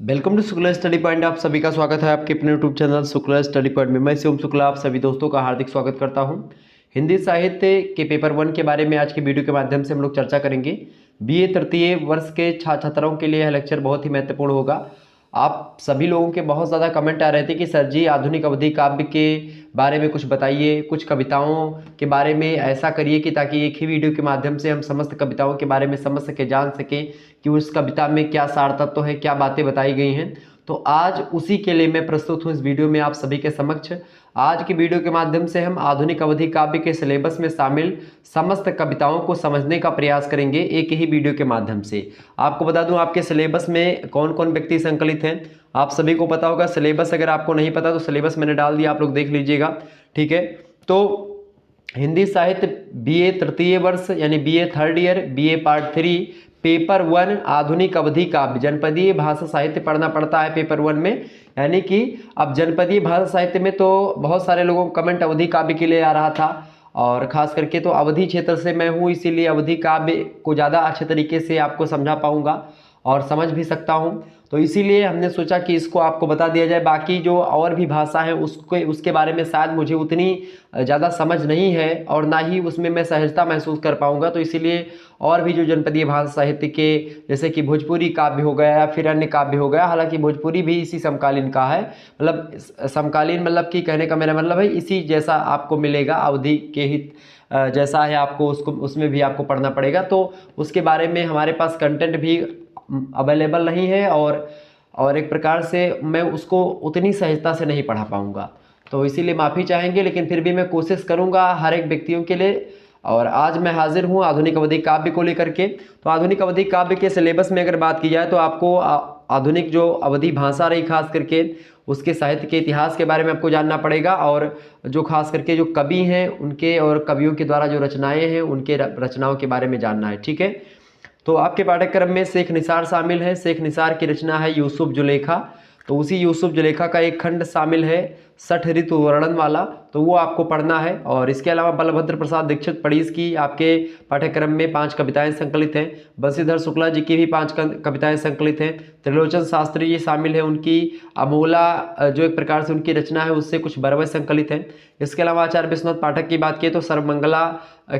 Welcome to Shukla study point. आप सभी का स्वागत है आपके अपने YouTube channel Shukla study point में। मैं शिवम शुक्ला आप सभी दोस्तों का हार्दिक स्वागत करता हूं। हिंदी साहित्य के पेपर 1 के बारे में आज की वीडियो के माध्यम से हम लोग चर्चा करेंगे। बीए तृतीय वर्ष के छात्रों के लिए यह लेक्चर बहुत ही महत्वपूर्ण होगा। आप सभी लोगों के बहुत ज़्यादा कमेंट आ रहे थे कि सर जी आधुनिक अवधि काव्य के बारे में कुछ बताइए, कुछ कविताओं के बारे में ऐसा करिए कि ताकि एक ही वीडियो के माध्यम से हम समस्त कविताओं के बारे में समझ सके, जान सकें कि उस कविता में क्या सार तत्व है, क्या बातें बताई गई हैं। तो आज उसी के लिए मैं प्रस्तुत हूँ इस वीडियो में आप सभी के समक्ष। आज की वीडियो के माध्यम से हम आधुनिक अवधि काव्य के सिलेबस में शामिल समस्त कविताओं को समझने का प्रयास करेंगे एक ही वीडियो के माध्यम से। आपको बता दूं आपके सिलेबस में कौन कौन व्यक्ति संकलित हैं। आप सभी को पता होगा सिलेबस, अगर आपको नहीं पता तो सिलेबस मैंने डाल दिया, आप लोग देख लीजिएगा। ठीक है, तो हिंदी साहित्य बीए तृतीय वर्ष यानी BA third year, BA part 3, paper 1 आधुनिक अवधि काव्य जनपदीय भाषा साहित्य पढ़ना पड़ता है पेपर 1 में। यानी कि अब जनपदीय भाषा साहित्य में तो बहुत सारे लोगों को कमेंट अवधि काव्य के लिए आ रहा था, और खास करके तो अवधि क्षेत्र से मैं हूँ, इसीलिए अवधि काव्य को ज़्यादा अच्छे तरीके से आपको समझा पाऊँगा और समझ भी सकता हूँ। तो इसीलिए हमने सोचा कि इसको आपको बता दिया जाए। बाकी जो और भी भाषा है उसके बारे में शायद मुझे उतनी ज़्यादा समझ नहीं है और ना ही उसमें मैं सहजता महसूस कर पाऊँगा। तो इसीलिए और भी जो जनपदीय भाषा साहित्य के जैसे कि भोजपुरी काव्य हो गया या फिर अन्य काव्य हो गया, हालांकि भोजपुरी भी इसी समकालीन का है, मतलब समकालीन मतलब कि कहने का मेरा मतलब है इसी जैसा आपको मिलेगा, अवधि के हित जैसा है आपको उसको उसमें भी आपको पढ़ना पड़ेगा। तो उसके बारे में हमारे पास कंटेंट भी अवेलेबल नहीं है और एक प्रकार से मैं उसको उतनी सहजता से नहीं पढ़ा पाऊँगा, तो इसीलिए माफ़ी चाहेंगे, लेकिन फिर भी मैं कोशिश करूँगा हर एक व्यक्तियों के लिए। और आज मैं हाजिर हूँ आधुनिक अवधि काव्य को लेकर के। तो आधुनिक अवधि काव्य के सिलेबस में अगर बात की जाए तो आपको आधुनिक जो अवधि भाषा रही खास करके उसके साहित्य के इतिहास के बारे में आपको जानना पड़ेगा, और जो खास करके जो कवि हैं उनके और कवियों के द्वारा जो रचनाएँ हैं उनके रचनाओं के बारे में जानना है। ठीक है, तो आपके पाठ्यक्रम में शेख निसार शामिल है। शेख निसार की रचना है यूसुफ जुलेखा, तो उसी यूसुफ जुलेखा का एक खंड शामिल है 60 ऋतु वर्णन वाला, तो वो आपको पढ़ना है। और इसके अलावा बलभद्र प्रसाद दीक्षित पड़ीस की आपके पाठ्यक्रम में 5 कविताएं संकलित हैं। बंशीधर शुक्ला जी की भी 5 कविताएं संकलित हैं। त्रिलोचन शास्त्री जी शामिल हैं, उनकी अमोला जो एक प्रकार से उनकी रचना है उससे कुछ बरवे संकलित हैं। इसके अलावा आचार्य विश्वनाथ पाठक की बात की तो सर्वमंगला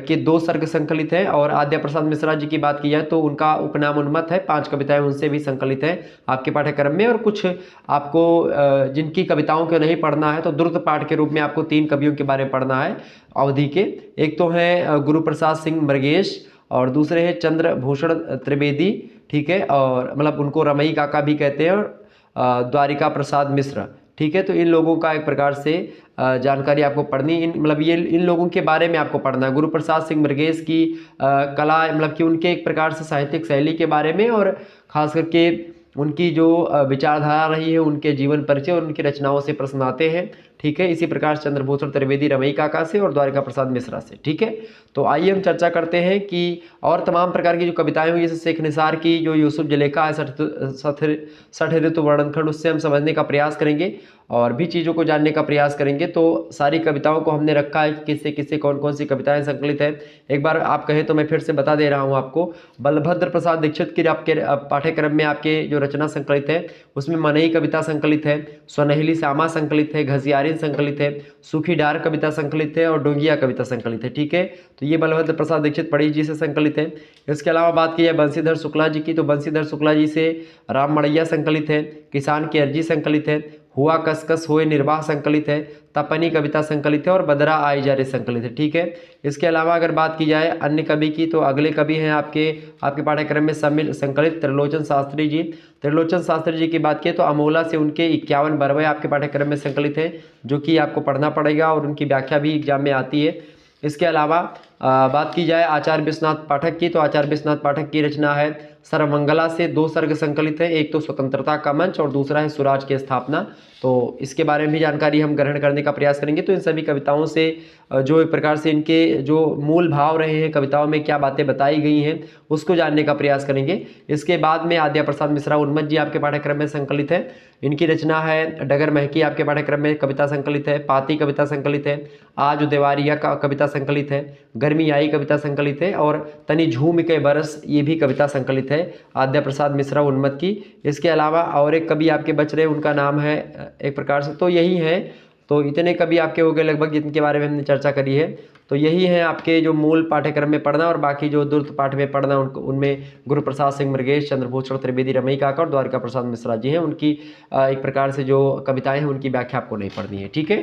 के 2 सर्ग संकलित हैं। और आद्या प्रसाद मिश्रा जी की बात की जाए तो उनका उपनाम उन्मत्त है, 5 कविताएं उनसे भी संकलित हैं आपके पाठ्यक्रम में। और कुछ आपको जिनकी कविताओं को नहीं पढ़ना है तो द्रुत पाठ के रूप में आपको 3 कवियों के बारे में पढ़ना है अवधि के। एक तो हैं गुरु प्रसाद सिंह मृगेश और दूसरे हैं चंद्रभूषण त्रिवेदी। ठीक है, और मतलब उनको रमई काका भी कहते हैं, और द्वारिका प्रसाद मिश्र। ठीक है, तो इन लोगों का एक प्रकार से जानकारी आपको पढ़नी, मतलब ये इन लोगों के बारे में आपको पढ़ना है। गुरु प्रसाद सिंह मृगेश की कला मतलब कि उनके एक प्रकार से साहित्यिक शैली के बारे में, और खास करके उनकी जो विचारधारा रही है, उनके जीवन परिचय और उनकी रचनाओं से प्रश्न आते हैं। ठीक है, इसी प्रकार चंद्रभूषण त्रिवेदी रमई काका से और द्वारिका प्रसाद मिश्रा से। ठीक है, तो आइए हम चर्चा करते हैं कि और तमाम प्रकार की जो कविताएं हुई जैसे शेख निसार की जो यूसुफ जुलेखा है 60 ऋतु वर्णन खंड, उससे हम समझने का प्रयास करेंगे और भी चीज़ों को जानने का प्रयास करेंगे। तो सारी कविताओं को हमने रखा है किससे किससे कौन कौन सी कविताएं संकलित हैं। एक बार आप कहें तो मैं फिर से बता दे रहा हूं आपको। बलभद्र प्रसाद दीक्षित की आपके पाठ्यक्रम में आपके जो रचना संकलित है उसमें मनई कविता संकलित है, स्वनहिली श्यामा संकलित है, घसियारिन संकलित है, सूखी डार कविता संकलित है और डोंगिया कविता संकलित है। ठीक है, तो ये बलभद्र प्रसाद दीक्षित पड़ी जी से संकलित है। इसके अलावा बात की जाए बंशीधर शुक्ला जी की तो बंशीधर शुक्ला जी से राम मड़ैया संकलित है, किसान की अर्जी संकलित है, हुआ कसकस होए निर्वाह संकलित है, तपनी कविता संकलित है और बदरा आई जा रे संकलित है। ठीक है, इसके अलावा अगर बात की जाए अन्य कवि की तो अगले कवि हैं आपके पाठ्यक्रम में शामिल संकलित त्रिलोचन शास्त्री जी। त्रिलोचन शास्त्री जी की बात की तो अमोला से उनके 51 बरवे आपके पाठ्यक्रम में संकलित हैं, जो कि आपको पढ़ना पड़ेगा और उनकी व्याख्या भी एग्जाम में आती है। इसके अलावा बात की जाए आचार्य विश्वनाथ पाठक की तो आचार्य विश्वनाथ पाठक की रचना है सर्वमंगला से 2 सर्ग संकलित है, एक तो स्वतंत्रता का मंच और दूसरा है स्वराज की स्थापना। तो इसके बारे में भी जानकारी हम ग्रहण करने का प्रयास करेंगे। तो इन सभी कविताओं से जो एक प्रकार से इनके जो मूल भाव रहे हैं, कविताओं में क्या बातें बताई गई हैं उसको जानने का प्रयास करेंगे। इसके बाद में आद्या प्रसाद मिश्रा उन्मत्त जी आपके पाठ्यक्रम में संकलित है, इनकी रचना है डगर महकी आपके पाठ्यक्रम में कविता संकलित है, पाती कविता संकलित है, आज देवारिया का कविता संकलित है, गर्मी आई कविता संकलित है और तनी झूम के बरस ये भी कविता संकलित है। है, आद्या प्रसाद मिश्रा उन्मत्त की। इसके अलावा और एक कवि आपके बच रहे हैं, उनका नाम है एक प्रकार से, तो यही है। तो इतने कवि आपके हो गए लगभग जिनके बारे में हमने चर्चा करी है। तो यही है आपके जो मूल पाठ्यक्रम में पढ़ना, और बाकी जो द्रुत पाठ में पढ़ना उनको, उनमें गुरु प्रसाद सिंह मृगेश, चंद्रभूषण त्रिवेदी, रमई काका और द्वारिका प्रसाद मिश्रा जी हैं। उनकी एक प्रकार से जो कविताएं हैं उनकी व्याख्या आपको नहीं पढ़नी है, ठीक है।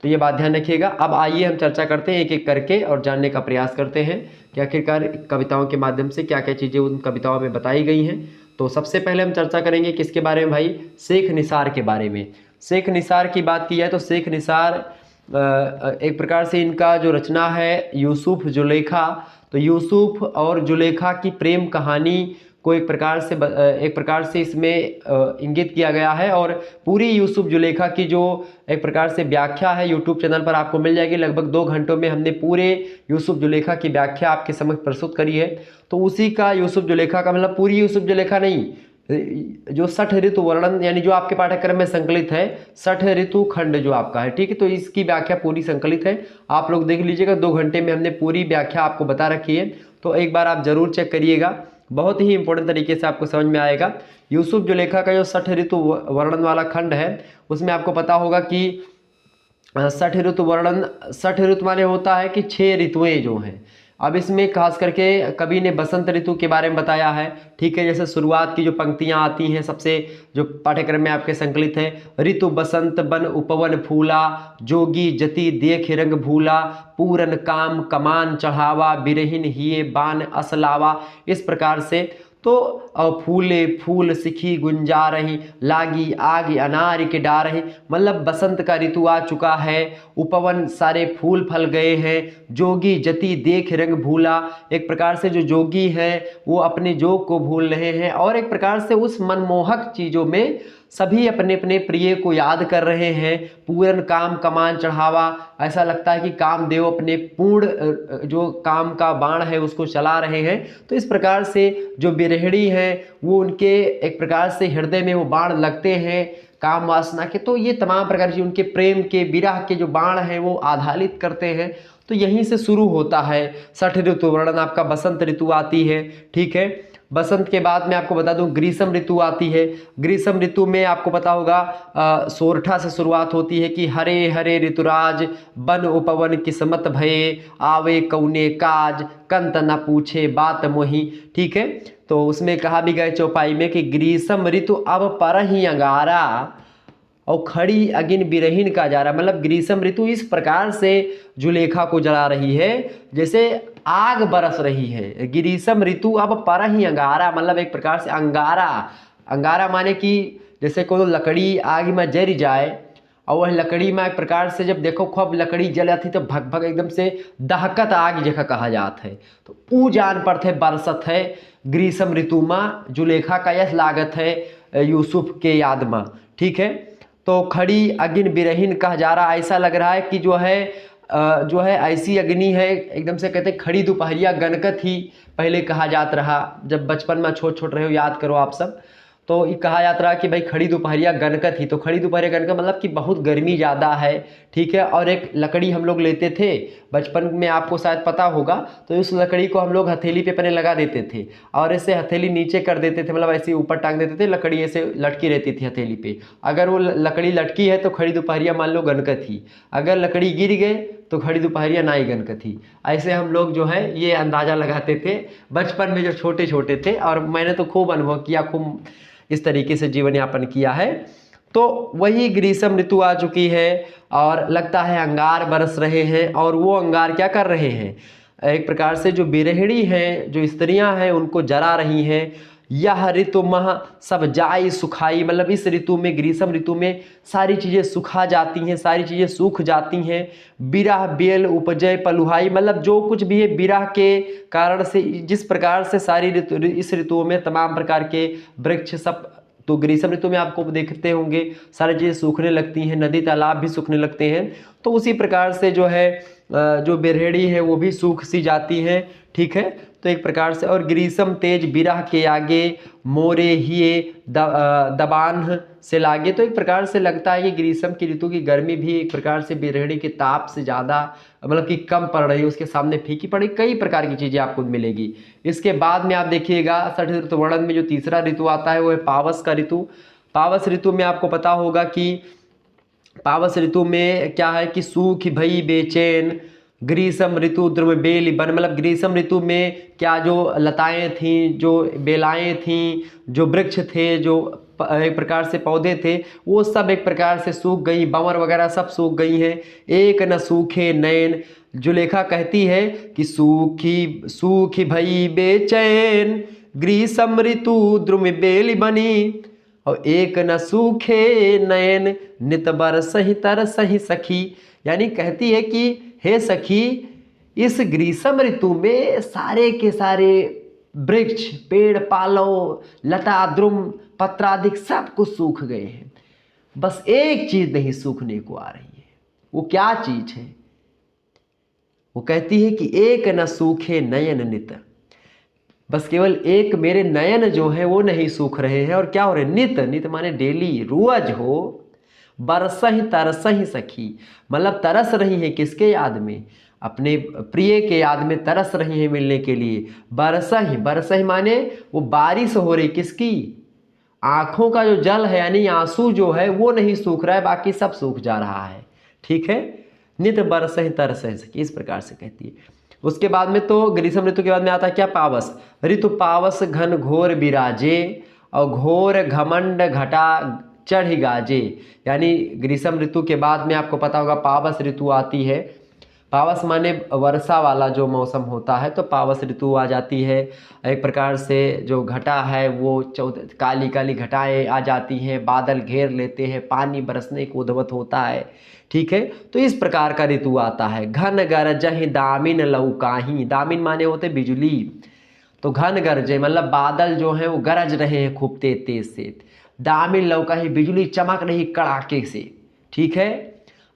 तो ये बात ध्यान रखिएगा। अब आइए हम चर्चा करते हैं एक एक करके और जानने का प्रयास करते हैं कि आखिरकार कविताओं के माध्यम से क्या क्या चीज़ें उन कविताओं में बताई गई हैं। तो सबसे पहले हम चर्चा करेंगे किसके बारे में भाई, शेख निसार के बारे में। शेख निसार की बात की जाए तो शेख निसार एक प्रकार से इनका जो रचना है यूसुफ जुलेखा, तो यूसुफ और जुलेखा की प्रेम कहानी को एक प्रकार से इसमें इंगित किया गया है। और पूरी यूसुफ जुलेखा की जो एक प्रकार से व्याख्या है यूट्यूब चैनल पर आपको मिल जाएगी। लगभग 2 घंटों में हमने पूरे यूसुफ जुलेखा की व्याख्या आपके समक्ष प्रस्तुत करी है। तो उसी का यूसुफ जुलेखा का मतलब पूरी यूसुफ जुलेखा नहीं, जो 60 ऋतु वर्णन यानी जो आपके पाठ्यक्रम में संकलित है 60 ऋतु खंड जो आपका है, ठीक है। तो इसकी व्याख्या पूरी संकलित है, आप लोग देख लीजिएगा। 2 घंटे में हमने पूरी व्याख्या आपको बता रखी है, तो एक बार आप जरूर चेक करिएगा, बहुत ही इंपॉर्टेंट तरीके से आपको समझ में आएगा। यूसुफ जुलेखा का जो 60 ऋतु वर्णन वाला खंड है उसमें आपको पता होगा कि 60 ऋतु वर्णन, 60 ऋतु माने होता है कि 6 ऋतुएं जो हैं। अब इसमें खास करके कवि ने बसंत ऋतु के बारे में बताया है, ठीक है। जैसे शुरुआत की जो पंक्तियां आती हैं सबसे, जो पाठ्यक्रम में आपके संकलित है, ऋतु बसंत बन उपवन फूला, जोगी जति देख रंग भूला, पूरन काम कमान चढ़ावा, बिरहिन हिये बान असलावा। इस प्रकार से तो फूले फूल सिखी गुंजा रही, लागी आग अनार के डार रही, मतलब बसंत का ऋतु आ चुका है, उपवन सारे फूल फल गए हैं, जोगी जति देख रंग भूला, एक प्रकार से जो जोगी हैं वो अपने जोग को भूल रहे हैं, और एक प्रकार से उस मनमोहक चीज़ों में सभी अपने अपने प्रिय को याद कर रहे हैं। पूरन काम कमान चढ़ावा, ऐसा लगता है कि कामदेव अपने पूर्ण जो काम का बाण है उसको चला रहे हैं। तो इस प्रकार से जो बिरहड़ी हैं वो उनके एक प्रकार से हृदय में वो बाण लगते हैं काम वासना के। तो ये तमाम प्रकार की उनके प्रेम के विरह के जो बाण हैं वो आधारित करते हैं। तो यहीं से शुरू होता है 60 ऋतु वर्णन। आपका बसंत ऋतु आती है, ठीक है। बसंत के बाद में आपको बता दूं ग्रीष्म ऋतु आती है। ग्रीष्म ऋतु में आपको पता होगा सोरठा से शुरुआत होती है कि हरे हरे ऋतुराज, बन उपवन किस्मत भये, आवे कौने काज, कंत न पूछे बात मोही, ठीक है। तो उसमें कहा भी गया चौपाई में कि ग्रीष्म ऋतु अब परहि अंगारा, और खड़ी अगिन बिरहीन का जा रहा, मतलब ग्रीष्म ऋतु इस प्रकार से जुलेखा को जला रही है जैसे आग बरस रही है। ग्रीष्म ऋतु अब परहि अंगारा, मतलब एक प्रकार से अंगारा, अंगारा माने कि जैसे कोई लकड़ी आग में जल जाए, और वह लकड़ी में एक प्रकार से जब देखो खूब लकड़ी जल जाती तो भग भग एकदम से दहकत आग जगह कहा जाता है। तो ऊ जान पर थे बरसत है ग्रीष्म ऋतु में जुलेखा का यह लागत है यूसुफ के याद में, ठीक है। तो खड़ी अग्नि बिरहीन कहा जा रहा, ऐसा लग रहा है कि जो है ऐसी अग्नि है, एकदम से कहते हैं खड़ी दोपहरिया गनकत ही पहले कहा जाता रहा। जब बचपन में छोट छोट रहे हो याद करो आप सब, तो ये कहा जाता रहा कि भाई खड़ी दोपहरिया गनकत ही। तो खड़ी दोपहरिया गनकत मतलब कि बहुत गर्मी ज़्यादा है, ठीक है। और एक लकड़ी हम लोग लेते थे बचपन में, आपको शायद पता होगा, तो उस लकड़ी को हम लोग हथेली पे अपने लगा देते थे और ऐसे हथेली नीचे कर देते थे, मतलब ऐसे ऊपर टांग देते थे, लकड़ी ऐसे लटकी रहती थी हथेली पे। अगर वो लकड़ी लटकी है तो खड़ी दोपहरिया मान लो गनकत ही, अगर लकड़ी गिर गए तो खड़ी दोपहरिया ना ही गनकत ही। ऐसे हम लोग जो है ये अंदाज़ा लगाते थे बचपन में जब छोटे छोटे थे, और मैंने तो खूब अनुभव किया, खूब इस तरीके से जीवन यापन किया है। तो वही ग्रीष्म ऋतु आ चुकी है और लगता है अंगार बरस रहे हैं, और वो अंगार क्या कर रहे हैं, एक प्रकार से जो बिरहड़ी हैं, जो स्त्रियां हैं, उनको जला रही हैं। यह ऋतु मह सब जाई सुखाई, मतलब इस ऋतु में, ग्रीष्म ऋतु में सारी चीज़ें सुखा जाती हैं, सारी चीज़ें सूख जाती हैं। बिरह बेल उपजय पलुहाई, मतलब जो कुछ भी है बिरह के कारण से, जिस प्रकार से सारी ऋतु, इस ऋतुओं में तमाम प्रकार के वृक्ष सब, तो ग्रीष्म ऋतु में आपको देखते होंगे सारी चीज़ें सूखने लगती हैं, नदी तालाब भी सूखने लगते हैं। तो उसी प्रकार से जो है जो बिरहड़ी है वो भी सूख सी जाती है, ठीक है। तो एक प्रकार से, और ग्रीष्म तेज बिरह के आगे मोरे हिए दबान से लागे। तो एक प्रकार से लगता है कि ग्रीष्म की ऋतु की गर्मी भी एक प्रकार से बिरहणी के ताप से ज़्यादा मतलब कि कम पड़ रही है, उसके सामने फीकी पड़ी, कई प्रकार की चीज़ें आपको मिलेगी। इसके बाद में आप देखिएगा षठ ऋतु वर्णन में जो तीसरा ऋतु आता है वो है पावस का ऋतु। पावस ऋतु में आपको पता होगा कि पावस ऋतु में क्या है कि सूख भई बेचैन ग्रीष्म ऋतु द्रुम बेल बन, मतलब ग्रीष्म ऋतु में क्या जो लताएं थीं, जो बेलाएं थीं, जो वृक्ष थे, जो एक प्रकार से पौधे थे, वो सब एक प्रकार से सूख गई, बंवर वगैरह सब सूख गई हैं। एक न सूखे नैन, जुलेखा कहती है कि सूखी सूखी भई बेचैन ग्रीष्म ऋतु द्रुम बेल बनी, और एक न सूखे नयन नित बरसहि तरसहि सखी। यानी कहती है कि हे सखी, इस ग्रीष्म ऋतु में सारे के सारे वृक्ष, पेड़ पालो, लता द्रुम पत्रादिक सब कुछ सूख गए हैं, बस एक चीज नहीं सूखने को आ रही है। वो क्या चीज है? वो कहती है कि एक न सूखे नयन नित, बस केवल एक मेरे नयन जो है वो नहीं सूख रहे हैं। और क्या हो रहे? नित, नित माने डेली, रोज हो। बरसहि तरसहि सखी, मतलब तरस रही है किसके याद में? अपने प्रिय के याद में तरस रही है मिलने के लिए। बरसहि, बरसहि माने वो बारिश हो रही, किसकी? आंखों का जो जल है यानी आंसू जो है वो नहीं सूख रहा है, बाकी सब सूख जा रहा है। ठीक है। नित बरसहि तरसहि सखी, इस प्रकार से कहती है। उसके बाद में तो ग्रीष्म ऋतु के बाद में आता है क्या? पावस ऋतु। पावस घन घोर बिराजे और घोर घमंड घटा चढ़ गाजे। यानी ग्रीष्म ऋतु के बाद में आपको पता होगा पावस ऋतु आती है। पावस माने वर्षा वाला जो मौसम होता है, तो पावस ऋतु आ जाती है। एक प्रकार से जो घटा है वो काली काली घटाएं आ जाती हैं, बादल घेर लेते हैं, पानी बरसने को उद्वत होता है। ठीक है। तो इस प्रकार का ऋतु आता है। घन गरजहि दामिन लौकाही, दामिन माने होते बिजली, तो घन गरजे मतलब बादल जो है वो गरज रहे हैं खूब तेज तेज से। दामिन लौकाही, बिजली चमक रही कड़ाके से। ठीक है।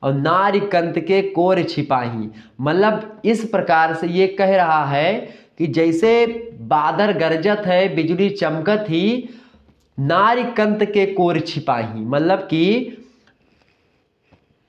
और नारी कंत के कोर छिपाही, मतलब इस प्रकार से ये कह रहा है कि जैसे बादल गरजत है, बिजली चमकत ही, नारी कंत के कोर छिपाही, मतलब कि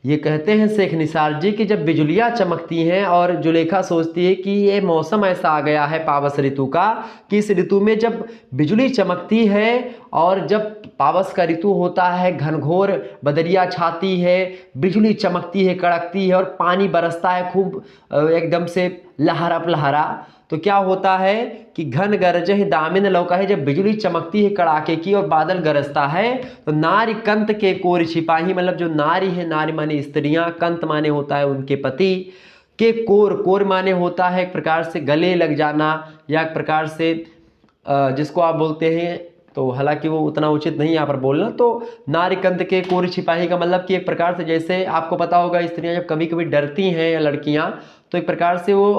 ये कहते हैं शेख निसार जी कि जब बिजलियां चमकती हैं और जुलेखा सोचती है कि ये मौसम ऐसा आ गया है पावस ऋतु का कि इस ऋतु में जब बिजली चमकती है और जब पावस का ऋतु होता है, घनघोर बदरिया छाती है, बिजली चमकती है, कड़कती है और पानी बरसता है खूब एकदम से लहरा लहरा, तो क्या होता है कि घन गरजहि दामिन लौका है, जब बिजली चमकती है कड़ाके की और बादल गरजता है, तो नारी कंत के कोर छिपाही, मतलब जो नारी है, नारी माने स्त्रियां, कंत माने होता है उनके पति, के कोर, कोर माने होता है एक प्रकार से गले लग जाना या एक प्रकार से जिसको आप बोलते हैं, तो हालांकि वो उतना उचित नहीं यहाँ पर बोलना, तो नारी कंत के कोर छिपाही का मतलब कि एक प्रकार से जैसे आपको पता होगा स्त्रियां जब कभी कभी डरती हैं या लड़कियां, तो एक प्रकार से वो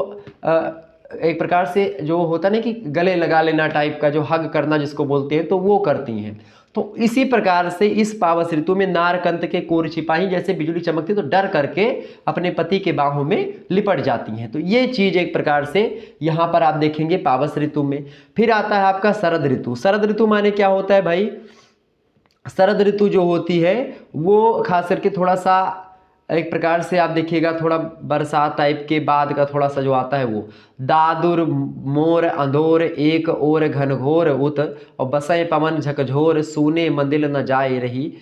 एक प्रकार से जो होता नहीं कि गले लगा लेना टाइप का, जो हग करना जिसको बोलते हैं, तो वो करती हैं। तो इसी प्रकार से इस पावस ऋतु में नारकंत के कोर छिपाही जैसे बिजली चमकती तो डर करके अपने पति के बाहों में लिपट जाती हैं। तो ये चीज एक प्रकार से यहाँ पर आप देखेंगे पावस ऋतु में। फिर आता है आपका शरद ऋतु। शरद ऋतु माने क्या होता है भाई? शरद ऋतु जो होती है वो खास करके थोड़ा सा एक प्रकार से आप देखिएगा थोड़ा बरसात टाइप के बाद का थोड़ा सा जो आता है वो दादुर मोर अंधोर एक और घनघोर उत और बसय पवन झकझोर सूने मंदिल न जाए रही।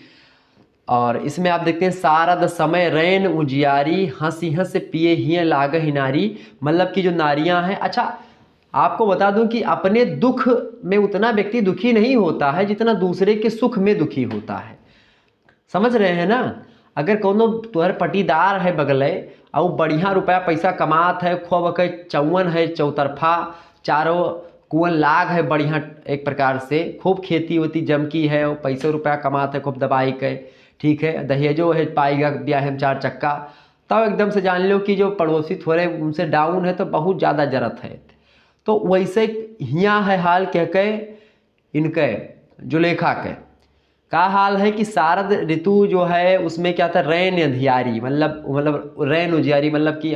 और इसमें आप देखते हैं शारद समय रैन उजियारी हंसी हंस पिए ही लाग नारी, मतलब कि जो नारियां हैं। अच्छा आपको बता दूं कि अपने दुख में उतना व्यक्ति दुखी नहीं होता है जितना दूसरे के सुख में दुखी होता है। समझ रहे हैं ना? अगर कोनो तुहर पटीदार है बगले और बढ़िया रुपया पैसा कमात है, खूब के चौवन है, चौतरफा चारों कुआं लाग है, बढ़िया एक प्रकार से खूब खेती होती जमकी है और पैसे रुपया कमात है खूब दबाई के, ठीक है, दहेजो है पाएगा ब्याह हम 4 चक्का, तब एकदम से जान लो कि जो पड़ोसी थोड़े उनसे डाउन है तो बहुत ज़्यादा जरूरत है। तो वैसे हियाँ है हाल कह के इनके जुलेखा के, का हाल है कि शारद ऋतु जो है उसमें क्या था, रैन अंधियारी, मतलब रैन उजियारी, मतलब कि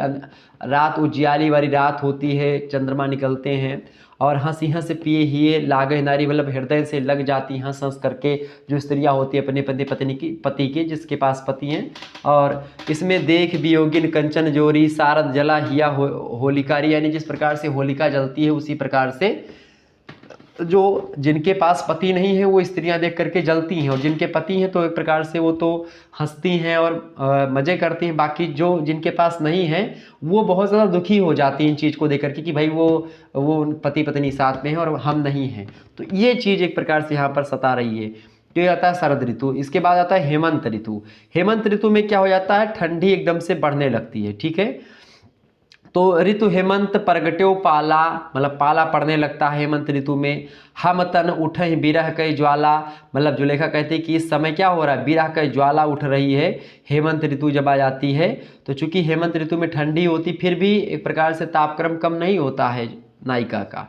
रात उजियारी वाली रात होती है, चंद्रमा निकलते हैं और हंसी हंस पिए हिए लागे नारी, मतलब हृदय से लग जाती हंस हंस करके जो स्त्रियां होती है अपने पति के जिसके पास पति हैं। और इसमें देख वियोगिन कंचन जोरी शारद जला हिया होलिकारी, यानी जिस प्रकार से होलिका जलती है उसी प्रकार से जो जिनके पास पति नहीं है वो स्त्रियां देख करके जलती हैं, और जिनके पति हैं तो एक प्रकार से वो तो हंसती हैं और मज़े करती हैं। बाकी जो जिनके पास नहीं है वो बहुत ज़्यादा दुखी हो जाती हैं इन चीज़ को देख करके कि भाई वो पति पत्नी साथ में हैं और हम नहीं हैं। तो ये चीज़ एक प्रकार से यहाँ पर सता रही है। तो ये आता है शरद ऋतु। इसके बाद आता है हेमंत ऋतु। हेमंत ऋतु में क्या हो जाता है, ठंडी एकदम से बढ़ने लगती है। ठीक है, तो ऋतु हेमंत प्रगट्यो पाला, मतलब पाला पड़ने लगता है हेमंत ऋतु में। हम तन उठहि बिरह कई ज्वाला, मतलब जुलेखा कहती है कि इस समय क्या हो रहा है, बिरह कई ज्वाला उठ रही है हेमंत ऋतु जब आ जाती है। तो चूंकि हेमंत ऋतु में ठंडी होती फिर भी एक प्रकार से तापक्रम कम नहीं होता है नायिका का।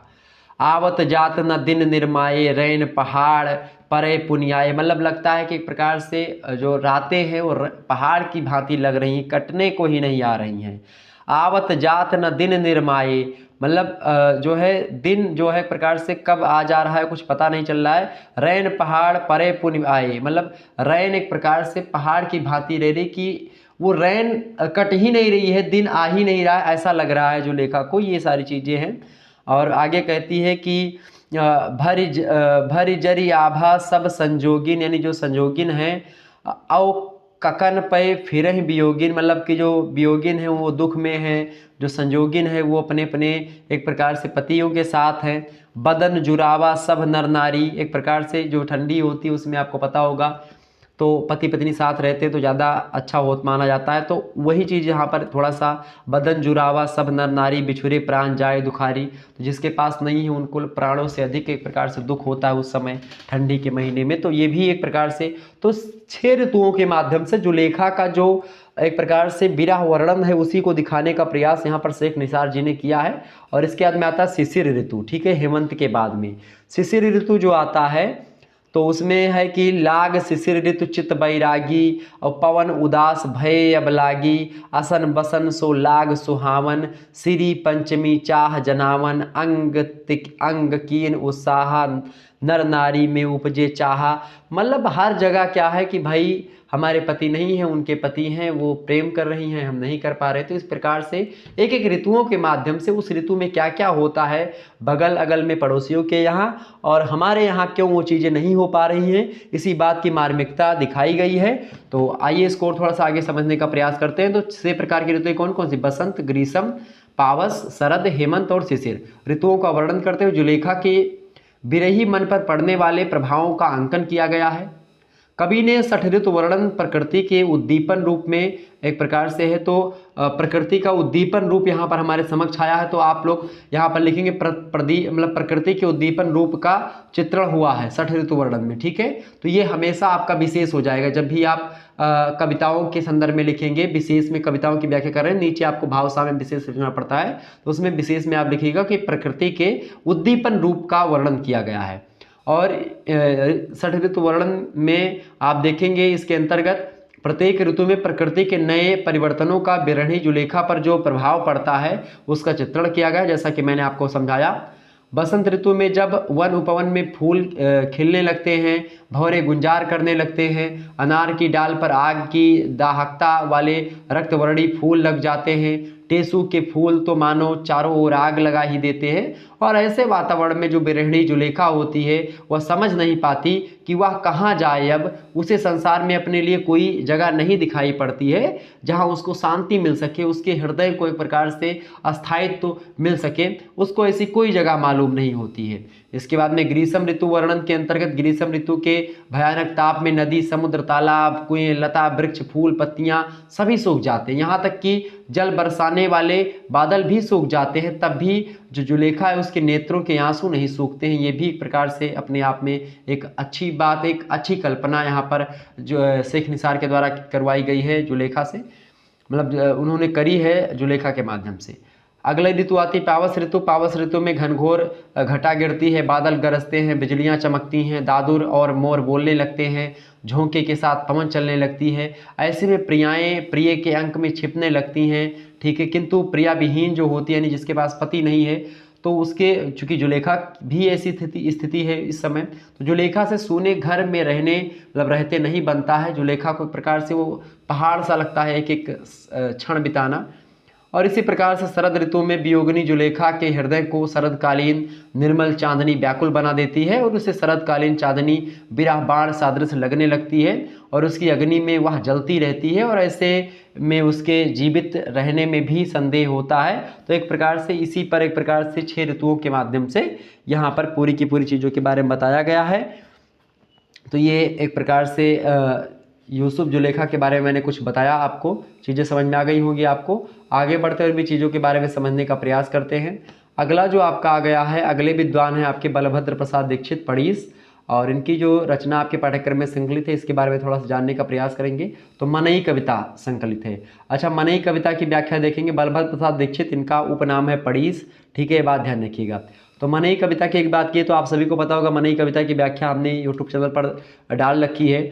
आवत जात न दिन निर्माए रैन पहाड़ परे पुनियाए, मतलब लगता है कि एक प्रकार से जो रातें हैं वो पहाड़ की भांति लग रही हैं, कटने को ही नहीं आ रही हैं। आवत जात न दिन निर्माए, मतलब जो है दिन जो है प्रकार से कब आ जा रहा है कुछ पता नहीं चल रहा है। रैन पहाड़ परे पुन आए, मतलब रैन एक प्रकार से पहाड़ की भांति रह रही कि वो रैन कट ही नहीं रही है, दिन आ ही नहीं रहा है, ऐसा लग रहा है जुलेखा को। ये सारी चीज़ें हैं। और आगे कहती है कि भरी जरी आभा सब संजोगिन, यानी जो संजोगिन हैं औ ककन पे फिर ही वियोगिन, मतलब कि जो वियोगिन है वो दुख में है, जो संजोगिन है वो अपने अपने एक प्रकार से पतियों के साथ हैं। बदन जुरावा सब नर नारी, एक प्रकार से जो ठंडी होती है उसमें आपको पता होगा तो पति पत्नी साथ रहते तो ज़्यादा अच्छा होत माना जाता है। तो वही चीज़ यहाँ पर थोड़ा सा, बदन जुरावा सब नर नारी बिछुरे प्राण जाए दुखारी, तो जिसके पास नहीं है उनको प्राणों से अधिक एक प्रकार से दुख होता है उस समय ठंडी के महीने में। तो ये भी एक प्रकार से, तो 6 ऋतुओं के माध्यम से जुलेखा का जो एक प्रकार से विरह वर्णन है उसी को दिखाने का प्रयास यहाँ पर शेख निसार जी ने किया है। और इसके बाद में आता है शिशिर ऋतु। ठीक है, हेमंत के बाद में शिशिर ऋतु जो आता है तो उसमें है कि लाग शिशिर ऋतु चित बैरागी और पवन उदास भय अब लागी, असन बसन सो लाग सुहावन, श्री पंचमी चाह जनावन, अंग कीन उत्साह नर नारी में उपजे चाहा। मतलब हर जगह क्या है कि भाई हमारे पति नहीं हैं, उनके पति हैं, वो प्रेम कर रही हैं, हम नहीं कर पा रहे। तो इस प्रकार से एक एक ऋतुओं के माध्यम से उस ऋतु में क्या क्या होता है बगल अगल में पड़ोसियों के यहाँ और हमारे यहाँ क्यों वो चीज़ें नहीं हो पा रही हैं, इसी बात की मार्मिकता दिखाई गई है। तो आइए इसको और थोड़ा सा आगे समझने का प्रयास करते हैं। तो 6 प्रकार की ऋतुएं कौन कौन सी, बसंत, ग्रीष्म, पावस, शरद, हेमंत और शिशिर। ऋतुओं का वर्णन करते हुए जुलेखा के विरही मन पर पड़ने वाले प्रभावों का अंकन किया गया है। कवि ने 6 ऋतु वर्णन प्रकृति के उद्दीपन रूप में एक प्रकार से है, तो प्रकृति का उद्दीपन रूप यहाँ पर हमारे समक्ष आया है। तो आप लोग यहाँ पर लिखेंगे मतलब प्रकृति के उद्दीपन रूप का चित्रण हुआ है 6 ऋतु वर्णन में। ठीक है, तो ये हमेशा आपका विशेष हो जाएगा जब भी आप कविताओं के संदर्भ में लिखेंगे। विशेष में कविताओं की व्याख्या कर रहे हैं, नीचे आपको भावसा में विशेष लिखना पड़ता है, तो उसमें विशेष में आप लिखिएगा कि प्रकृति के उद्दीपन रूप का वर्णन किया गया है। और 6 ऋतु वर्णन में आप देखेंगे इसके अंतर्गत प्रत्येक ऋतु में प्रकृति के नए परिवर्तनों का बिरहणी जुलेखा पर जो प्रभाव पड़ता है उसका चित्रण किया गया, जैसा कि मैंने आपको समझाया। बसंत ऋतु में जब वन उपवन में फूल खिलने लगते हैं, भंवरे गुंजार करने लगते हैं, अनार की डाल पर आग की दाहकता वाले रक्तवर्णी फूल लग जाते हैं, टेसू के फूल तो मानो चारों ओर आग लगा ही देते हैं। और ऐसे वातावरण में जो बिरहणी जुलेखा होती है वह समझ नहीं पाती कि वह कहाँ जाए। अब उसे संसार में अपने लिए कोई जगह नहीं दिखाई पड़ती है जहाँ उसको शांति मिल सके, उसके हृदय को एक प्रकार से अस्थायित्व मिल सके, उसको ऐसी कोई जगह मालूम नहीं होती है। इसके बाद में ग्रीष्म ऋतु वर्णन के अंतर्गत ग्रीष्म ऋतु के भयानक ताप में नदी, समुद्र, तालाब, कुएं, लता, वृक्ष, फूल, पत्तियां सभी सूख जाते हैं, यहाँ तक कि जल बरसाने वाले बादल भी सूख जाते हैं, तब भी जो जुलेखा है उसके नेत्रों के आंसू नहीं सूखते हैं। ये भी एक प्रकार से अपने आप में एक अच्छी बात, एक अच्छी कल्पना यहाँ पर जो शेख निसार के द्वारा करवाई गई है जुलेखा से, मतलब उन्होंने करी है जुलेखा के माध्यम से। अगला ऋतु आती है पावस ऋतु। पावस ऋतु में घनघोर घटा गिरती है, बादल गरजते हैं, बिजलियां चमकती हैं, दादुर और मोर बोलने लगते हैं, झोंके के साथ पवन चलने लगती है। ऐसे में प्रियाएं प्रिय के अंक में छिपने लगती हैं, ठीक है। किंतु प्रिया विहीन जो होती है, यानी जिसके पास पति नहीं है, तो उसके चूंकि जुलेखा भी ऐसी स्थिति है इस समय, तो जुलेखा से सोने घर में रहने मतलब रहते नहीं बनता है। जुलेखा को एक प्रकार से वो पहाड़ सा लगता है एक एक क्षण बिताना। और इसी प्रकार से शरद ऋतु में वियोगिनी जुलेखा के हृदय को शरदकालीन निर्मल चांदनी व्याकुल बना देती है और उसे शरदकालीन चांदनी विरह बाण सादृश्य लगने लगती है और उसकी अग्नि में वह जलती रहती है और ऐसे में उसके जीवित रहने में भी संदेह होता है। तो एक प्रकार से इसी पर एक प्रकार से 6 ऋतुओं के माध्यम से यहाँ पर पूरी की पूरी चीज़ों के बारे में बताया गया है। तो ये एक प्रकार से यूसुफ जुलेखा के बारे में मैंने कुछ बताया, आपको चीज़ें समझ में आ गई होंगी। आपको आगे बढ़ते हुए भी चीज़ों के बारे में समझने का प्रयास करते हैं। अगला जो आपका आ गया है, अगले विद्वान हैं आपके बलभद्र प्रसाद दीक्षित पड़ीस, और इनकी जो रचना आपके पाठ्यक्रम में संकलित है इसके बारे में थोड़ा सा जानने का प्रयास करेंगे। तो मनई कविता संकलित है। अच्छा, मनई कविता की व्याख्या देखेंगे। बलभद्र प्रसाद दीक्षित, इनका उपनाम है पड़ीस, ठीक है, ये बात ध्यान रखिएगा। तो मनई कविता की एक बात की तो आप सभी को पता होगा, मनई कविता की व्याख्या हमने यूट्यूब चैनल पर डाल रखी है।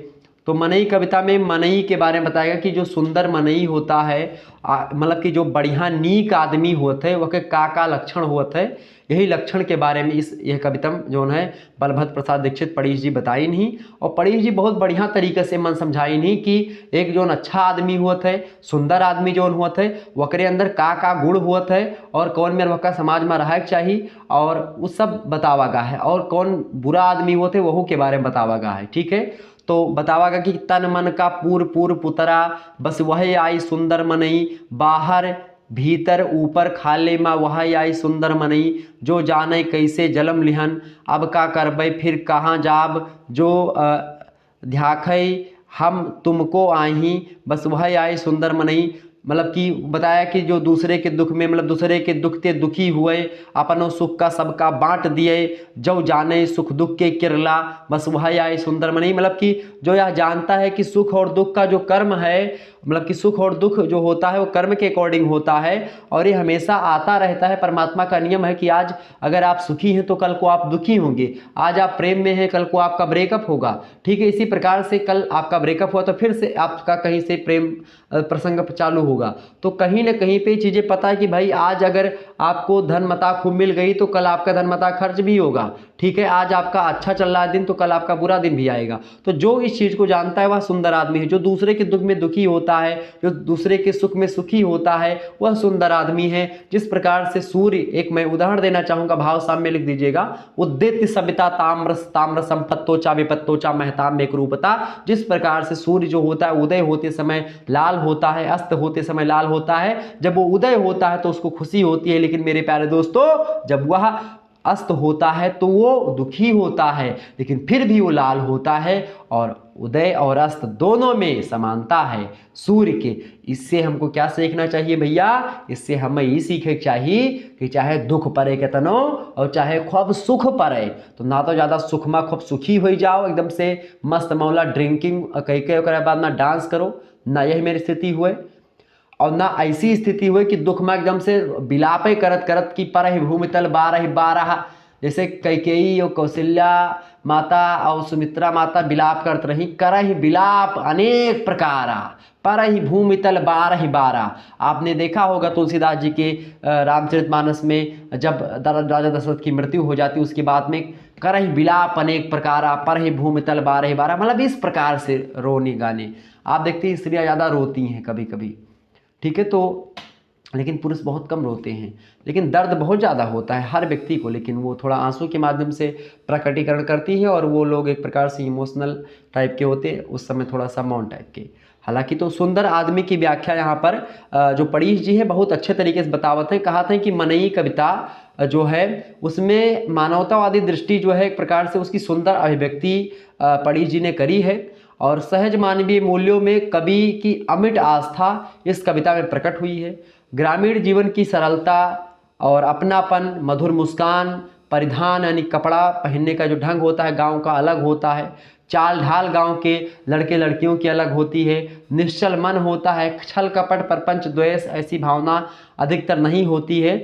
तो मनई कविता में मनई के बारे में बताएगा कि जो सुंदर मनई होता है, मतलब कि जो बढ़िया नीक आदमी होते हैं वह के का लक्षण होते हैं, यही लक्षण के बारे में यह कविता जो है बलभद्र प्रसाद दीक्षित पड़ीस जी बताई नहीं। और पड़ीस जी बहुत बढ़िया तरीके से मन समझाई नहीं कि एक जो अच्छा आदमी होता है, सुंदर आदमी जो होता है, वकरे अंदर का गुण होता है और कौन में वह समाज में रह चाहिए और वो सब बतावा गा है, और कौन बुरा आदमी होते वह के बारे में बतावा गा है, ठीक है। तो बतावागा कि तन मन का पूर पूर पुतरा, बस वही आई सुंदर मनई, बाहर भीतर ऊपर खाले माँ वह आई सुंदर मनई, जो जाने कैसे जलम लिहन, अब का करबै फिर कहाँ जाब, जो ध्याखै हम तुमको आही, बस वह आई सुंदर मनई। मतलब कि बताया कि जो दूसरे के दुख में, मतलब दूसरे के दुख ते दुखी हुए, अपनों सुख का सबका बांट दिए, जो जाने सुख दुख के किरला, बस वह आए सुंदर मनी। मतलब कि जो यह जानता है कि सुख और दुख का जो कर्म है, मतलब कि सुख और दुख जो होता है वो कर्म के अकॉर्डिंग होता है और ये हमेशा आता रहता है। परमात्मा का नियम है कि आज अगर आप सुखी हैं तो कल को आप दुखी होंगे, आज आप प्रेम में हैं कल को आपका ब्रेकअप होगा, ठीक है। इसी प्रकार से कल आपका ब्रेकअप हुआ तो फिर से आपका कहीं से प्रेम प्रसंग चालू होगा। तो कहीं ना कहीं पे चीज़ें पता है कि भाई आज अगर आपको धन मता खूब मिल गई तो कल आपका धन मता खर्च भी होगा, ठीक है। आज आपका अच्छा चल रहा है दिन तो कल आपका बुरा दिन भी आएगा। तो जो इस चीज़ को जानता है वह सुंदर आदमी है। जो दूसरे के दुख में दुखी होता है, जो दूसरे के सुख में सुखी होता है, वह सुंदर आदमी है। जिस प्रकार से सूर्य, एक मैं उदाहरण देना चाहूँगा, भाव सामने लिख दीजिएगा। उद्दित्य सविता ताम्र ताम्र संपत्तो चा विपत्तो चा महताम एक रूपता। जिस प्रकार से सूर्य जो होता है उदय होते समय लाल होता है, अस्त होते समय लाल होता है। जब वो उदय होता है तो उसको खुशी होती है, लेकिन मेरे प्यारे दोस्तों जब वह अस्त होता है तो वो दुखी होता है, लेकिन फिर भी वो लाल होता है। और उदय और अस्त दोनों में समानता है सूर्य के। इससे हमको क्या सीखना चाहिए भैया? इससे हमें ये सीखना चाहिए कि चाहे दुख पड़े कितनो और चाहे खूब सुख पड़े, तो ना तो ज़्यादा सुख में खूब सुखी हो जाओ एकदम से मस्त मौला ड्रिंकिंग कह के बाद ना डांस करो, ना यही मेरी स्थिति हुए। और ना ऐसी स्थिति हुई कि दुख में एकदम से बिलापे करत करत कि परहि भूमितल बारहि बारह, जैसे कैकेयी और कौशल्या माता और सुमित्रा माता बिलाप करत रही, करहि बिलाप अनेक प्रकारा, परहि भूमितल बारहि बारह। आपने देखा होगा तुलसीदास जी के रामचरितमानस में जब राजा दशरथ की मृत्यु हो जाती उसके बाद में करहि बिलाप अनेक प्रकारा, परहि भूमितल बारहि बारह। मतलब इस प्रकार से रोने गाने। आप देखते हैं स्त्रियाँ ज़्यादा रोती हैं कभी कभी, ठीक है, तो लेकिन पुरुष बहुत कम रोते हैं, लेकिन दर्द बहुत ज़्यादा होता है हर व्यक्ति को, लेकिन वो थोड़ा आंसू के माध्यम से प्रकटीकरण करती है और वो लोग एक प्रकार से इमोशनल टाइप के होते हैं, उस समय थोड़ा सा मौन टाइप के। हालांकि तो सुंदर आदमी की व्याख्या यहाँ पर जो पड़ीस जी है बहुत अच्छे तरीके से बतावत हैं। कहा था कि मनई कविता जो है उसमें मानवतावादी दृष्टि जो है एक प्रकार से उसकी सुंदर अभिव्यक्ति पड़ीस जी ने करी है और सहज मानवीय मूल्यों में कवि की अमिट आस्था इस कविता में प्रकट हुई है। ग्रामीण जीवन की सरलता और अपनापन, मधुर मुस्कान, परिधान यानी कपड़ा पहनने का जो ढंग होता है गांव का अलग होता है, चाल ढाल गांव के लड़के लड़कियों की अलग होती है। निश्चल मन होता है, छल कपट प्रपंच द्वेष ऐसी भावना अधिकतर नहीं होती है।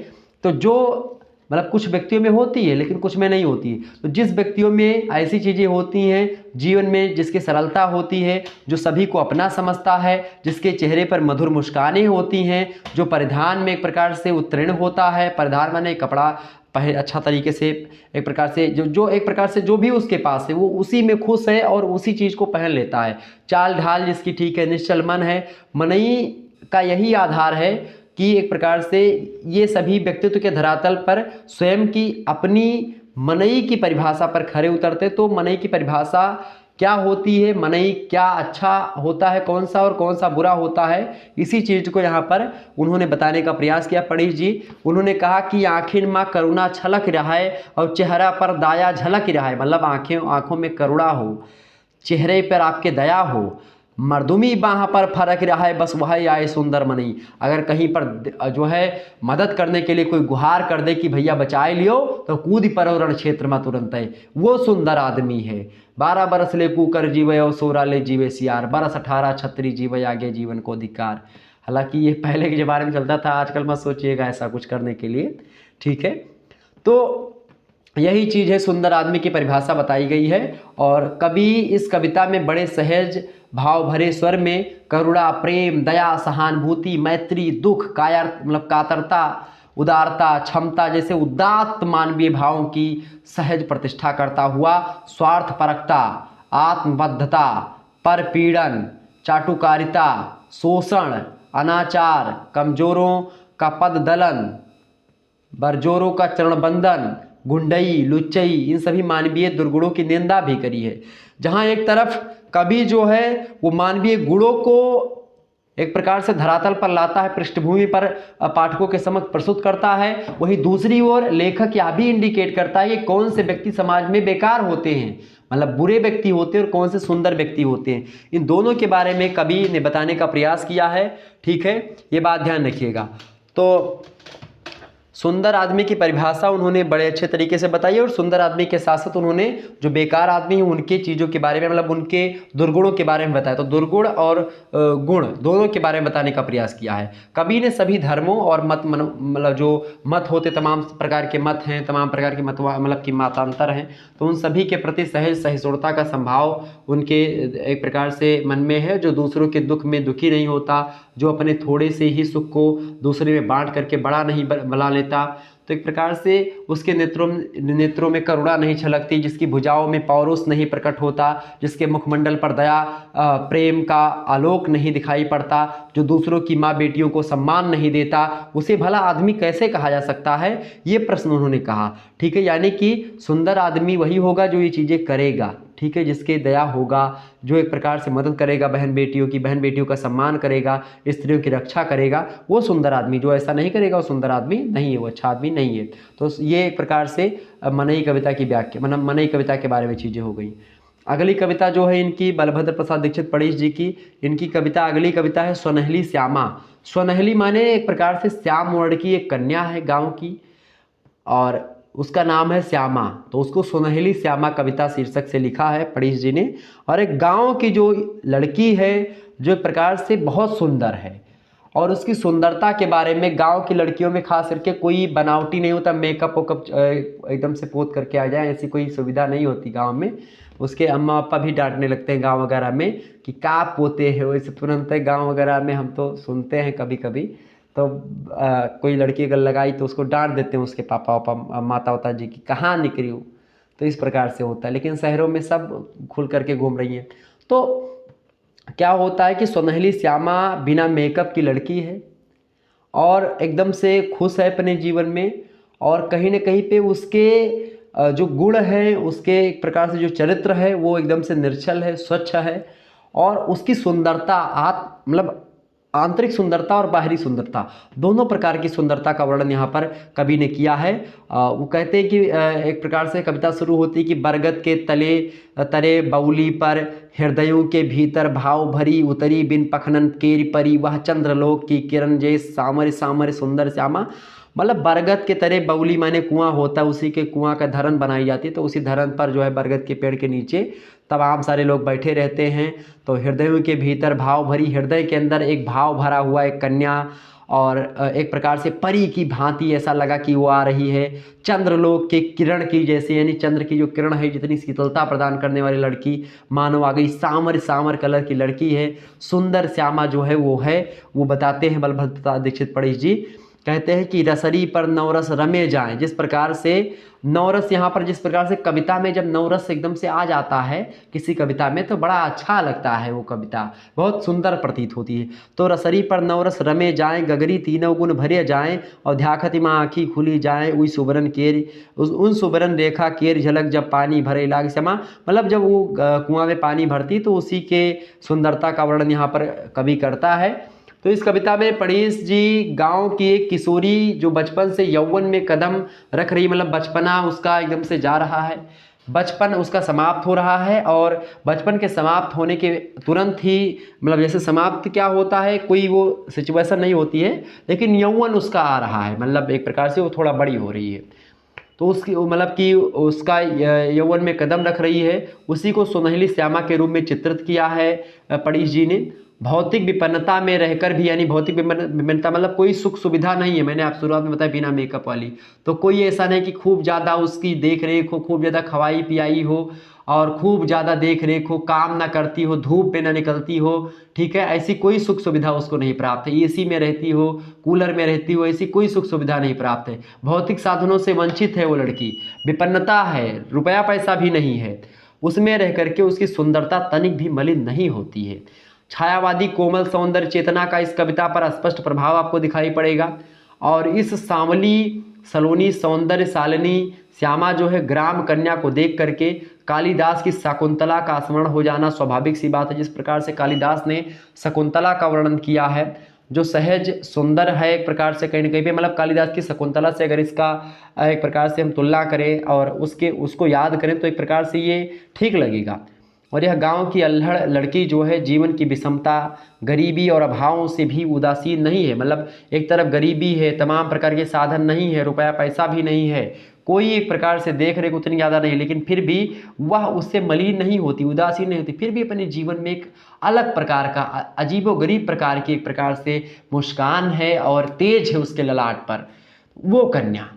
तो जो मतलब कुछ व्यक्तियों में होती है लेकिन कुछ में नहीं होती है। तो जिस व्यक्तियों में ऐसी चीज़ें होती हैं जीवन में, जिसकी सरलता होती है, जो सभी को अपना समझता है, जिसके चेहरे पर मधुर मुस्कानें होती हैं, जो परिधान में एक प्रकार से उत्तीर्ण होता है, परिधान माने कपड़ा पहन अच्छा तरीके से, एक प्रकार से जो एक प्रकार से जो भी उसके पास है वो उसी में खुश है और उसी चीज़ को पहन लेता है। चाल ढाल जिसकी ठीक है, निश्चल मन है। मनई का यही आधार है कि एक प्रकार से ये सभी व्यक्तित्व के धरातल पर स्वयं की अपनी मनई की परिभाषा पर खरे उतरते। तो मनई की परिभाषा क्या होती है, मनई क्या अच्छा होता है कौन सा और कौन सा बुरा होता है, इसी चीज़ को यहाँ पर उन्होंने बताने का प्रयास किया पणीश जी। उन्होंने कहा कि आखिर माँ करुणा छलक रहा है और चेहरा पर दया झलक रहा है, मतलब आँखों में करुणा हो, चेहरे पर आपके दया हो, मर्दुमी बाह पर फरक रहा है, बस वही आए सुंदर मनई। अगर कहीं पर जो है मदद करने के लिए कोई गुहार कर दे कि भैया बचाए लियो, तो कूद परो रण क्षेत्र में तुरंत है, वो सुंदर आदमी है। 12 बरस ले कुकर जीवे और 16 ले जीवे सियार, बरस 18 छत्री जीवे आगे जीवन को अधिकार। हालांकि ये पहले के ज़माने में चलता था, आजकल मत सोचिएगा ऐसा कुछ करने के लिए, ठीक है। तो यही चीज़ है, सुंदर आदमी की परिभाषा बताई गई है। और कवि इस कविता में बड़े सहज भाव भरे स्वर में करुणा, प्रेम, दया, सहानुभूति, मैत्री, दुख, मतलब कातरता, उदारता, क्षमता जैसे उदात्त मानवीय भावों की सहज प्रतिष्ठा करता हुआ स्वार्थपरकता, आत्मबद्धता, परपीड़न, चाटुकारिता, शोषण, अनाचार, कमजोरों का पद दलन, बरजोरों का चरण बंधन, गुंडई, लुच्चई, इन सभी मानवीय दुर्गुणों की निंदा भी करी है। जहाँ एक तरफ कवि जो है वो मानवीय गुणों को एक प्रकार से धरातल पर लाता है, पृष्ठभूमि पर पाठकों के समक्ष प्रस्तुत करता है, वहीं दूसरी ओर लेखक यह भी इंडिकेट करता है कि कौन से व्यक्ति समाज में बेकार होते हैं, मतलब बुरे व्यक्ति होते हैं, और कौन से सुंदर व्यक्ति होते हैं। इन दोनों के बारे में कवि ने बताने का प्रयास किया है, ठीक है, ये बात ध्यान रखिएगा। तो सुंदर आदमी की परिभाषा उन्होंने बड़े अच्छे तरीके से बताई, और सुंदर आदमी के साथ साथ उन्होंने जो बेकार आदमी हैं उनके चीज़ों के बारे में, मतलब उनके दुर्गुणों के बारे में बताया। तो दुर्गुण और गुण दोनों के बारे में बताने का प्रयास किया है। कवि ने सभी धर्मों और मत मतलब जो मत होते, तमाम प्रकार के मत हैं, तमाम प्रकार के मत मतलब कि मतांतर हैं, तो उन सभी के प्रति सहज सहिष्णुता का संभाव उनके एक प्रकार से मन में है, जो दूसरों के दुख में दुखी नहीं होता, जो अपने थोड़े से ही सुख को दूसरे में बांट करके बड़ा नहीं बना लेता। तो एक प्रकार से उसके नेत्रों में करुणा नहीं छलकती, जिसकी भुजाओं में पौरुष नहीं प्रकट होता, जिसके मुखमंडल पर दया प्रेम का आलोक नहीं दिखाई पड़ता, जो दूसरों की माँ बेटियों को सम्मान नहीं देता, उसे भला आदमी कैसे कहा जा सकता है, ये प्रश्न उन्होंने कहा, ठीक है। यानी कि सुंदर आदमी वही होगा जो ये चीज़ें करेगा, ठीक है, जिसके दया होगा, जो एक प्रकार से मदद करेगा बहन बेटियों का सम्मान करेगा, स्त्रियों की रक्षा करेगा, वो सुंदर आदमी। जो ऐसा नहीं करेगा वो सुंदर आदमी नहीं है, वो अच्छा आदमी नहीं है। तो ये एक प्रकार से मनई कविता की व्याख्या, मतलब मनई कविता के बारे में चीज़ें हो गई। अगली कविता जो है इनकी बलभद्र प्रसाद दीक्षित पणीश जी की, इनकी कविता, अगली कविता है स्वनहली श्यामा। स्वनहली माने एक प्रकार से श्याम वर्ण की एक कन्या है गाँव की, और उसका नाम है श्यामा, तो उसको सुनहली श्यामा कविता शीर्षक से लिखा है पणीश जी ने। और एक गांव की जो लड़की है जो एक प्रकार से बहुत सुंदर है, और उसकी सुंदरता के बारे में, गांव की लड़कियों में खास करके कोई बनावटी नहीं होता, मेकअप वेकअप एकदम से पोत करके आ जाए, ऐसी कोई सुविधा नहीं होती गाँव में। उसके अम्मा पापा भी डांटने लगते हैं गाँव वगैरह में कि क्या पोते हैं, वैसे तुरंत गाँव वगैरह में हम तो सुनते हैं कभी कभी, तो कोई लड़की अगर लगाई तो उसको डांट देते हैं उसके पापा वापा, माता वाता जी की, कहाँ निकली हो। तो इस प्रकार से होता है, लेकिन शहरों में सब खुल करके घूम रही हैं। तो क्या होता है कि सुनहली श्यामा बिना मेकअप की लड़की है और एकदम से खुश है अपने जीवन में, और कहीं ना कहीं पे उसके जो गुण है, उसके एक प्रकार से जो चरित्र है वो एकदम से निर्छल है, स्वच्छ है, और उसकी सुंदरता मतलब आंतरिक सुंदरता और बाहरी सुंदरता, दोनों प्रकार की सुंदरता का वर्णन यहाँ पर कवि ने किया है। वो कहते हैं कि एक प्रकार से कविता शुरू होती है कि बरगद के तले तरे बउली पर हृदयों के भीतर भाव भरी उतरी बिन पखनन केरी परी, वह चंद्रलोक की किरण जय सामर सामर सुंदर श्यामा। मतलब बरगद के तरह बउली माने कुआं होता है, उसी के कुआं का धरन बनाई जाती है, तो उसी धरन पर जो है बरगद के पेड़ के नीचे तमाम सारे लोग बैठे रहते हैं। तो हृदयों के भीतर भाव भरी, हृदय के अंदर एक भाव भरा हुआ एक कन्या, और एक प्रकार से परी की भांति ऐसा लगा कि वो आ रही है, चंद्रलोक के किरण की जैसे, यानी चंद्र की जो किरण है जितनी शीतलता प्रदान करने वाली लड़की मानो आ गई। सांवर सांवर कलर की लड़की है, सुंदर श्यामा जो है वो बताते हैं बलभद्र दीक्षित पणिश जी, कहते हैं कि रसरी पर नवरस रमे जाएं। जिस प्रकार से नवरस यहाँ पर, जिस प्रकार से कविता में जब नवरस एकदम से आ जाता है किसी कविता में तो बड़ा अच्छा लगता है, वो कविता बहुत सुंदर प्रतीत होती है। तो रसरी पर नवरस रमे जाएं, गगरी तीनों गुण भरे जाएं, और ध्याखति माँ आँखी खुली जाएं, उई सुबरन केर उन सुबरन रेखा केर झलक जब पानी भरे लाग समा। मतलब जब वो कुआं में पानी भरती तो उसी के सुंदरता का वर्णन यहाँ पर कवि करता है। तो इस कविता में पणिश जी गांव की एक किशोरी जो बचपन से यौवन में कदम रख रही, मतलब बचपना उसका एकदम से जा रहा है, बचपन उसका समाप्त हो रहा है, और बचपन के समाप्त होने के तुरंत ही, मतलब जैसे समाप्त क्या होता है, कोई वो सिचुएशन नहीं होती है, लेकिन यौवन उसका आ रहा है, मतलब एक प्रकार से वो थोड़ा बड़ी हो रही है। तो उसकी मतलब कि उसका यौवन में कदम रख रही है, उसी को सुनहली श्यामा के रूप में चित्रित किया है पणिश जी ने। भौतिक विपन्नता में रहकर भी, यानी भौतिक विपन्नता मतलब कोई सुख सुविधा नहीं है, मैंने आप शुरुआत में बताया बिना मेकअप वाली, तो कोई ऐसा नहीं कि खूब ज़्यादा उसकी देख रेख हो, खूब ज़्यादा खवाई पियाई हो, और खूब ज़्यादा देख रेख हो, काम ना करती हो, धूप पे ना निकलती हो, ठीक है, ऐसी कोई सुख सुविधा उसको नहीं प्राप्त है। एसी में रहती हो, कूलर में रहती हो, ऐसी कोई सुख सुविधा नहीं प्राप्त है, भौतिक साधनों से वंचित है वो लड़की, विपन्नता है, रुपया पैसा भी नहीं है, उसमें रह करके उसकी सुंदरता तनिक भी मलिन नहीं होती है। छायावादी कोमल सौंदर्य चेतना का इस कविता पर स्पष्ट प्रभाव आपको दिखाई पड़ेगा। और इस सांवली सलोनी सौंदर्य शालिनी श्यामा जो है ग्राम कन्या को देख करके कालिदास की शकुंतला का स्मरण हो जाना स्वाभाविक सी बात है। जिस प्रकार से कालिदास ने शकुंतला का वर्णन किया है, जो सहज सुंदर है एक प्रकार से, कहीं ना कहीं पे मतलब कालिदास की शकुंतला से अगर इसका एक प्रकार से हम तुलना करें और उसको याद करें तो एक प्रकार से ये ठीक लगेगा। और यह गांव की अल्हड़ लड़की जो है जीवन की विषमता, गरीबी और अभावों से भी उदासीन नहीं है। मतलब एक तरफ गरीबी है, तमाम प्रकार के साधन नहीं है, रुपया पैसा भी नहीं है, कोई एक प्रकार से देख रेख उतनी ज़्यादा नहीं, लेकिन फिर भी वह उससे मलिन नहीं होती, उदासीन नहीं होती, फिर भी अपने जीवन में एक अलग प्रकार का अजीबोगरीब प्रकार की एक प्रकार से मुस्कान है और तेज है उसके ललाट पर, वो कन्या।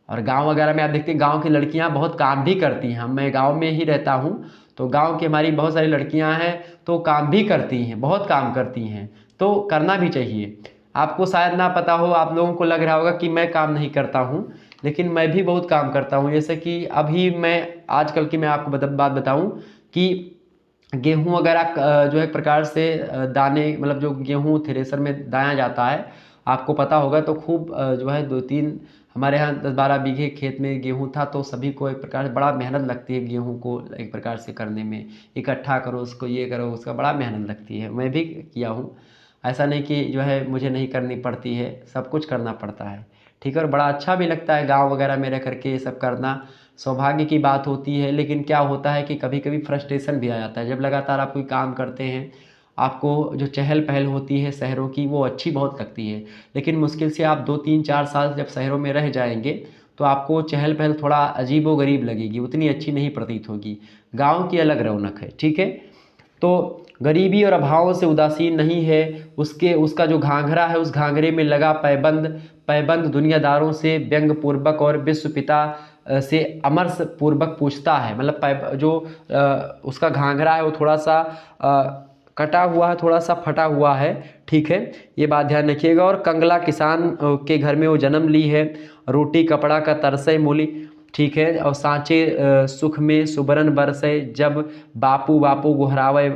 और गांव वगैरह में आप देखते हैं गांव की लड़कियां बहुत काम भी करती हैं, मैं गांव में ही रहता हूं, तो गांव की हमारी बहुत सारी लड़कियां हैं तो काम भी करती हैं, बहुत काम करती हैं, तो करना भी चाहिए। आपको शायद ना पता हो, आप लोगों को लग रहा होगा कि मैं काम नहीं करता हूं, लेकिन मैं भी बहुत काम करता हूं। जैसे कि अभी मैं आजकल की मैं आपको बात बताऊं कि गेहूँ वगैरह जो है प्रकार से दाने, मतलब जो गेहूँ थ्रेसर में दाया जाता है, आपको पता होगा, तो खूब जो है 2-3 हमारे यहाँ 10-12 बीघे खेत में गेहूँ था, तो सभी को एक प्रकार से बड़ा मेहनत लगती है गेहूँ को एक प्रकार से करने में, इकट्ठा करो उसको, ये करो उसका, बड़ा मेहनत लगती है। मैं भी किया हूँ, ऐसा नहीं कि जो है मुझे नहीं करनी पड़ती है, सब कुछ करना पड़ता है, ठीक है। और बड़ा अच्छा भी लगता है गाँव वगैरह में रह करके ये सब करना, सौभाग्य की बात होती है। लेकिन क्या होता है कि कभी कभी फ्रस्ट्रेशन भी आ जाता है, जब लगातार आप कोई काम करते हैं, आपको जो चहल पहल होती है शहरों की वो अच्छी बहुत लगती है, लेकिन मुश्किल से आप 2-3-4 साल जब शहरों में रह जाएंगे तो आपको चहल पहल थोड़ा अजीबो गरीब लगेगी, उतनी अच्छी नहीं प्रतीत होगी। गांव की अलग रौनक है, ठीक है। तो गरीबी और अभावों से उदासीन नहीं है, उसका जो घाघरा है, उस घाघरे में लगा पैबंद दुनियादारों से व्यंग पूर्वक और विश्व पिता से अमरस पूर्वक पूछता है। मतलब जो उसका घाघरा है वो थोड़ा सा कटा हुआ है, थोड़ा सा फटा हुआ है, ठीक है, ये बात ध्यान रखिएगा। और कंगला किसान के घर में वो जन्म ली है, रोटी कपड़ा का तरसे मूली, ठीक है। और सांचे सुख में सुबरन बरसे, जब बापू बापू गुहरावे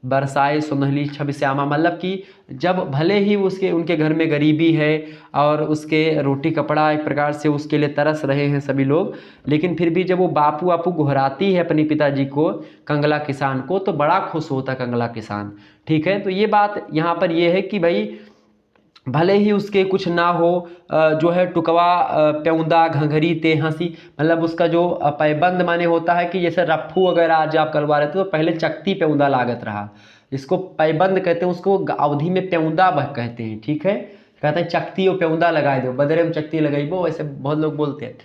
बरसाए सुनहली छवि श्यामा। मतलब कि जब भले ही उनके घर में गरीबी है और उसके रोटी कपड़ा एक प्रकार से उसके लिए तरस रहे हैं सभी लोग, लेकिन फिर भी जब वो बापू बापू गुहराती है अपने पिताजी को, कंगला किसान को, तो बड़ा खुश होता कंगला किसान, ठीक है। तो ये बात यहाँ पर ये है कि भाई भले ही उसके कुछ ना हो, जो है टुकवा प्यौंदा घंघरी ते हंसी, मतलब उसका जो पैबंद माने होता है कि जैसे रफ्फू अगर आज आप करवा रहे थे तो पहले चकती प्यौंदा लागत रहा, इसको पैबंद कहते हैं, उसको अवधि में प्यौंदा कहते हैं, ठीक है। कहते हैं चकती और प्यौंदा लगाए दो, बदरे में चकती लगाई वो, ऐसे बहुत लोग बोलते हैं।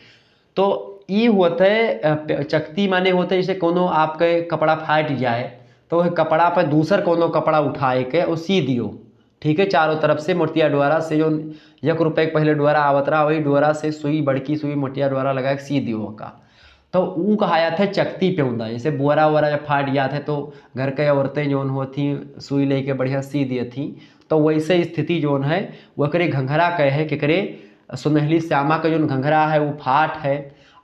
तो ई होता है चकती माने होते जैसे कोनो आपके कपड़ा फाट जाए तो वह कपड़ा पर दूसर कोनो कपड़ा उठाए के और सी दियो, ठीक है, चारों तरफ से मोटिया डोरा से जो 1 रुपये के पहले डोरा आवत रहा वही डोरा से सुई बड़की सुई मोटिया डोरा लगा के सी दियो का। तो ऊ कहा था चकती पेउंदा। जैसे बोरा वोरा जब फाट गया था तो घर के औरतें जोन होती सुई लेके बढ़िया सी दी थी। तो वैसे स्थिति जोन है वो करे घंघरा कहे है कि करे सुनहली श्यामा का जो घंघरा है वो फाट है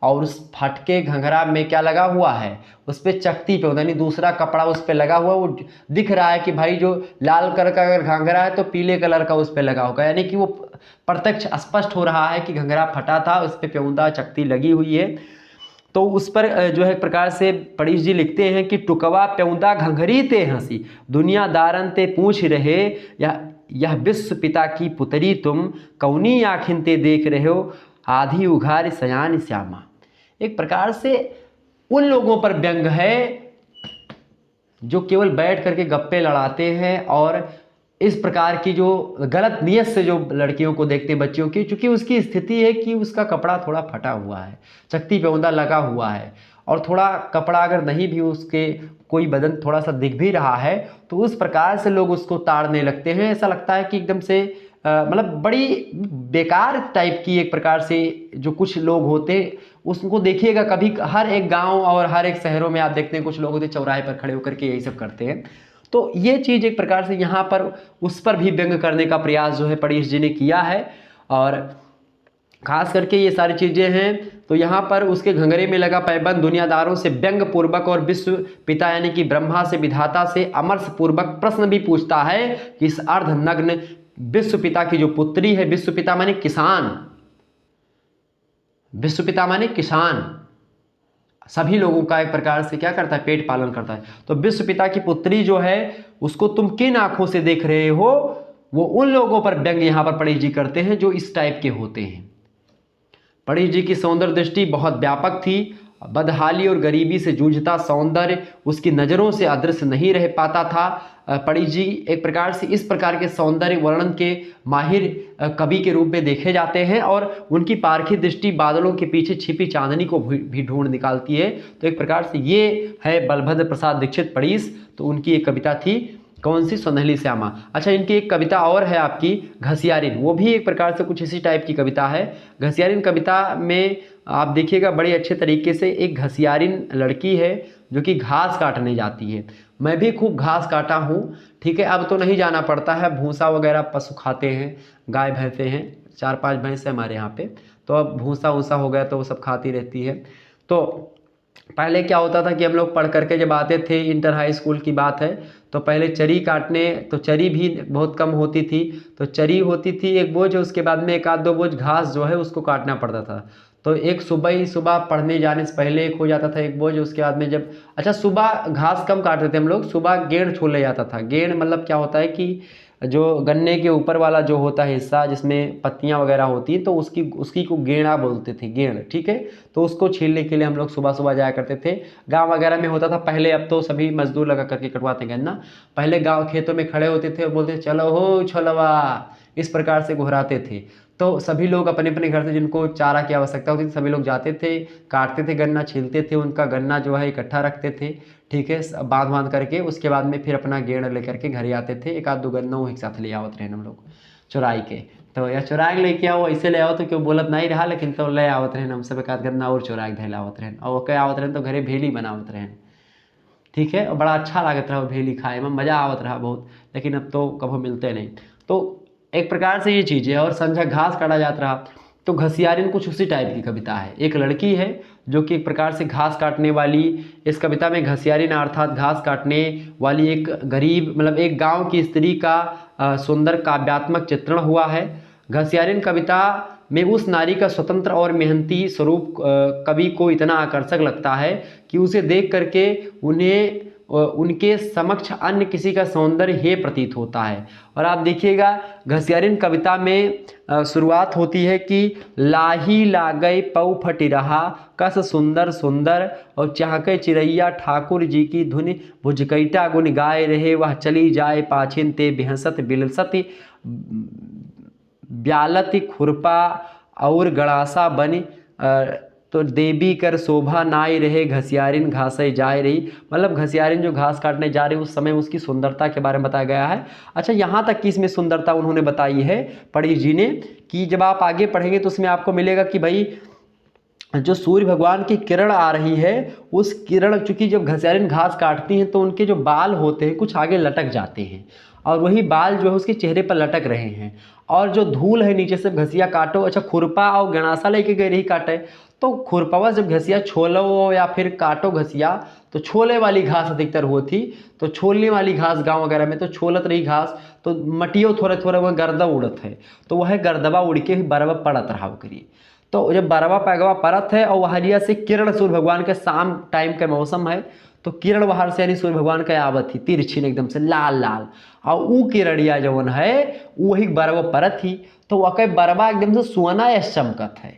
और उस फटके घंघरा में क्या लगा हुआ है, उस पर चकती पे यानी दूसरा कपड़ा उस पर लगा हुआ, वो दिख रहा है कि भाई जो लाल कलर का अगर घंघरा है तो पीले कलर का उस पर लगा होगा, यानी कि वो प्रत्यक्ष स्पष्ट हो रहा है कि घंघरा फटा था, उस पर प्यौंदा चकती लगी हुई है। तो उस पर जो है प्रकार से परीश जी लिखते हैं कि टुकवा प्यौंदा घंघरी ते हंसी दुनियादारन ते पूछ रहे यह विश्व पिता की पुतरी तुम कौनी आखिन ते देख रहे हो आधी उघार सयान श्यामा। एक प्रकार से उन लोगों पर व्यंग है जो केवल बैठ करके गप्पे लड़ाते हैं और इस प्रकार की जो गलत नीयत से जो लड़कियों को देखते हैं बच्चियों की, चूंकि उसकी स्थिति है कि उसका कपड़ा थोड़ा फटा हुआ है, चकती पेउंदा लगा हुआ है और थोड़ा कपड़ा अगर नहीं भी उसके कोई बदन थोड़ा सा दिख भी रहा है तो उस प्रकार से लोग उसको ताड़ने लगते हैं। ऐसा लगता है कि एकदम से मतलब बड़ी बेकार टाइप की एक प्रकार से जो कुछ लोग होते उसको देखिएगा कभी हर एक गांव और हर एक शहरों में आप देखते हैं कुछ लोग होते चौराहे पर खड़े होकर के यही सब करते हैं। तो ये चीज़ एक प्रकार से यहाँ पर उस पर भी व्यंग करने का प्रयास जो है परीश जी ने किया है और खास करके ये सारी चीज़ें हैं। तो यहाँ पर उसके घंघरे में लगा पैबंद दुनियादारों से व्यंग पूर्वक और विश्व पिता यानी कि ब्रह्मा से विधाता से अमर्ष पूर्वक प्रश्न भी पूछता है कि इस अर्धनग्न विश्व पिता की जो पुत्री है, विश्व पिता माने किसान, विश्व पिता माने किसान, सभी लोगों का एक प्रकार से क्या करता है पेट पालन करता है। तो विश्व पिता की पुत्री जो है उसको तुम किन आंखों से देख रहे हो, वो उन लोगों पर व्यंग यहाँ पर परीश जी करते हैं जो इस टाइप के होते हैं। परीश जी की सौंदर्य दृष्टि बहुत व्यापक थी, बदहाली और गरीबी से जूझता सौंदर्य उसकी नज़रों से अदृश्य नहीं रह पाता था। परीश जी एक प्रकार से इस प्रकार के सौंदर्य वर्णन के माहिर कवि के रूप में देखे जाते हैं और उनकी पारखी दृष्टि बादलों के पीछे छिपी चांदनी को भी ढूंढ निकालती है। तो एक प्रकार से ये है बलभद्र प्रसाद दीक्षित परीश। तो उनकी एक कविता थी कौन सी, सुनहली श्यामा। अच्छा, इनकी एक कविता और है आपकी घसियारिन, वो भी एक प्रकार से कुछ इसी टाइप की कविता है। घसियारिन कविता में आप देखिएगा बड़े अच्छे तरीके से एक घसियारिन लड़की है जो कि घास काटने जाती है। मैं भी खूब घास काटा हूँ, ठीक है, अब तो नहीं जाना पड़ता है, भूसा वगैरह पशु खाते हैं, गाय भैंसे हैं, 4-5 भैंस है हमारे यहाँ पे, तो अब भूसा वूसा हो गया तो वो सब खाती रहती है। तो पहले क्या होता था कि हम लोग पढ़ करके जब आते थे, इंटर हाई स्कूल की बात है, तो पहले चरी काटने, तो चरी भी बहुत कम होती थी, तो चरी होती थी एक बोझ, उसके बाद में 1-2 बोझ घास जो है उसको काटना पड़ता था। तो एक सुबह पढ़ने जाने से पहले एक हो जाता था एक बोझ, उसके बाद में जब अच्छा सुबह घास कम काटते थे हम लोग, सुबह गेंद छोड़ ले जाता था। गेंद मतलब क्या होता है कि जो गन्ने के ऊपर वाला जो होता है हिस्सा जिसमें पत्तियां वगैरह होती हैं तो उसकी को गेंड़ा बोलते थे, गेंद, ठीक है। तो उसको छीलने के लिए हम लोग सुबह सुबह जाया करते थे। गांव वगैरह में होता था पहले, अब तो सभी मजदूर लगा करके कटवाते हैं गन्ना। पहले गांव खेतों में खड़े होते थे और बोलते थे चलो हो छोलवा, इस प्रकार से घुराते थे। तो सभी लोग अपने अपने घर से जिनको चारा की आवश्यकता होती थी सभी लोग जाते थे, काटते थे गन्ना, छीलते थे, उनका गन्ना जो है इकट्ठा रखते थे, ठीक है, बांध करके, उसके बाद में फिर अपना गेड़ लेकर के घर आते थे। 1-2 गन्ना एक साथ ले आवत रहे हम लोग चुराई के, तो या चुरा के लेके आओ, ऐसे ले आओ तो क्यों बोलत नहीं रहा, लेकिन तो ले आवत रहे हम सब 1-8 गन्ना और चुरा के धैलावत रहे और क्या आवत रहे तो घरे भेली बनावत रहे, ठीक है, और बड़ा अच्छा लागत रहा भेली खाए में, मज़ा आवत रहा बहुत, लेकिन अब तो कभी मिलते नहीं। तो एक प्रकार से ये चीज़ है। और संझा घास काटा जाता रहा। तो घसियारिन कुछ उसी टाइप की कविता है। एक लड़की है जो कि एक प्रकार से घास काटने वाली, इस कविता में घसियारिन अर्थात घास काटने वाली एक गरीब मतलब एक गांव की स्त्री का सुंदर काव्यात्मक चित्रण हुआ है। घसियारिन कविता में उस नारी का स्वतंत्र और मेहनती स्वरूप कवि को इतना आकर्षक लगता है कि उसे देख करके उन्हें उनके समक्ष अन्य किसी का सौंदर्य हे प्रतीत होता है। और आप देखिएगा घसियारिन कविता में शुरुआत होती है कि लाही लागई पौ फटी रहा कस सुंदर सुंदर और चाहके चिड़ैया ठाकुर जी की धुन भुजकैटा गुन गाए रहे वह चली जाए पाछिन ते बिहसत बिलसत ब्यालत खुरपा और गड़ासा बन तो देवी कर शोभा नाई रहे घसियारिन घासे जाए रही, मतलब घसियारिन जो घास काटने जा रही उस समय उसकी सुंदरता के बारे में बताया गया है। अच्छा, यहाँ तक कि इसमें सुंदरता उन्होंने बताई है पणिश जी ने, कि जब आप आगे पढ़ेंगे तो उसमें आपको मिलेगा कि भाई जो सूर्य भगवान की किरण आ रही है, उस किरण, चूंकि जब घसियारिन घास काटती हैं तो उनके जो बाल होते हैं कुछ आगे लटक जाते हैं, और वही बाल जो है उसके चेहरे पर लटक रहे हैं, और जो धूल है नीचे से घसिया काटो, अच्छा खुरपा और गणासा लेके गए रही काटे, तो खुरपावा जब घसिया छोलो या फिर काटो घसिया, तो छोले वाली घास अधिकतर होती, तो छोलने वाली घास गांव वगैरह में तो छोलत रही घास, तो मटियो थोड़े थोड़े वह गर्दा उड़त है, तो वह गर्दबा उड़ के बरबा पड़त रहा करिए। तो जब बरवा पैगवा परत है और वहरिया से किरण सूर्य भगवान के शाम टाइम का मौसम है, तो किरण बाहर से यानी सूर्य भगवान का आवत थी तिरछी एकदम से लाल लाल, और ऊ किरणिया जवन है वही बरवा परत थी, तो वह बरवा एकदम से सुअना या चमकत है।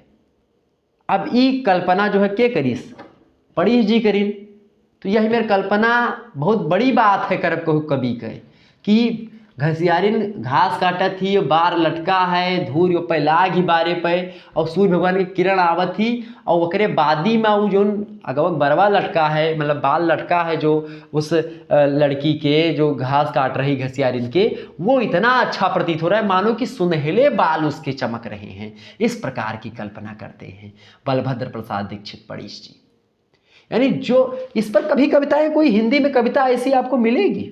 अब ई कल्पना जो है के करीस, पणिश जी करीन, तो यही मेरी कल्पना बहुत बड़ी बात है करब कहू कवि के, कि घसियारिन घास काटत थी, बार लटका है, धूर पे लाग ही बारे पे, और सूर्य भगवान की किरण आवत थी, और ओकरे बादी में वो जो अगवक बरवा लटका है, मतलब बाल लटका है जो उस लड़की के जो घास काट रही घसियारिन के, वो इतना अच्छा प्रतीत हो रहा है मानो कि सुनहले बाल उसके चमक रहे हैं। इस प्रकार की कल्पना करते हैं बलभद्र प्रसाद दीक्षित पणिश जी। यानी जो इस पर कभी कविताएं, कोई हिंदी में कविता ऐसी आपको मिलेगी,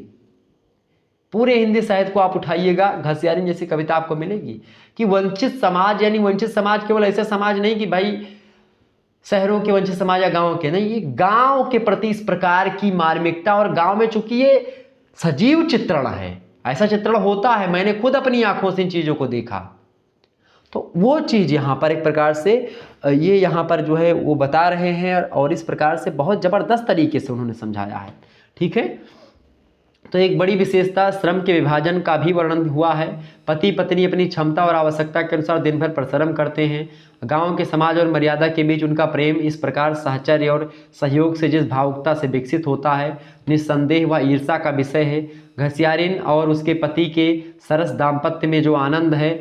पूरे हिंदी साहित्य को आप उठाइएगा, घसियारिन जैसी कविता आपको मिलेगी, कि वंचित समाज, यानी वंचित समाज केवल ऐसा समाज नहीं कि भाई शहरों के वंचित समाज या गांव के, नहीं, ये गांव के प्रति इस प्रकार की मार्मिकता, और गांव में चूंकि ये सजीव चित्रण है, ऐसा चित्रण होता है, मैंने खुद अपनी आंखों से इन चीजों को देखा, तो वो चीज यहाँ पर एक प्रकार से ये यहाँ पर जो है वो बता रहे हैं, और इस प्रकार से बहुत जबरदस्त तरीके से उन्होंने समझाया है। ठीक है, तो एक बड़ी विशेषता श्रम के विभाजन का भी वर्णन हुआ है। पति पत्नी अपनी क्षमता और आवश्यकता के अनुसार दिन भर परिश्रम करते हैं। गांव के समाज और मर्यादा के बीच उनका प्रेम इस प्रकार साहचर्य और सहयोग से जिस भावुकता से विकसित होता है, निस्संदेह वह ईर्षा का विषय है। घसियारिन और उसके पति के सरस दाम्पत्य में जो आनंद है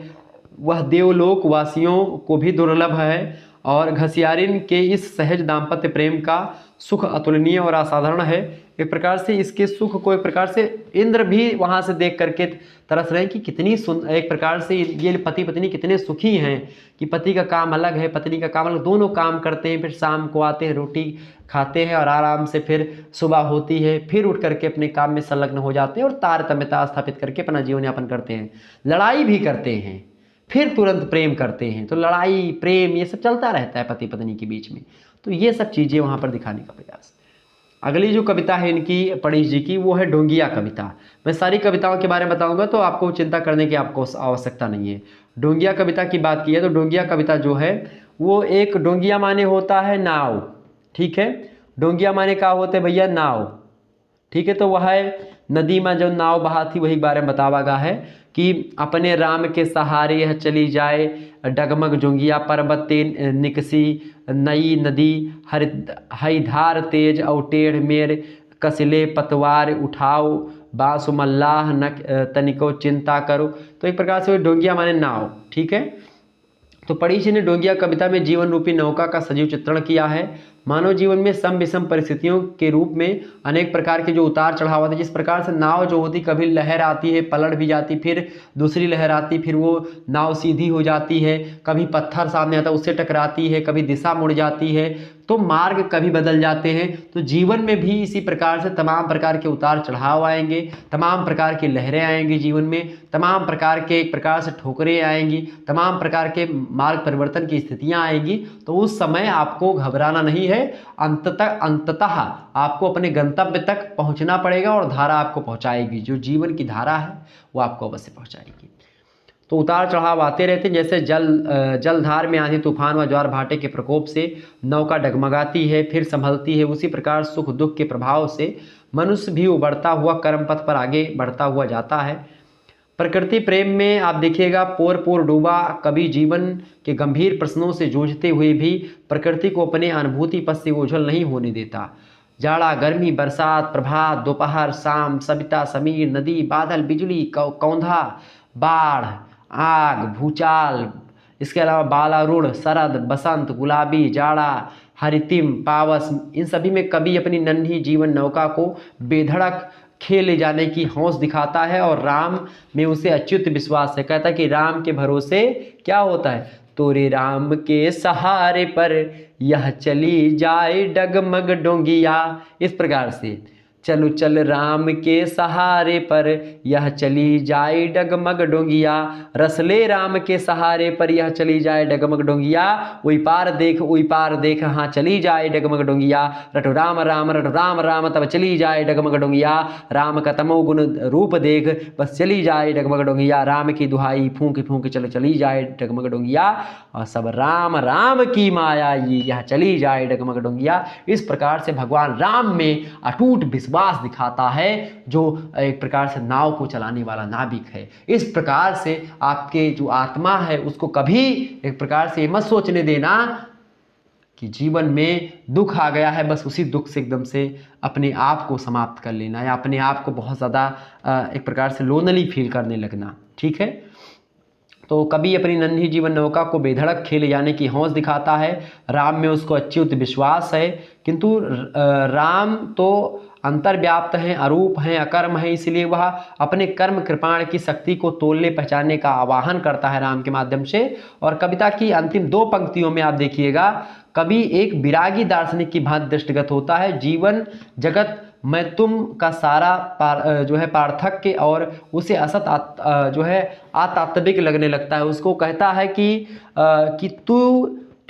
वह देवलोक वासियों को भी दुर्लभ है, और घसियारिन के इस सहज दाम्पत्य प्रेम का सुख अतुलनीय और असाधारण है। एक प्रकार से इसके सुख को एक प्रकार से इंद्र भी वहाँ से देख करके तरस रहे हैं कि कितनी एक प्रकार से ये पति पत्नी कितने सुखी हैं, कि पति का काम अलग है, पत्नी का काम अलग, दोनों काम करते हैं, फिर शाम को आते हैं, रोटी खाते हैं, और आराम से फिर सुबह होती है, फिर उठ करके अपने काम में संलग्न हो जाते हैं, और तारतम्यता स्थापित करके अपना जीवन यापन करते हैं। लड़ाई भी करते हैं, फिर तुरंत प्रेम करते हैं, तो लड़ाई प्रेम ये सब चलता रहता है पति पत्नी के बीच में। तो ये सब चीज़ें वहाँ पर दिखाने का प्रयास। अगली जो कविता है इनकी पणिश जी की, वो है डोंगिया कविता। मैं सारी कविताओं के बारे में बताऊंगा, तो आपको चिंता करने की आपको आवश्यकता नहीं है। डोंगिया कविता की बात की है तो डोंगिया कविता जो है वो एक, डोंगिया माने होता है नाव, ठीक है, डोंगिया माने क्या होते भैया, नाव, ठीक है। तो वह है नदी में जो नाव बहा थी वही बारे में बतावा गया है, कि अपने राम के सहारे यह चली जाए, डगमग जोंगिया पर्वत निकसी, नई नदी हरिधार तेज और टेढ़ मेर, कसले पतवार उठाओ, बासुमल्लाह न तनिको चिंता करो। तो एक प्रकार से वो डोंगिया माने नाव, ठीक है। तो पणिश जी ने डोंगिया कविता में जीवन रूपी नौका का सजीव चित्रण किया है। मानव जीवन में सम विषम परिस्थितियों के रूप में अनेक प्रकार के जो उतार चढ़ाव होते हैं, जिस प्रकार से नाव जो होती, कभी लहर आती है पलट भी जाती, फिर दूसरी लहर आती, फिर वो नाव सीधी हो जाती है, कभी पत्थर सामने आता है उससे टकराती है, कभी दिशा मुड़ जाती है, तो मार्ग कभी बदल जाते हैं। तो जीवन में भी इसी प्रकार से तमाम प्रकार के उतार चढ़ाव आएंगे, तमाम प्रकार की लहरें आएंगी जीवन में, तमाम प्रकार के एक प्रकार से ठोकरें आएंगी, तमाम प्रकार के मार्ग परिवर्तन की स्थितियां आएंगी। तो उस समय आपको घबराना नहीं है, अंततः आपको अपने गंतव्य तक पहुंचना पड़ेगा, और धारा आपको पहुंचाएगी, जो जीवन की धारा है वो आपको अवश्य पहुंचाएगी। तो उतार चढ़ाव आते रहते हैं, जैसे जलधार में आंधी तूफान व ज्वार भाटे के प्रकोप से नौका डगमगाती है फिर संभलती है, उसी प्रकार सुख दुख के प्रभाव से मनुष्य भी उबड़ता हुआ कर्म पथ पर आगे बढ़ता हुआ जाता है। प्रकृति प्रेम में आप देखिएगा, पोर पोर डूबा कभी जीवन के गंभीर प्रश्नों से जूझते हुए भी प्रकृति को अपने अनुभूति पथ से ओझल नहीं होने देता। जाड़ा गर्मी बरसात प्रभात दोपहर शाम सविता समीर नदी बादल बिजली कौंधा बाढ़ आग भूचाल इसके अलावा बालारूढ़, शरद, बसंत, गुलाबी, जाड़ा, हरितिम, पावस, इन सभी में कवि अपनी नन्ही जीवन नौका को बेधड़क खेल ले जाने की हौस दिखाता है और राम में उसे अच्युत विश्वास है। कहता है कि राम के भरोसे क्या होता है, तोरे राम के सहारे पर यह चली जाए डगमग डोंगिया। इस प्रकार से चलो चल राम के सहारे पर यह चली जाए डगमग डोंगिया, रसले राम के सहारे पर यह चली जाए डगमग डोंगिया, ओई पार देख हाँ चली जाए डगमग डोंगिया, रटो राम राम रटो राम राम तब चली जाए डगमग डोंगिया, राम का तमो गुण रूप देख बस चली जाए डगमग डोंगिया, राम की दुहाई फूंक फूंक चलो चली जाए डगमग डोंगिया, और सब राम राम की माया ये यह चली जाए डगमग डोंगिया। इस प्रकार से भगवान राम में अटूट विश्वास दिखाता है, जो एक प्रकार से नाव को चलाने वाला नाविक है। इस प्रकार से आपके जो आत्मा है उसको कभी एक प्रकार से मत सोचने देना कि जीवन में दुख आ गया है, बस उसी दुख से एकदम से अपने आप को समाप्त कर लेना या अपने आप को बहुत ज़्यादा एक प्रकार से लोनली फील करने लगना। ठीक है, तो कभी अपनी नन्ही जीवन नौका को बेधड़क खेले जाने की हौस दिखाता है। राम में उसको अच्युत विश्वास है, किंतु राम तो अंतर्व्याप्त हैं, अरूप हैं, अकर्म हैं, इसलिए वह अपने कर्म कृपाण की शक्ति को तोलने पहचानने का आवाहन करता है राम के माध्यम से। और कविता की अंतिम 2 पंक्तियों में आप देखिएगा, कवि एक विरागी दार्शनिक की भांति दृष्टिगत होता है। जीवन जगत मैं तुम का सारा जो है पार्थक्य और उसे असत जो है अतात्विक लगने लगता है। उसको कहता है कि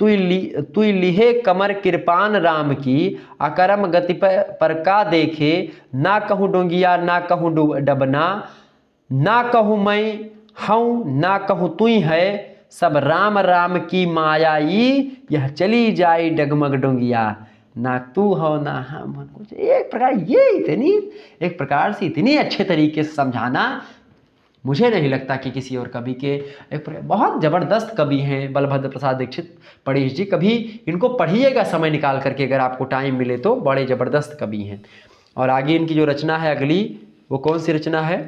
तू लिहे कमर कृपान राम की, अकरम गति पर का देखे, ना कहूँ डोंगिया ना कहूँ डबना, ना कहूँ मैं हूँ ना कहूँ तुई है, सब राम राम की मायाई यह चली जाए डगमग डोंगिया, ना तू हो ना हम हो कुछ। एक प्रकार ये एक प्रकार से इतनी अच्छे तरीके से समझाना मुझे नहीं लगता कि किसी और कवि के एक बहुत ज़बरदस्त कवि हैं बलभद्र प्रसाद दीक्षित पणीश जी। कभी इनको पढ़िएगा समय निकाल करके, अगर आपको टाइम मिले तो, बड़े ज़बरदस्त कवि हैं। और आगे इनकी जो रचना है अगली, वो कौन सी रचना है,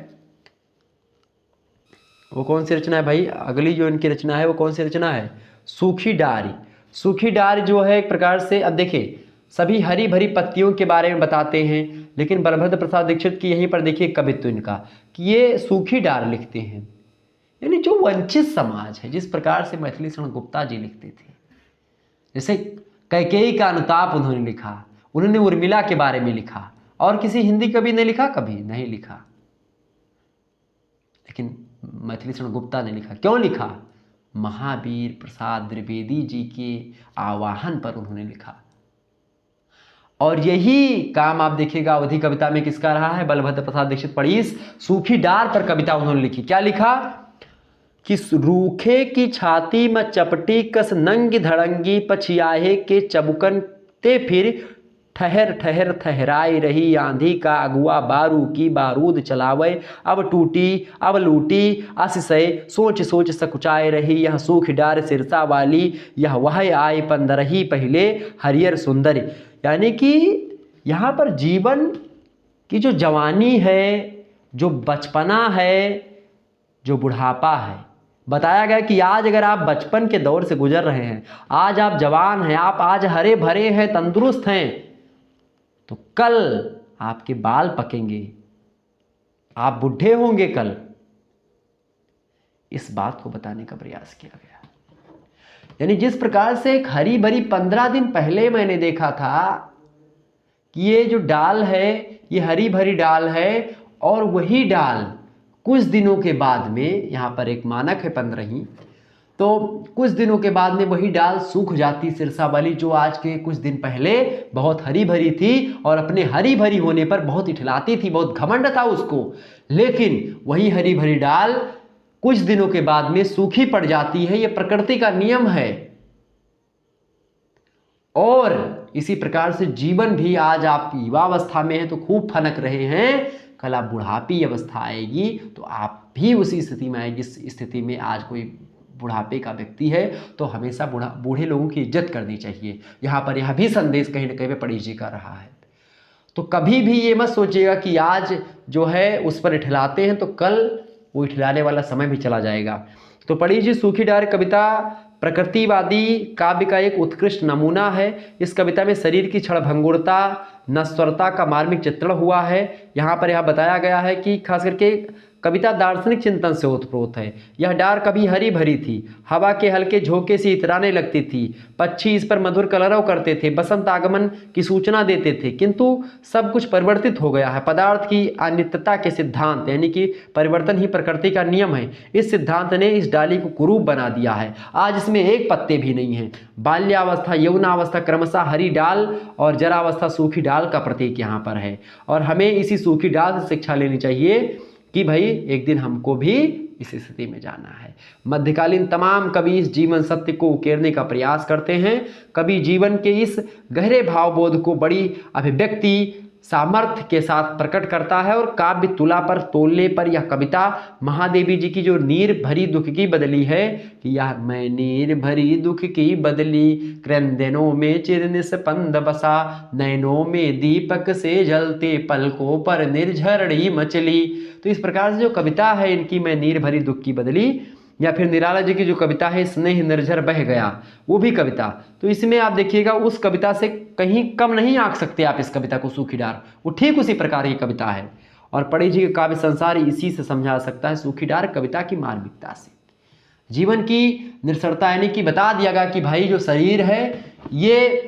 वो कौन सी रचना है भाई, अगली जो इनकी रचना है वो कौन सी रचना है, सूखी डारी। सूखी डारी जो है एक प्रकार से, अब देखिए सभी हरी भरी पत्तियों के बारे में बताते हैं, लेकिन बलभद्र प्रसाद दीक्षित की यहीं पर देखिए कवित्व इनका कि ये सूखी डार लिखते हैं, यानी जो वंचित समाज है, जिस प्रकार से मैथिली शरण गुप्ता जी लिखते थे। जैसे कैकेयी का अनुताप उन्होंने लिखा, उन्होंने उर्मिला के बारे में लिखा, और किसी हिंदी कवि ने लिखा, कभी नहीं लिखा, लेकिन मैथिली शरण गुप्ता ने लिखा। क्यों लिखा, महावीर प्रसाद द्विवेदी जी के आवाहन पर उन्होंने लिखा। और यही काम आप देखिएगा अवधि कविता में किसका रहा है, बलभद्र प्रसाद दीक्षित पणीश। सूखी डार पर कविता उन्होंने लिखी। क्या लिखा कि रूखे की छाती में चपटी कस नंगी धड़ंगी, पछियाहे के चबुकन ते फिर ठहर ठहर ठहराई रही, आंधी का अगुआ बारू की बारूद चलावे, अब टूटी अब लूटी असिसय सोच सोच सकुचाए रही, यह सूखी डार सिरसा वाली यह वह आए पंदरही पहले हरियर सुंदरी। यानी कि यहाँ पर जीवन की जो जवानी है, जो बचपना है, जो बुढ़ापा है, बताया गया कि आज अगर आप बचपन के दौर से गुजर रहे हैं, आज आप जवान हैं, आप आज हरे भरे हैं, तंदुरुस्त हैं, तो कल आपके बाल पकेंगे, आप बूढ़े होंगे कल। इस बात को बताने का प्रयास किया गया। यानी जिस प्रकार से एक हरी भरी 15 दिन पहले मैंने देखा था कि ये जो डाल है ये हरी भरी डाल है, और वही डाल कुछ दिनों के बाद में, यहाँ पर एक मानक है 15 ही, तो कुछ दिनों के बाद में वही डाल सूख जाती सिरसा वाली, जो आज के कुछ दिन पहले बहुत हरी भरी थी और अपने हरी भरी होने पर बहुत इठलाती थी, बहुत घमंड था उसको। लेकिन वही हरी भरी डाल कुछ दिनों के बाद में सूखी पड़ जाती है, ये प्रकृति का नियम है। और इसी प्रकार से जीवन भी, आज आप युवावस्था में हैं तो खूब फनक रहे हैं, कल आप बुढ़ापी अवस्था आएगी तो आप भी उसी स्थिति में आएगी जिस स्थिति में आज कोई बुढ़ापे का व्यक्ति है। तो हमेशा बूढ़े लोगों की इज्जत करनी चाहिए। यहाँ पर यह भी संदेश कहीं ना कहीं पे पणीश जी का रहा है। तो कभी भी ये मत सोचिएगा कि आज जो है उस पर इठलाते हैं तो कल वो इठलाने वाला समय भी चला जाएगा। तो पढ़ी जी सूखी डार कविता प्रकृतिवादी काव्य का एक उत्कृष्ट नमूना है। इस कविता में शरीर की क्षणभंगुरता, नश्वरता का मार्मिक चित्रण हुआ है। यहाँ पर यह बताया गया है कि खास करके कविता दार्शनिक चिंतन से ओतप्रोत है। यह डार कभी हरी भरी थी, हवा के हल्के झोंके से इतराने लगती थी, पक्षी इस पर मधुर कलरव करते थे, बसंत आगमन की सूचना देते थे, किंतु सब कुछ परिवर्तित हो गया है। पदार्थ की अनित्यता के सिद्धांत यानी कि परिवर्तन ही प्रकृति का नियम है, इस सिद्धांत ने इस डाली को कुरूप बना दिया है। आज इसमें एक पत्ते भी नहीं है। बाल्यावस्था, यौनावस्था क्रमशः हरी डाल और जरावस्था सूखी डाल का प्रतीक यहाँ पर है। और हमें इसी सूखी डाल से शिक्षा लेनी चाहिए कि भाई एक दिन हमको भी इस स्थिति में जाना है। मध्यकालीन तमाम कवि इस जीवन सत्य को उकेरने का प्रयास करते हैं। कवि जीवन के इस गहरे भावबोध को बड़ी अभिव्यक्ति सामर्थ्य के साथ प्रकट करता है और काव्य तुला पर तोलने पर यह कविता महादेवी जी की जो नीर भरी दुख की बदली है कि यह मैं नीर भरी दुख की बदली, क्रंदनों में चिर स्पंद बसा, नैनों में दीपक से जलते पलकों पर निर्झरणी मचली। तो इस प्रकार से जो कविता है इनकी, मैं नीर भरी दुख की बदली, या फिर निराला जी की जो कविता है स्नेह निर्झर बह गया, वो भी कविता, तो इसमें आप देखिएगा उस कविता से कहीं कम नहीं आंक सकते आप इस कविता को सूखी डार, वो ठीक उसी प्रकार की कविता है। और पढ़ी जी काव्य संसार इसी से समझा सकता है, सूखी डार कविता की मार्मिकता से, जीवन की निरसरता, यानी कि बता दिया गया कि भाई जो शरीर है ये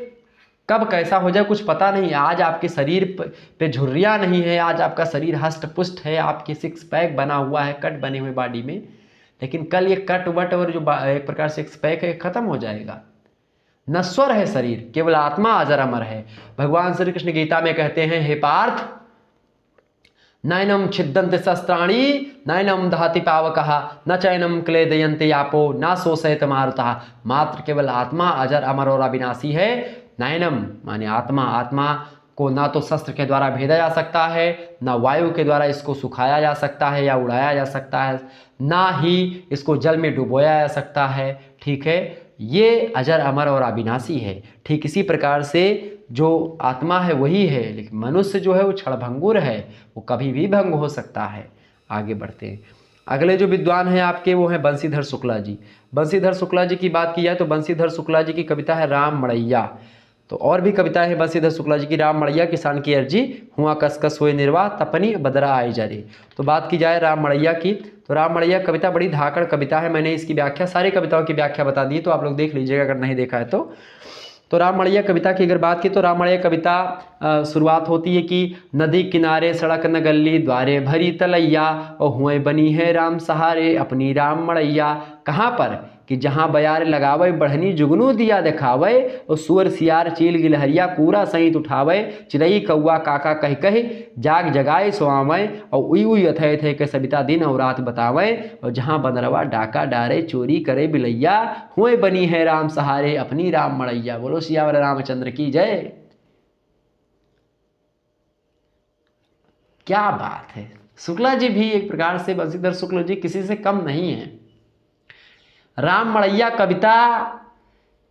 कब कैसा हो जाए कुछ पता नहीं। आज आपके शरीर पे झुर्रियाँ नहीं है, आज आपका शरीर हष्ट पुष्ट है, आपके सिक्स पैक बना हुआ है, कट बने हुए बॉडी में, लेकिन कल ये कट वट और जो एक प्रकार से सिक्स पैक है खत्म हो जाएगा। नश्वर है शरीर, केवल आत्मा अजर अमर है। भगवान श्री कृष्ण गीता में कहते हैं, हे पार्थ, नैनम छिद्दन्ति शस्त्राणि नैनम दहति पावकः न चैनम क्लेदयन्ति यापो न शोषयति मारुतः, मात्र केवल आत्मा अजर अमर और अविनाशी है। नैनम माने आत्मा, आत्मा को ना तो शस्त्र के द्वारा भेदा जा सकता है, ना वायु के द्वारा इसको सुखाया जा सकता है या उड़ाया जा सकता है, ना ही इसको जल में डुबोया जा सकता है। ठीक है, ये अजर अमर और अविनाशी है। ठीक इसी प्रकार से जो आत्मा है वही है, लेकिन मनुष्य जो है वो क्षणभंगुर है, वो कभी भी भंग हो सकता है। आगे बढ़ते हैं, अगले जो विद्वान हैं आपके वो हैं बंशीधर शुक्ला जी। बंशीधर शुक्ला जी की बात की जाए तो बंशीधर शुक्ला जी की कविता है राम मड़ैया। तो और भी कविता है बंशीधर शुक्ला जी की, राम मड़ैया किसान की अर्जी, हुआ कसकस हुए निर्वाह, तपनी बदरा आई जरे। तो बात की जाए राम मड़ैया की, तो राम मड़ैया कविता बड़ी धाकड़ कविता है। मैंने इसकी व्याख्या, सारी कविताओं की व्याख्या बता दी, तो आप लोग देख लीजिएगा अगर नहीं देखा है तो राम मड़ैया कविता की अगर बात की तो राम मड़ैया कविता शुरुआत होती है कि नदी किनारे सड़क न गली, द्वारे भरी तलैया, और हुए बनी है राम सहारे अपनी राम मड़ैया। कहाँ पर कि जहाँ बयार लगावे बढ़नी जुगनू दिया दिखावे, और सुअर सियार चील गिलहरिया कूरा सहित उठावे, चिड़ई कौआ काका कह कहे जाग जगाए सोआवे, और उई उई अथय थे के सबिता दिन और रात बतावे, और जहाँ बंदरवा डाका डारे चोरी करे बिलैया, हुए बनी है राम सहारे अपनी राम मड़ैया। बोलो सियावर रामचंद्र की जय। क्या बात है, शुक्ला जी भी एक प्रकार से बंशीधर शुक्ल जी किसी से कम नहीं है। राम मड़ैया कविता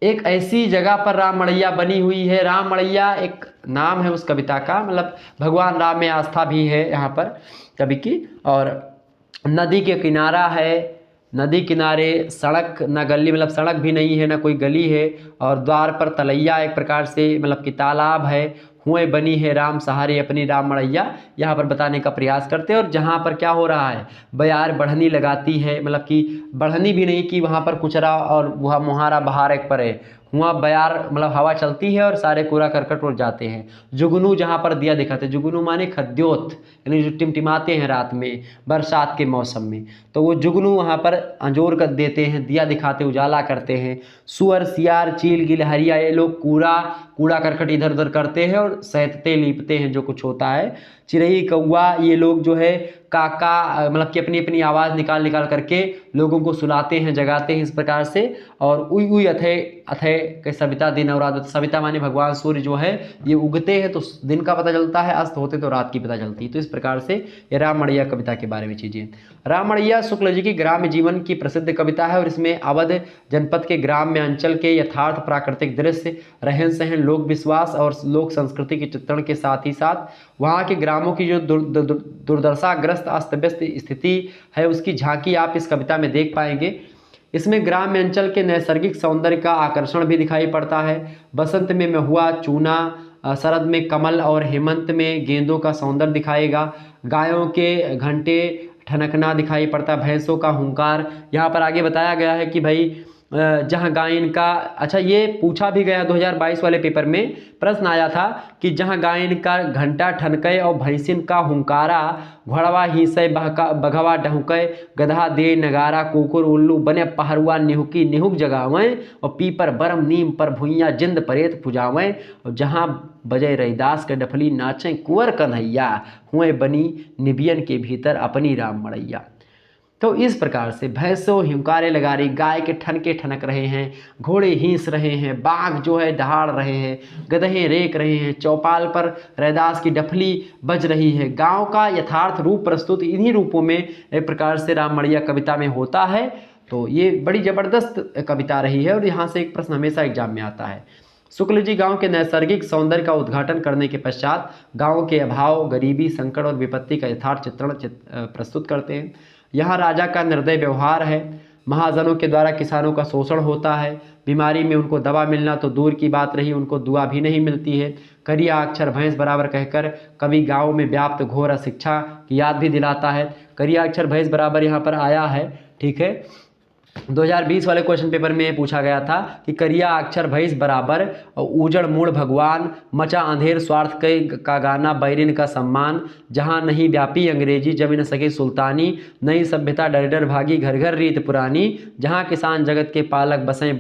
एक ऐसी जगह पर राम मड़ैया बनी हुई है। राम मड़ैया एक नाम है उस कविता का, मतलब भगवान राम में आस्था भी है यहाँ पर कवि की। और नदी के किनारा है, नदी किनारे सड़क न गली, मतलब सड़क भी नहीं है ना कोई गली है, और द्वार पर तलैया एक प्रकार से मतलब कि तालाब है, हुए बनी है राम सहारे अपनी राम मड़ैया, यहाँ पर बताने का प्रयास करते हैं। और जहाँ पर क्या हो रहा है, बयार बढ़नी लगाती है, मतलब कि बढ़नी भी नहीं कि वहाँ पर कुचरा और वह मुहारा बहार एक पर है, हुआ बयार मतलब हवा चलती है और सारे कूड़ा करकट उड़ जाते हैं। जुगनू जहाँ पर दिया दिखाते, जुगनू माने खद्योत, यानी जो टिमटिमाते हैं रात में बरसात के मौसम में, तो वो जुगनू वहाँ पर अंजोर कर देते हैं, दिया दिखाते उजाला करते हैं। सुअर सियार चील गिलहरिया ये लोग कूड़ा करकट इधर उधर करते हैं और सैंतते लीपते हैं जो कुछ होता है। चिड़ई कौआ ये लोग जो है काका मतलब कि अपनी अपनी आवाज़ निकाल निकाल करके लोगों को सुलाते हैं, जगाते हैं इस प्रकार से। और उई उई अथय अथय के सविता दिन और रात, सविता माने भगवान सूर्य जो है ये उगते हैं तो दिन का पता चलता है, अस्त होते तो रात की पता चलती है। तो इस प्रकार से ये राम मड़ैया कविता के बारे में चीज़ें। राम मड़ैया शुक्ल जी की ग्राम्य जीवन की प्रसिद्ध कविता है और इसमें अवध जनपद के ग्राम्य अंचल के यथार्थ प्राकृतिक दृश्य, रहन सहन, लोक विश्वास और लोक संस्कृति के चित्रण के साथ ही साथ वहाँ के ग्रामों की जो दुर्दशाग्रस्त अस्त व्यस्त स्थिति है उसकी झांकी आप इस कविता में देख पाएंगे। इसमें ग्राम्य अंचल के नैसर्गिक सौंदर्य का आकर्षण भी दिखाई पड़ता है। बसंत में महुआ, चूना, शरद में कमल और हेमंत में गेंदों का सौंदर्य दिखाएगा। गायों के घंटे ठनकना दिखाई पड़ता है, भैंसों का हुंकार। यहाँ पर आगे बताया गया है कि भाई जहाँ गायन का, अच्छा ये पूछा भी गया 2022 वाले पेपर में प्रश्न आया था कि जहाँ गायन का घंटा ठनके और भैंसिन का हुंकारा, घोड़वा हिंसै बघवा डहुकै, गधा दे नगारा, कुकुर उल्लू बने पहरुआ निहुकी निहुक जगावें, और पीपर बरम नीम पर भुइयाँ जिंद परेत पुजावें, और जहाँ बजय रैदास के डफली नाचें कुंवर कन्हैया, हुए बनी निबियन के भीतर अपनी राम मड़ैया। तो इस प्रकार से भैंसों हुंकारे लगा रही, गाय के ठनके ठनक रहे हैं, घोड़े हींस रहे हैं, बाघ जो है दहाड़ रहे हैं, गधे रेक रहे हैं, चौपाल पर रैदास की डफली बज रही है। गांव का यथार्थ रूप प्रस्तुत इन्हीं रूपों में एक प्रकार से राम मड़ैया कविता में होता है। तो ये बड़ी ज़बरदस्त कविता रही है और यहाँ से एक प्रश्न हमेशा एग्जाम में आता है। शुक्ल जी गांव के नैसर्गिक सौंदर्य का उद्घाटन करने के पश्चात गांव के अभाव, गरीबी, संकट और विपत्ति का यथार्थ चित्रण प्रस्तुत करते हैं। यहाँ राजा का निर्दय व्यवहार है, महाजनों के द्वारा किसानों का शोषण होता है, बीमारी में उनको दवा मिलना तो दूर की बात रही, उनको दुआ भी नहीं मिलती है। करिया अक्षर भैंस बराबर कहकर कवि गाँव में व्याप्त घोर अशिक्षा की याद भी दिलाता है। करिया अक्षर भैंस बराबर यहाँ पर आया है, ठीक है। 2020 वाले क्वेश्चन पेपर में पूछा गया था कि करिया अक्षर भैंस बराबर और उजड़ मूड भगवान, मचा अंधेर स्वार्थ का गाना बैरिन का सम्मान, जहाँ नहीं व्यापी अंग्रेजी जमी न सके सुल्तानी, नई सभ्यता डर डर भागी घर घर रीत पुरानी, जहाँ किसान जगत के पालक बसें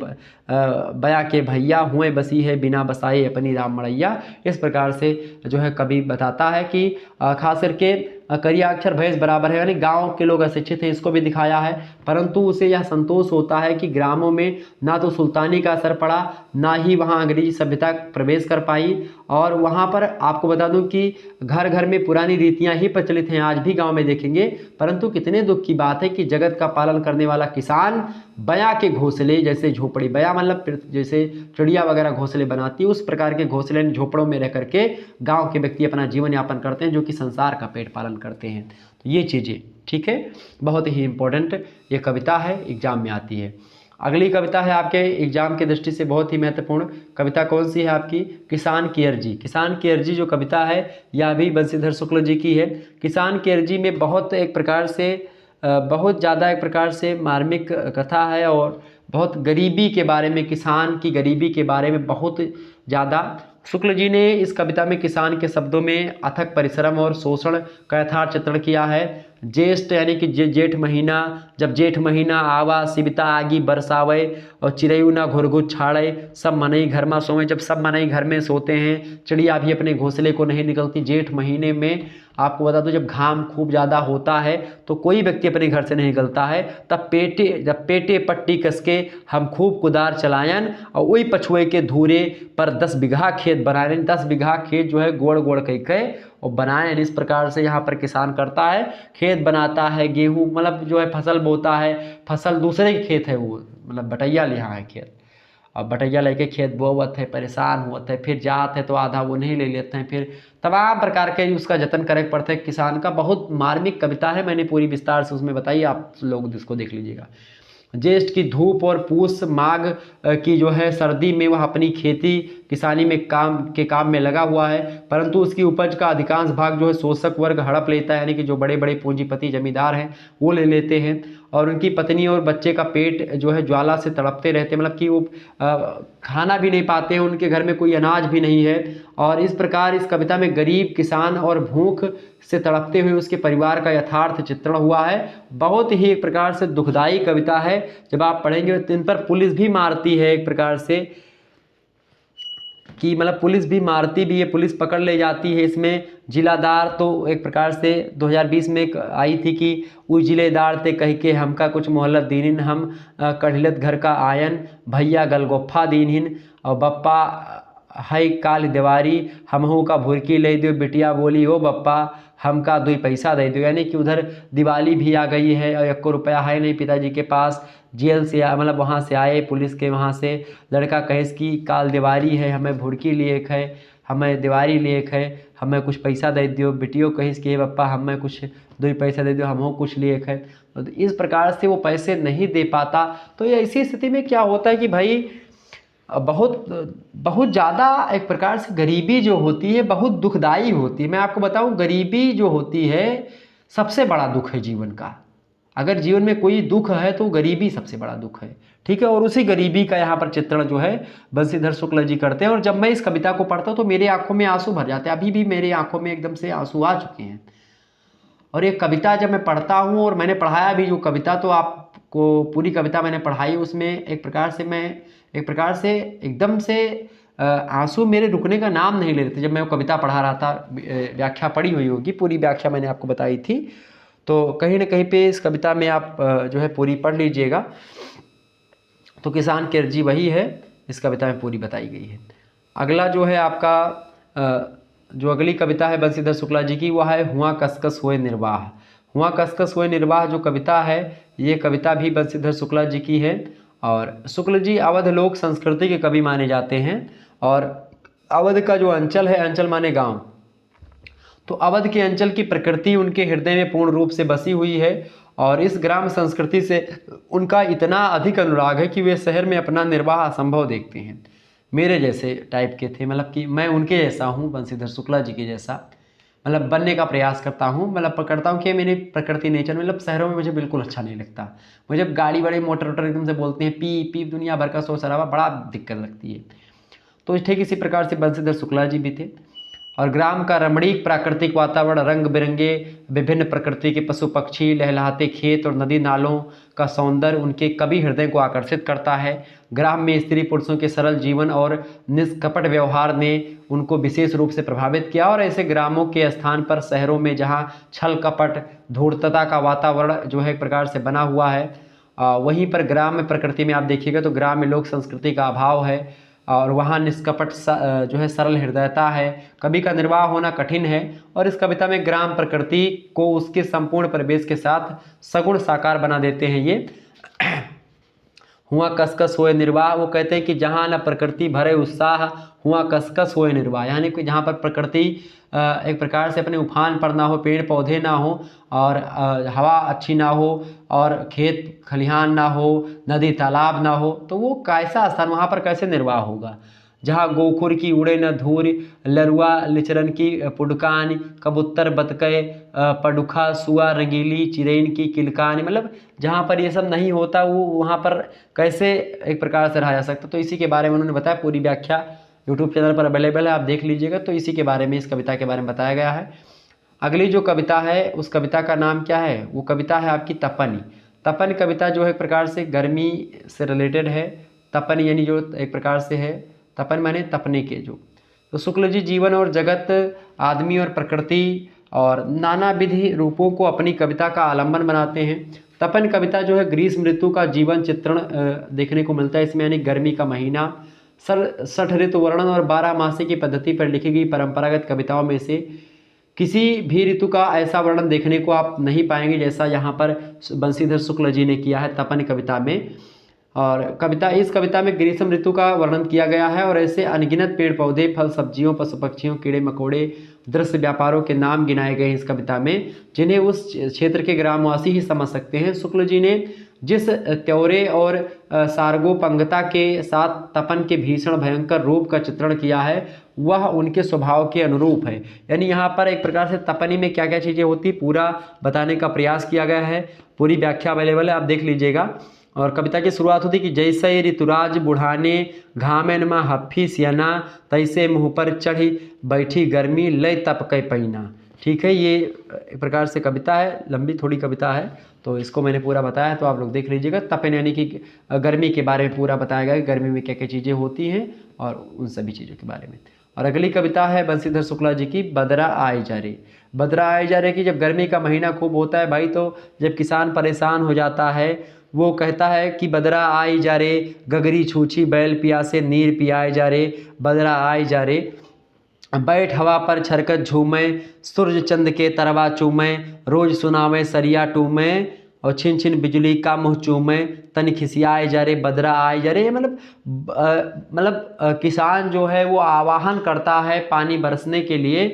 बया के भैया, हुए बसी है बिना बसाए अपनी राम मड़ैया। इस प्रकार से जो है कवि बताता है कि खास करके करिया अक्षर भैंस बराबर है, यानी गांव के लोग अशिक्षित हैं, इसको भी दिखाया है। परंतु उसे यह संतोष होता है कि ग्रामों में ना तो सुल्तानी का असर पड़ा, ना ही वहां अंग्रेजी सभ्यता प्रवेश कर पाई। और वहां पर आपको बता दूं कि घर घर में पुरानी रीतियां ही प्रचलित हैं, आज भी गांव में देखेंगे। परंतु कितने दुख की बात है कि जगत का पालन करने वाला किसान बया के घोंसले, जैसे झोपड़ी, बया मतलब जैसे चिड़िया वगैरह घोंसले बनाती है, उस प्रकार के घोंसले झोपड़ों में रह करके गांव के व्यक्ति अपना जीवन यापन करते हैं, जो कि संसार का पेट पालन करते हैं। तो ये चीज़ें ठीक है, बहुत ही इंपॉर्टेंट ये कविता है, एग्जाम में आती है। अगली कविता है आपके एग्जाम की दृष्टि से बहुत ही महत्वपूर्ण कविता, कौन सी है आपकी? किसान की अर्जी। किसान की अर्जी जो कविता है यह भी बंशीधर शुक्ल जी की है। किसान की अर्जी में बहुत एक प्रकार से बहुत ज़्यादा एक प्रकार से मार्मिक कथा है और बहुत गरीबी के बारे में, किसान की गरीबी के बारे में बहुत ज़्यादा। शुक्ल जी ने इस कविता में किसान के शब्दों में अथक परिश्रम और शोषण का यथार्थ चित्रण किया है। ज्येष्ठ यानी कि जेठ महीना, जब जेठ महीना आवा, सिबता आगी बरसावे और चिड़ैयू ना घुरघुर छाड़े, सब मनई घर में सोए। जब सब मनई घर में सोते हैं, चिड़िया भी अपने घोंसले को नहीं निकलती। जेठ महीने में आपको बता दो जब घाम खूब ज़्यादा होता है तो कोई व्यक्ति अपने घर से नहीं निकलता है। तब पेटे पट्टी कसके हम खूब कुदार चलायन और वही पछुए के धूरे पर 10 बीघा खेत बनाए। 10 बीघा खेत जो है गोड़ गोड़ कह और बनाए। इस प्रकार से यहाँ पर किसान करता है, खेत बनाता है, गेहूँ मतलब जो है फसल बोता है, फसल दूसरे के खेत है वो, मतलब बटैया लिया है खेत, अब बटैया लेके खेत बोवत है, परेशान हुआ है, फिर जात है तो आधा वो नहीं ले लेते हैं, फिर तमाम प्रकार के उसका जतन करे पड़ते हैं किसान का। बहुत मार्मिक कविता है, मैंने पूरी विस्तार से उसमें बताई, आप लोग इसको देख लीजिएगा। ज्येष्ठ की धूप और पूस माघ की जो है सर्दी में वह अपनी खेती किसानी में काम में लगा हुआ है, परंतु उसकी उपज का अधिकांश भाग जो है शोषक वर्ग हड़प लेता है, यानी कि जो बड़े बड़े पूंजीपति जमींदार हैं वो ले लेते हैं। और उनकी पत्नी और बच्चे का पेट जो है ज्वाला से तड़पते रहते हैं, मतलब कि वो खाना भी नहीं पाते हैं, उनके घर में कोई अनाज भी नहीं है। और इस प्रकार इस कविता में गरीब किसान और भूख से तड़पते हुए उसके परिवार का यथार्थ चित्रण हुआ है। बहुत ही एक प्रकार से दुखदाई कविता है, जब आप पढ़ेंगे तो इन पर पुलिस भी मारती है एक प्रकार से, कि मतलब पुलिस भी मारती भी है, पुलिस पकड़ ले जाती है। इसमें जिलादार तो एक प्रकार से 2020 में एक आई थी कि वो जिलेदार ते कह के हमका कुछ मोहलत दीनिन, हम कढ़िलत घर का आयन, भैया गलगोफा दीनिन और बप्पा है काल देवारी, हमहू का भुरकी ले दो, बिटिया बोली हो बप्पा हमका 2 पैसा दे दो। यानी कि उधर दिवाली भी आ गई है और 1 रुपया है नहीं पिताजी के पास, जेल से मतलब वहाँ से आए पुलिस के, वहाँ से लड़का कहे कि काल दिवाली है, हमें भुड़की लिए है, हमें दिवाली लेक है, हमें कुछ पैसा दे दियो, बेटियों कहीं के पप्पा हमें कुछ 2 पैसा दे दियो, हमको कुछ लेक है। तो इस प्रकार से वो पैसे नहीं दे पाता। तो ये ऐसी स्थिति में क्या होता है कि भाई बहुत बहुत ज़्यादा एक प्रकार से गरीबी जो होती है बहुत दुखदाई होती है। मैं आपको बताऊं, गरीबी जो होती है सबसे बड़ा दुख है जीवन का। अगर जीवन में कोई दुख है तो गरीबी सबसे बड़ा दुख है, ठीक है। और उसी गरीबी का यहाँ पर चित्रण जो है बंशीधर शुक्ल जी करते हैं। और जब मैं इस कविता को पढ़ता हूँ तो मेरे आंखों में आंसू भर जाते हैं। अभी भी मेरे आंखों में एकदम से आंसू आ चुके हैं। और ये कविता जब मैं पढ़ता हूँ और मैंने पढ़ाया भी जो कविता, तो आपको पूरी कविता मैंने पढ़ाई, उसमें एक प्रकार से एकदम से आंसू मेरे रुकने का नाम नहीं ले रहे थे। जब मैं वो कविता पढ़ा रहा था, व्याख्या पढ़ी हुई होगी, पूरी व्याख्या मैंने आपको बताई थी, तो कहीं ना कहीं पे इस कविता में आप जो है पूरी पढ़ लीजिएगा। तो किसान की अर्जी वही है, इस कविता में पूरी बताई गई है। अगला जो है आपका जो अगली कविता है बंशीधर शुक्ला जी की, वह है हुआ कसकस हुए निर्वाह। हुआ कसकस हुए निर्वाह जो कविता है, ये कविता भी बंशीधर शुक्ला जी की है। और शुक्ल जी अवध लोक संस्कृति के कवि माने जाते हैं। और अवध का जो अंचल है, अंचल माने गांव, तो अवध के अंचल की प्रकृति उनके हृदय में पूर्ण रूप से बसी हुई है। और इस ग्राम संस्कृति से उनका इतना अधिक अनुराग है कि वे शहर में अपना निर्वाह असंभव देखते हैं। मेरे जैसे टाइप के थे, मतलब कि मैं उनके जैसा हूँ, बंशीधर शुक्ला जी के जैसा मतलब बनने का प्रयास करता हूँ। मतलब करता हूँ कि मेरी प्रकृति नेचर, मतलब शहरों में मुझे बिल्कुल अच्छा नहीं लगता। मुझे गाड़ी बड़े मोटर वोटर एकदम से बोलते हैं, पी पी दुनिया भर का शोर शराबा, बड़ा दिक्कत लगती है। तो ठीक इसी प्रकार से बंशीधर शुक्ला जी भी थे। और ग्राम का रमणीक प्राकृतिक वातावरण, रंग बिरंगे विभिन्न प्रकृति के पशु पक्षी, लहलहाते खेत और नदी नालों का सौंदर्य उनके कवि हृदय को आकर्षित करता है। ग्राम में स्त्री पुरुषों के सरल जीवन और निष्कपट व्यवहार ने उनको विशेष रूप से प्रभावित किया। और ऐसे ग्रामों के स्थान पर शहरों में जहाँ छल कपट धूर्तता का वातावरण जो है एक प्रकार से बना हुआ है, वहीं पर ग्राम में प्रकृति में आप देखिएगा तो ग्राम में लोक संस्कृति का अभाव है। और वहाँ निष्कपट जो है सरल हृदयता है, कवि का निर्वाह होना कठिन है। और इस कविता में ग्राम प्रकृति को उसके संपूर्ण परिवेश के साथ सगुण साकार बना देते हैं ये। हुआ कसकस होए निर्वाह, वो कहते हैं कि जहाँ न प्रकृति भरे उत्साह, हुआ कसकस होए निर्वाह, यानी कि जहाँ पर प्रकृति एक प्रकार से अपने उफान पर ना हो, पेड़ पौधे ना हो और हवा अच्छी ना हो और खेत खलिहान ना हो, नदी तालाब ना हो, तो वो कैसा स्थान, वहाँ पर कैसे निर्वाह होगा। जहाँ गोखुर की उड़े न धूर, लरुआ लिचरन की पुडकान, कबूतर बतके पडुखा सुआ रंगीली चिरैन की किलकान, मतलब जहाँ पर ये सब नहीं होता वो वहाँ पर कैसे एक प्रकार से रहा जा सकता। तो इसी के बारे में उन्होंने बताया, पूरी व्याख्या यूट्यूब चैनल पर अवेलेबल है, आप देख लीजिएगा। तो इसी के बारे में, इस कविता के बारे में बताया गया है। अगली जो कविता है उस कविता का नाम क्या है, वो कविता है आपकी तपनी। तपन कविता जो है एक प्रकार से गर्मी से रिलेटेड है। तपन यानी जो एक प्रकार से है, तपन माने तपने के जो। तो शुक्ल जी जीवन और जगत, आदमी और प्रकृति और नाना विधि रूपों को अपनी कविता का आलंबन बनाते हैं। तपन कविता जो है ग्रीष्म ऋतु का जीवन चित्रण देखने को मिलता है इसमें, यानी गर्मी का महीना। 60 ऋतु वर्णन और 12 मासी की पद्धति पर लिखी गई परंपरागत कविताओं में से किसी भी ऋतु का ऐसा वर्णन देखने को आप नहीं पाएंगे जैसा यहाँ पर बंशीधर शुक्ल जी ने किया है तपन कविता में। और इस कविता में ग्रीष्म ऋतु का वर्णन किया गया है और ऐसे अनगिनत पेड़ पौधे, फल सब्जियों, पशु पक्षियों, कीड़े मकोड़े, दृश्य व्यापारों के नाम गिनाए गए इस कविता में, जिन्हें उस क्षेत्र के ग्रामवासी ही समझ सकते हैं। शुक्ल जी ने जिस त्योरे और सार्गोपंगता के साथ तपन के भीषण भयंकर रूप का चित्रण किया है वह उनके स्वभाव के अनुरूप है। यानी यहाँ पर एक प्रकार से तपनी में क्या क्या चीज़ें होती पूरा बताने का प्रयास किया गया है। पूरी व्याख्या अवेलेबल है, आप देख लीजिएगा। और कविता की शुरुआत होती कि जैसे ऋतुराज बुढ़ाने, घामेन में हफ्फी सियाना, तैसे मुँह पर चढ़ी बैठी गर्मी, लय तप कै पैना। ठीक है, ये एक प्रकार से कविता है, लंबी थोड़ी कविता है, तो इसको मैंने पूरा बताया, तो आप लोग देख लीजिएगा। तपन यानी कि गर्मी के बारे में पूरा बताया गया है, गर्मी में क्या क्या चीज़ें होती हैं और उन सभी चीज़ों के बारे में। और अगली कविता है बंशीधर शुक्ला जी की, बदरा आए जा रे। बदरा आए जा रे की जब गर्मी का महीना खूब होता है भाई, तो जब किसान परेशान हो जाता है वो कहता है कि बदरा आई जा रे, गगरी छूछी बैल पियासे नीर पियाए जा रे, बदरा आई जा रे, बैठ हवा पर छरकत झूमें, सूरज चंद के तरवा चूमें, रोज सुनावें सरिया टूमें, और छिन छिन बिजली का मुँह चूमे, तन खिसियाए जा रे बदरा आए जा रे। किसान जो है वो आवाहन करता है पानी बरसने के लिए,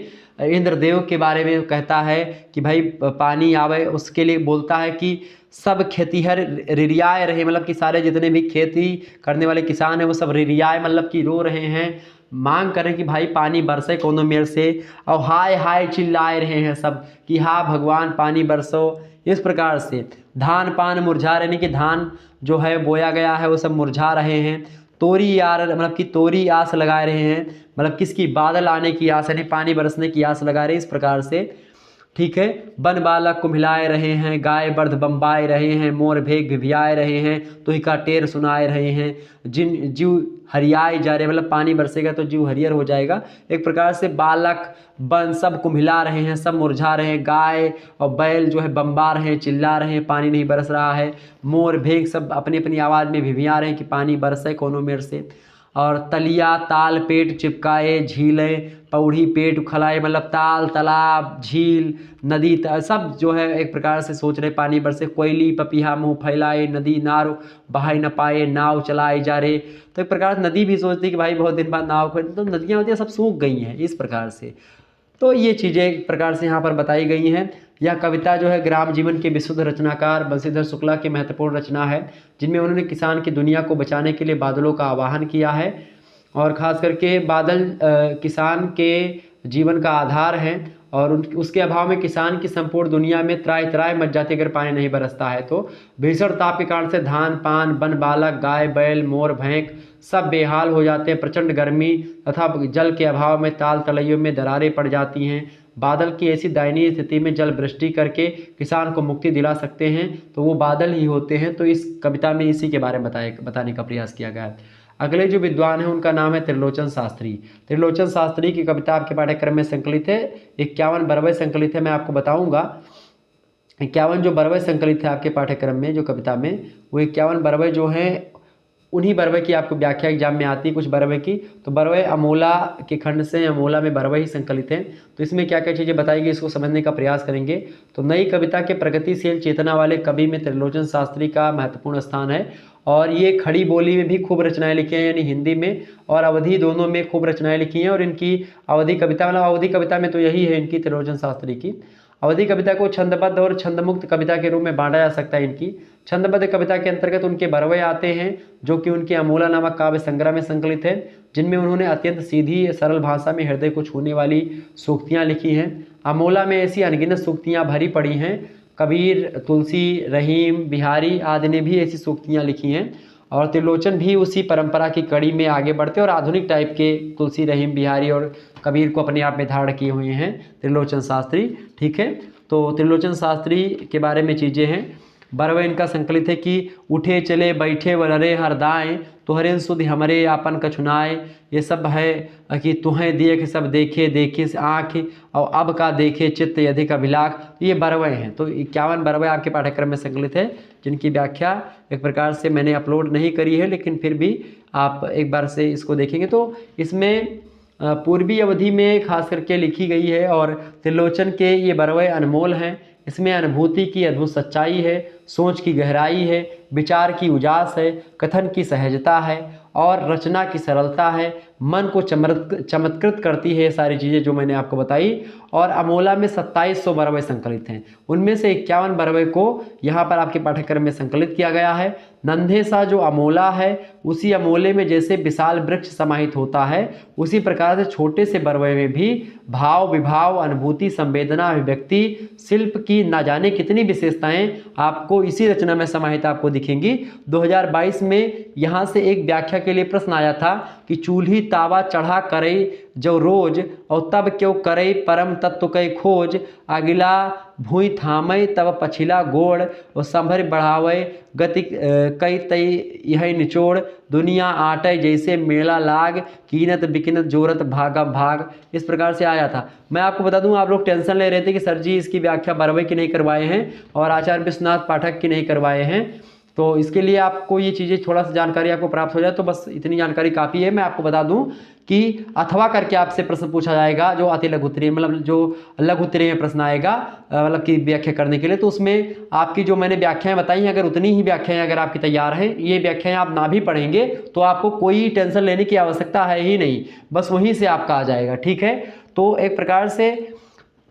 इंद्रदेव के बारे में कहता है कि भाई पानी आवे, उसके लिए बोलता है कि सब खेतीहर रिरियाए रहे, मतलब कि सारे जितने भी खेती करने वाले किसान हैं वो सब रिरियाए, मतलब कि रो रहे हैं, मांग करें कि भाई पानी बरसे कोनो मेर से, और हाय हाय चिल्लाए रहे हैं सब कि हाँ भगवान पानी बरसो। इस प्रकार से धान पान मुरझा रहे, कि धान जो है बोया गया है वो सब मुरझा रहे हैं। तोरी यार, मतलब कि तोरी आस लगा रहे हैं, मतलब किसकी, बादल आने की आस, यानी पानी बरसने की आस लगा रहे हैं। इस प्रकार से ठीक है। वन बालक कुम्हिलाए रहे हैं, गाय बर्ध बम्बाए रहे हैं, मोर भेग भिभियाए रहे हैं, तुहिका टेर सुनाए रहे हैं, जिन जीव हरियाए जा रहे, मतलब पानी बरसेगा तो जीव हरियर हो जाएगा। एक प्रकार से बालक वन सब कुम्हिला रहे हैं, सब मुरझा रहे हैं, गाय और बैल जो है बम्बा रहे हैं, चिल्ला रहे हैं, पानी नहीं बरस रहा है। मोर भेग सब अपनी अपनी आवाज़ में भिभिया रहे हैं कि पानी बरसे कोनो मेर से। और तलिया ताल पेट चिपकाए झीलें, पौड़ी पेट उखलाए, मतलब ताल तालाब झील नदी सब जो है एक प्रकार से सोच रहे पानी बरसे। कोयली पपीहा मुँह फैलाए, नदी नाव बहाई न पाए, नाव चलाए जा रहे। तो एक प्रकार से नदी भी सोचती कि भाई बहुत दिन बाद नाव खोल, तो नदियाँ वदियाँ सब सूख गई हैं इस प्रकार से। तो ये चीज़ें एक प्रकार से यहाँ पर बताई गई हैं। यह कविता जो है ग्राम जीवन के विशुद्ध रचनाकार बंशीधर शुक्ला की महत्वपूर्ण रचना है, जिनमें उन्होंने किसान की दुनिया को बचाने के लिए बादलों का आवाहन किया है। और ख़ास करके बादल किसान के जीवन का आधार हैं, और उसके अभाव में किसान की संपूर्ण दुनिया में त्राहि त्राहि मच जाती अगर पानी नहीं बरसता है तो। भीषण ताप के कारण से धान पान वन बालक गाय बैल मोर भैंक सब बेहाल हो जाते हैं। प्रचंड गर्मी तथा जल के अभाव में ताल तलैयों में दरारें पड़ जाती हैं। बादल की ऐसी दयनीय स्थिति में जल वृष्टि करके किसान को मुक्ति दिला सकते हैं, तो वो बादल ही होते हैं। तो इस कविता में इसी के बारे में बताने का प्रयास किया गया है। अगले जो विद्वान हैं उनका नाम है त्रिलोचन शास्त्री। त्रिलोचन शास्त्री की कविता आपके पाठ्यक्रम में संकलित है, 51 बरवे संकलित है। मैं आपको बताऊंगा 51 जो बरवे संकलित है आपके पाठ्यक्रम में जो कविता में, वो 51 बरवे जो हैं उन्हीं बरवे की आपको व्याख्या एग्जाम में आती है, कुछ बरवे की। तो बरवे अमोला के खंड से, अमोला में बरवे ही संकलित हैं। तो इसमें क्या क्या चीज़ें बताई गई इसको समझने का प्रयास करेंगे। तो नई कविता के प्रगतिशील चेतना वाले कवि में त्रिलोचन शास्त्री का महत्वपूर्ण स्थान है। और ये खड़ी बोली में भी खूब रचनाएं लिखी हैं, यानी हिंदी में और अवधी दोनों में खूब रचनाएं लिखी हैं। और इनकी अवधी कविता, मतलब अवधी कविता में तो यही है इनकी त्रिलोचन शास्त्री की। अवधी कविता को छंदबद्ध और छंदमुक्त कविता के रूप में बांटा जा सकता है। इनकी छंदबद्ध कविता के अंतर्गत उनके बरवे आते हैं, जो कि उनके अमोला नामक काव्य संग्रह में संकलित है, जिनमें उन्होंने अत्यंत सीधी सरल भाषा में हृदय को छूने वाली सूक्तियाँ लिखी हैं। अमोला में ऐसी अनगिनत सूक्तियाँ भरी पड़ी हैं। कबीर तुलसी रहीम बिहारी आदि ने भी ऐसी सूक्तियाँ लिखी हैं। और त्रिलोचन भी उसी परंपरा की कड़ी में आगे बढ़ते और आधुनिक टाइप के तुलसी रहीम बिहारी और कबीर को अपने आप में धारण किए हुए हैं त्रिलोचन शास्त्री। ठीक है, तो त्रिलोचन शास्त्री के बारे में चीज़ें हैं। बरवे इनका संकलित है कि उठे चले बैठे वररे हरदाएँ, तुहरे सुधि हमरे आपन कछुनाए। ये सब है कि तुम्हें देख सब देखे देखे से आँख, और अब का देखे चित्त अधिक अभिलाख। ये बरवे हैं। तो 51 बरवे आपके पाठ्यक्रम में संकलित है, जिनकी व्याख्या एक प्रकार से मैंने अपलोड नहीं करी है, लेकिन फिर भी आप एक बार से इसको देखेंगे तो इसमें पूर्वी अवधि में खास करके लिखी गई है। और त्रिलोचन के ये बरवे अनमोल हैं। इसमें अनुभूति की अद्भुत सच्चाई है, सोच की गहराई है, विचार की उजास है, कथन की सहजता है और रचना की सरलता है। मन को चमत्कृत करती है ये सारी चीज़ें जो मैंने आपको बताई। और अमोला में 2700 बरवे संकलित हैं, उनमें से 51 बरवे को यहाँ पर आपके पाठ्यक्रम में संकलित किया गया है। नन्हे सा जो अमोला है, उसी अमोले में जैसे विशाल वृक्ष समाहित होता है, उसी प्रकार से छोटे से बरवे में भी भाव विभाव अनुभूति संवेदना अभिव्यक्ति शिल्प की ना जाने कितनी विशेषताएं आपको इसी रचना में समाहित आपको दिखेंगी। 2022 में यहाँ से एक व्याख्या के लिए प्रश्न आया था कि चूल्ही तावा चढ़ा करे जो रोज, और तब क्यों करे परम तत्व कई खोज। अगिला भूई थामय तब पछिला गोड़, और संभर बढ़ावे गति कई तई यह निचोड़। दुनिया आटे जैसे मेला लाग, कीनत बिकिनत जोरत भागा भाग। इस प्रकार से आया था। मैं आपको बता दूं, आप लोग टेंशन ले रहे थे कि सर जी इसकी व्याख्या बरवे की नहीं करवाए हैं और आचार्य विश्वनाथ पाठक की नहीं करवाए हैं। तो इसके लिए आपको ये चीज़ें थोड़ा सा जानकारी आपको प्राप्त हो जाए तो बस इतनी जानकारी काफ़ी है। मैं आपको बता दूं कि अथवा करके आपसे प्रश्न पूछा जाएगा जो अति लघु उत्तरीय मतलब जो लघु उत्तरीय में प्रश्न आएगा मतलब की व्याख्या करने के लिए, तो उसमें आपकी जो मैंने व्याख्याएं बताई हैं अगर उतनी ही व्याख्याएं अगर आपकी तैयार हैं, ये व्याख्याएं आप ना भी पढ़ेंगे तो आपको कोई टेंशन लेने की आवश्यकता है ही नहीं, बस वहीं से आपका आ जाएगा। ठीक है, तो एक प्रकार से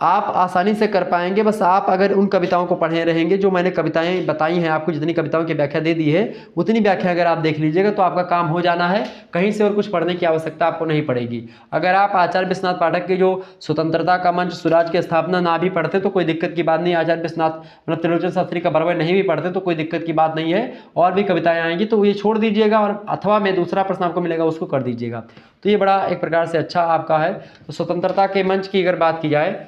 आप आसानी से कर पाएंगे, बस आप अगर उन कविताओं को पढ़े रहेंगे जो मैंने कविताएं बताई हैं आपको, जितनी कविताओं की व्याख्या दे दी है उतनी व्याख्या अगर आप देख लीजिएगा तो आपका काम हो जाना है, कहीं से और कुछ पढ़ने की आवश्यकता आपको नहीं पड़ेगी। अगर आप आचार्य विश्वनाथ पाठक की जो स्वतंत्रता का मंच, स्वराज की स्थापना ना भी पढ़ते तो कोई दिक्कत की बात नहीं, आचार्य विश्वनाथ मतलब त्रिलोचन शास्त्री का बरवे नहीं भी पढ़ते तो कोई दिक्कत की बात नहीं है, और भी कविताएं आएंगी तो ये छोड़ दीजिएगा और अथवा में दूसरा प्रश्न आपको मिलेगा उसको कर दीजिएगा। तो ये बड़ा एक प्रकार से अच्छा आपका है। तो स्वतंत्रता के मंच की अगर बात की जाए,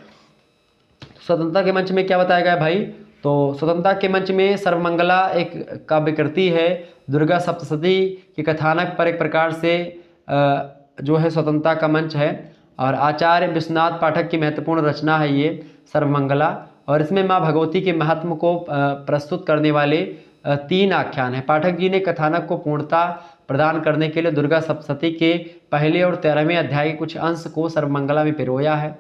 स्वतंत्रता के मंच में क्या बताया गया है भाई, तो स्वतंत्रता के मंच में सर्वमंगला एक काव्य कृति है, दुर्गा सप्तशती के कथानक पर एक प्रकार से जो है स्वतंत्रता का मंच है, और आचार्य विश्वनाथ पाठक की महत्वपूर्ण रचना है ये सर्वमंगला, और इसमें माँ भगवती के महत्व को प्रस्तुत करने वाले 3 आख्यान हैं। पाठक जी ने कथानक को पूर्णता प्रदान करने के लिए दुर्गा सप्तशती के पहले और 13वें अध्याय के कुछ अंश को सर्वमंगला में पिरोया है।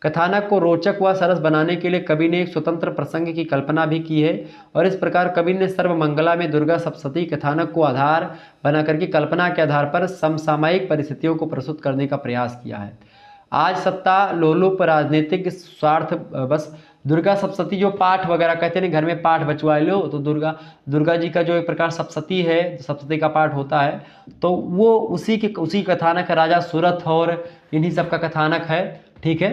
कथानक को रोचक व सरस बनाने के लिए कवि ने एक स्वतंत्र प्रसंग की कल्पना भी की है, और इस प्रकार कवि ने सर्वमंगला में दुर्गा सप्तशती कथानक को आधार बनाकर के कल्पना के आधार पर समसामयिक परिस्थितियों को प्रस्तुत करने का प्रयास किया है। आज सत्ता लोलुप राजनीतिक स्वार्थ बस दुर्गा सप्तशती जो पाठ वगैरह कहते हैं घर में पाठ बचवा लो, तो दुर्गा जी का जो एक प्रकार सप्तशती है, सप्तशती का पाठ होता है, तो वो उसी कथानक है, राजा सूरथ और इन्हीं सब का कथानक है। ठीक है,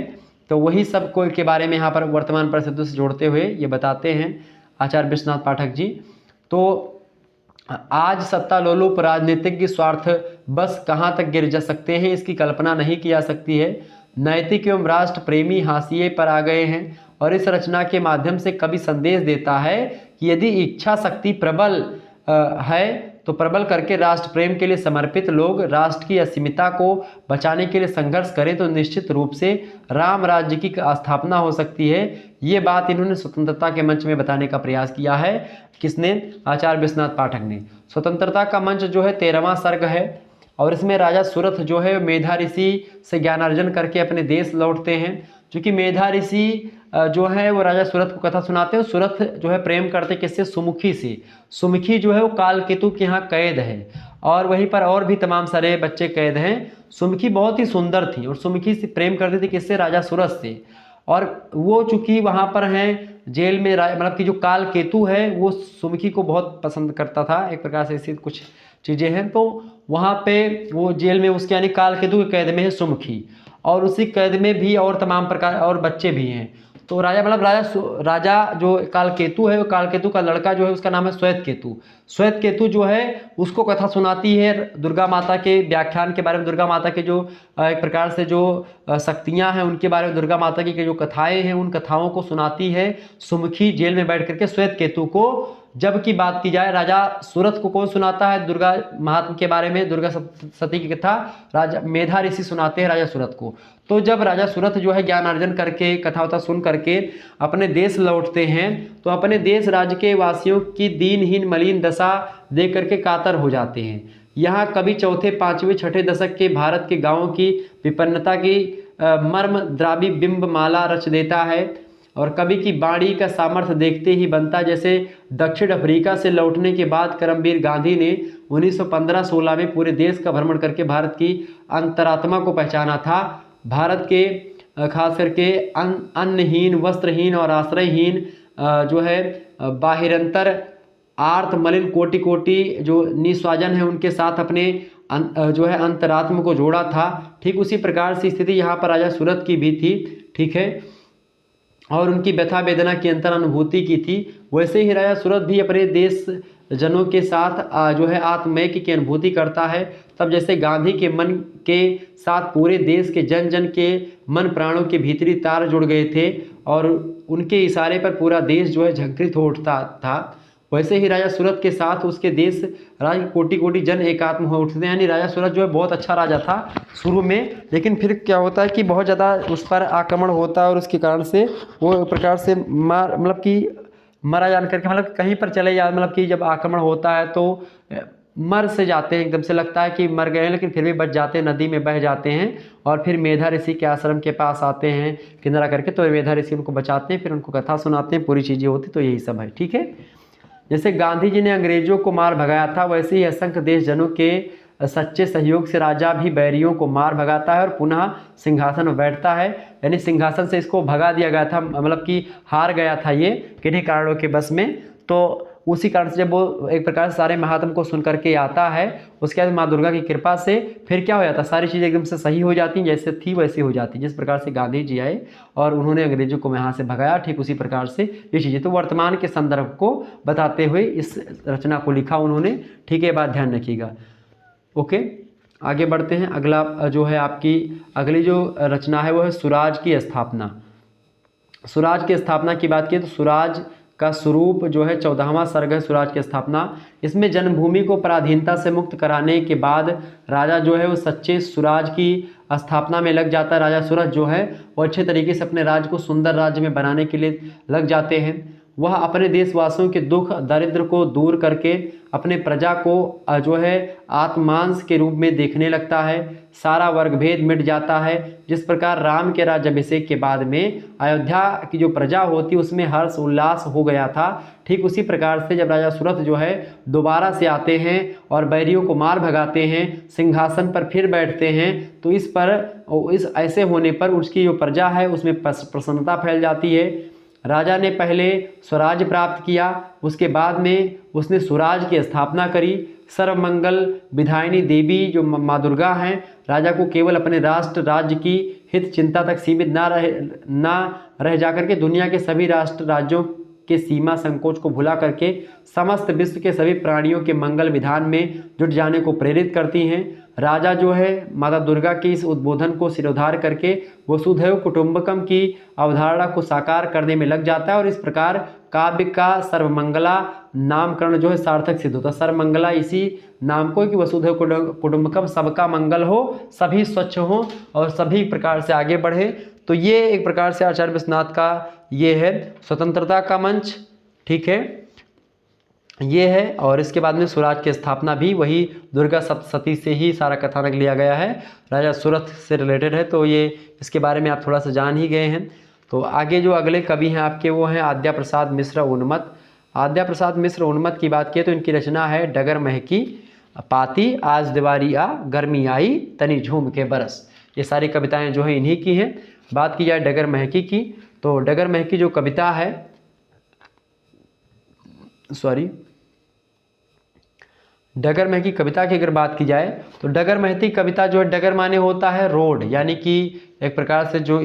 तो वही सब को के बारे में यहाँ पर वर्तमान परिस्थितियों से जोड़ते हुए ये बताते हैं आचार्य विश्वनाथ पाठक जी। तो आज सत्ता लोलुप राजनीतिक स्वार्थ बस कहाँ तक गिर जा सकते हैं इसकी कल्पना नहीं की जा सकती है। नैतिक एवं राष्ट्र प्रेमी हाशिए पर आ गए हैं, और इस रचना के माध्यम से कवि संदेश देता है कि यदि इच्छा शक्ति प्रबल है तो प्रबल करके राष्ट्र प्रेम के लिए समर्पित लोग राष्ट्र की अस्मिता को बचाने के लिए संघर्ष करें तो निश्चित रूप से राम राज्य की स्थापना हो सकती है। ये बात इन्होंने स्वतंत्रता के मंच में बताने का प्रयास किया है। किसने? आचार्य विश्वनाथ पाठक ने। स्वतंत्रता का मंच जो है 13वां सर्ग है, और इसमें राजा सूरथ जो है मेधा ऋषि से ज्ञानार्जन करके अपने देश लौटते हैं। क्योंकि मेधा ऋषि जो है वो राजा सूरथ को कथा सुनाते हैं। सूरथ जो है प्रेम करते किससे? सुमुखी से। सुमुखी जो है वो कालकेतु के यहाँ कैद है, और वहीं पर और भी तमाम सारे बच्चे कैद हैं। सुमुखी बहुत ही सुंदर थी और सुमुखी से प्रेम करती थी किससे? राजा सूरथ से। और वो चूंकि वहाँ पर हैं जेल में, मतलब कि जो कालकेतु है वो सुमुखी को बहुत पसंद करता था, एक प्रकार से ऐसी कुछ चीज़ें हैं। तो वहाँ पे वो जेल में उसके यानी कालकेतु के कैद में है सुमुखी, और उसी कैद में भी और तमाम प्रकार और बच्चे भी हैं। तो राजा मतलब राजा जो कालकेतु है, वो कालकेतु का लड़का जो है उसका नाम है श्वेत केतु। श्वेत केतु जो है उसको कथा सुनाती है दुर्गा माता के व्याख्यान के बारे में, दुर्गा माता के जो एक प्रकार से जो शक्तियां हैं उनके बारे में, दुर्गा माता की जो कथाएं हैं उन कथाओं को सुनाती है सुमुखी जेल में बैठ करके श्वेत केतु को। जब की बात की जाए राजा सूरथ को कौन सुनाता है दुर्गा महात्म के बारे में, दुर्गा सती की कथा राजा मेधा ऋषि सुनाते हैं राजा सूरथ को। तो जब राजा सूरथ जो है ज्ञान अर्जन करके कथा वथा सुन करके अपने देश लौटते हैं, तो अपने देश राज्य के वासियों की दीनहीन मलिन दशा देख करके कातर हो जाते हैं। यहाँ कवि चौथे, पांचवें, छठे दशक के भारत के गाँवों की विपन्नता की मर्म द्रावी बिंब माला रच देता है, और कवि की बाणी का सामर्थ्य देखते ही बनता जैसे दक्षिण अफ्रीका से लौटने के बाद करमवीर गांधी ने 1915-16 में पूरे देश का भ्रमण करके भारत की अंतरात्मा को पहचाना था। भारत के खास करके अन्नहीन, वस्त्रहीन और आश्रयहीन जो है बाहिरंतर आर्त मलिन कोटि कोटि जो निस्वाजन है उनके साथ अपने जो है अंतरात्मा को जोड़ा था। ठीक उसी प्रकार से स्थिति यहाँ पर राजा सूरथ की भी थी। ठीक है, और उनकी व्यथा वेदना की अंतर अनुभूति की थी। वैसे ही राजा सूरथ भी अपने देश जनों के साथ जो है आत्मैक्य की अनुभूति करता है। तब जैसे गांधी के मन के साथ पूरे देश के जन जन के मन प्राणों के भीतरी तार जुड़ गए थे, और उनके इशारे पर पूरा देश जो है झंकृत हो उठता था, वैसे ही राजा सूरथ के साथ उसके देश राज्य कोटि कोटि जन एकात्म हो उठते हैं। यानी राजा सूरथ जो है बहुत अच्छा राजा था शुरू में, लेकिन फिर क्या होता है कि बहुत ज़्यादा उस पर आक्रमण होता है, और उसके कारण से वो एक प्रकार से मतलब कि मरा जान करके मतलब कहीं पर चले जा, मतलब कि जब आक्रमण होता है तो मर से जाते हैं, एकदम से लगता है कि मर गए हैं लेकिन फिर भी बच जाते हैं, नदी में बह जाते हैं और फिर मेधा ऋषि के आश्रम के पास आते हैं किनारा करके, तो मेधा ऋषि उनको बचाते हैं, फिर उनको कथा सुनाते हैं, पूरी चीज़ें होती, तो यही सब है। ठीक है, जैसे गांधी जी ने अंग्रेजों को मार भगाया था, वैसे ही असंख्य देशजनों के सच्चे सहयोग से राजा भी बैरियों को मार भगाता है और पुनः सिंहासन में बैठता है। यानी सिंहासन से इसको भगा दिया गया था, मतलब कि हार गया था ये किन्हीं कारणों के बस में, तो उसी कारण से जब वो एक प्रकार से सारे महात्म को सुन करके आता है, उसके बाद माँ दुर्गा की कृपा से फिर क्या हो जाता है, सारी चीज़ें एकदम से सही हो जाती हैं, जैसे थी वैसी हो जाती। जिस प्रकार से गांधी जी आए और उन्होंने अंग्रेजों को यहाँ से भगाया, ठीक उसी प्रकार से ये चीज़ें, तो वर्तमान के संदर्भ को बताते हुए इस रचना को लिखा उन्होंने। ठीक है, बात ध्यान रखिएगा। ओके, आगे बढ़ते हैं। अगला जो है आपकी अगली जो रचना है वो है सुराज की स्थापना। सुराज की स्थापना की बात की तो सुराज का स्वरूप जो है 14वां सर्ग है, सुराज की स्थापना। इसमें जन्मभूमि को पराधीनता से मुक्त कराने के बाद राजा जो है वो सच्चे सुराज की स्थापना में लग जाता है। राजा सूरज जो है वो अच्छे तरीके से अपने राज्य को सुंदर राज्य में बनाने के लिए लग जाते हैं। वह अपने देशवासियों के दुख दरिद्र को दूर करके अपने प्रजा को जो है आत्मांश के रूप में देखने लगता है। सारा वर्गभेद मिट जाता है। जिस प्रकार राम के राज्याभिषेक के बाद में अयोध्या की जो प्रजा होती उसमें हर्ष उल्लास हो गया था, ठीक उसी प्रकार से जब राजा सूरत जो है दोबारा से आते हैं और बैरियों को मार भगाते हैं, सिंहासन पर फिर बैठते हैं, तो इस ऐसे होने पर उसकी जो प्रजा है उसमें प्रसन्नता फैल जाती है। राजा ने पहले स्वराज प्राप्त किया, उसके बाद में उसने स्वराज की स्थापना करी। सर्वमंगल विधायिनी देवी जो माँ दुर्गा हैं, राजा को केवल अपने राष्ट्र राज्य की हित चिंता तक सीमित ना रह जाकर के दुनिया के सभी राष्ट्र राज्यों के सीमा संकोच को भुला करके समस्त विश्व के सभी प्राणियों के मंगल विधान में जुट जाने को प्रेरित करती हैं। राजा जो है माता दुर्गा के इस उद्बोधन को सिरोधार करके वसुधैव कुटुंबकम की अवधारणा को साकार करने में लग जाता है और इस प्रकार काव्य का सर्वमंगला नामकरण जो है सार्थक सिद्ध होता है। सर्वमंगला इसी नाम को कि वसुधैव कुटुंबकम, सबका मंगल हो, सभी स्वच्छ हों और सभी प्रकार से आगे बढ़े। तो ये एक प्रकार से आचार्य विश्वनाथ का ये है स्वतंत्रता का मंच। ठीक है, ये है। और इसके बाद में स्वराज की स्थापना भी वही दुर्गा सप्तशती से ही सारा कथानक लिया गया है, राजा सूरत से रिलेटेड है, तो ये इसके बारे में आप थोड़ा सा जान ही गए हैं। तो आगे जो अगले कवि हैं आपके वो हैं आद्या प्रसाद मिश्र उन्मत्त। आद्या प्रसाद मिश्र उन्मत्त की बात किए तो इनकी रचना है डगर महकी पाती आज दिवारी आ गर्मी आई तनी झूम के बरस। ये सारी कविताएं जो है इन्हीं की हैं। बात की जाए डगर महकी की तो डगर महकी जो कविता है, डगर महकी कविता की अगर बात की जाए तो डगर महती कविता जो है, डगर माने होता है रोड, यानी कि एक प्रकार से जो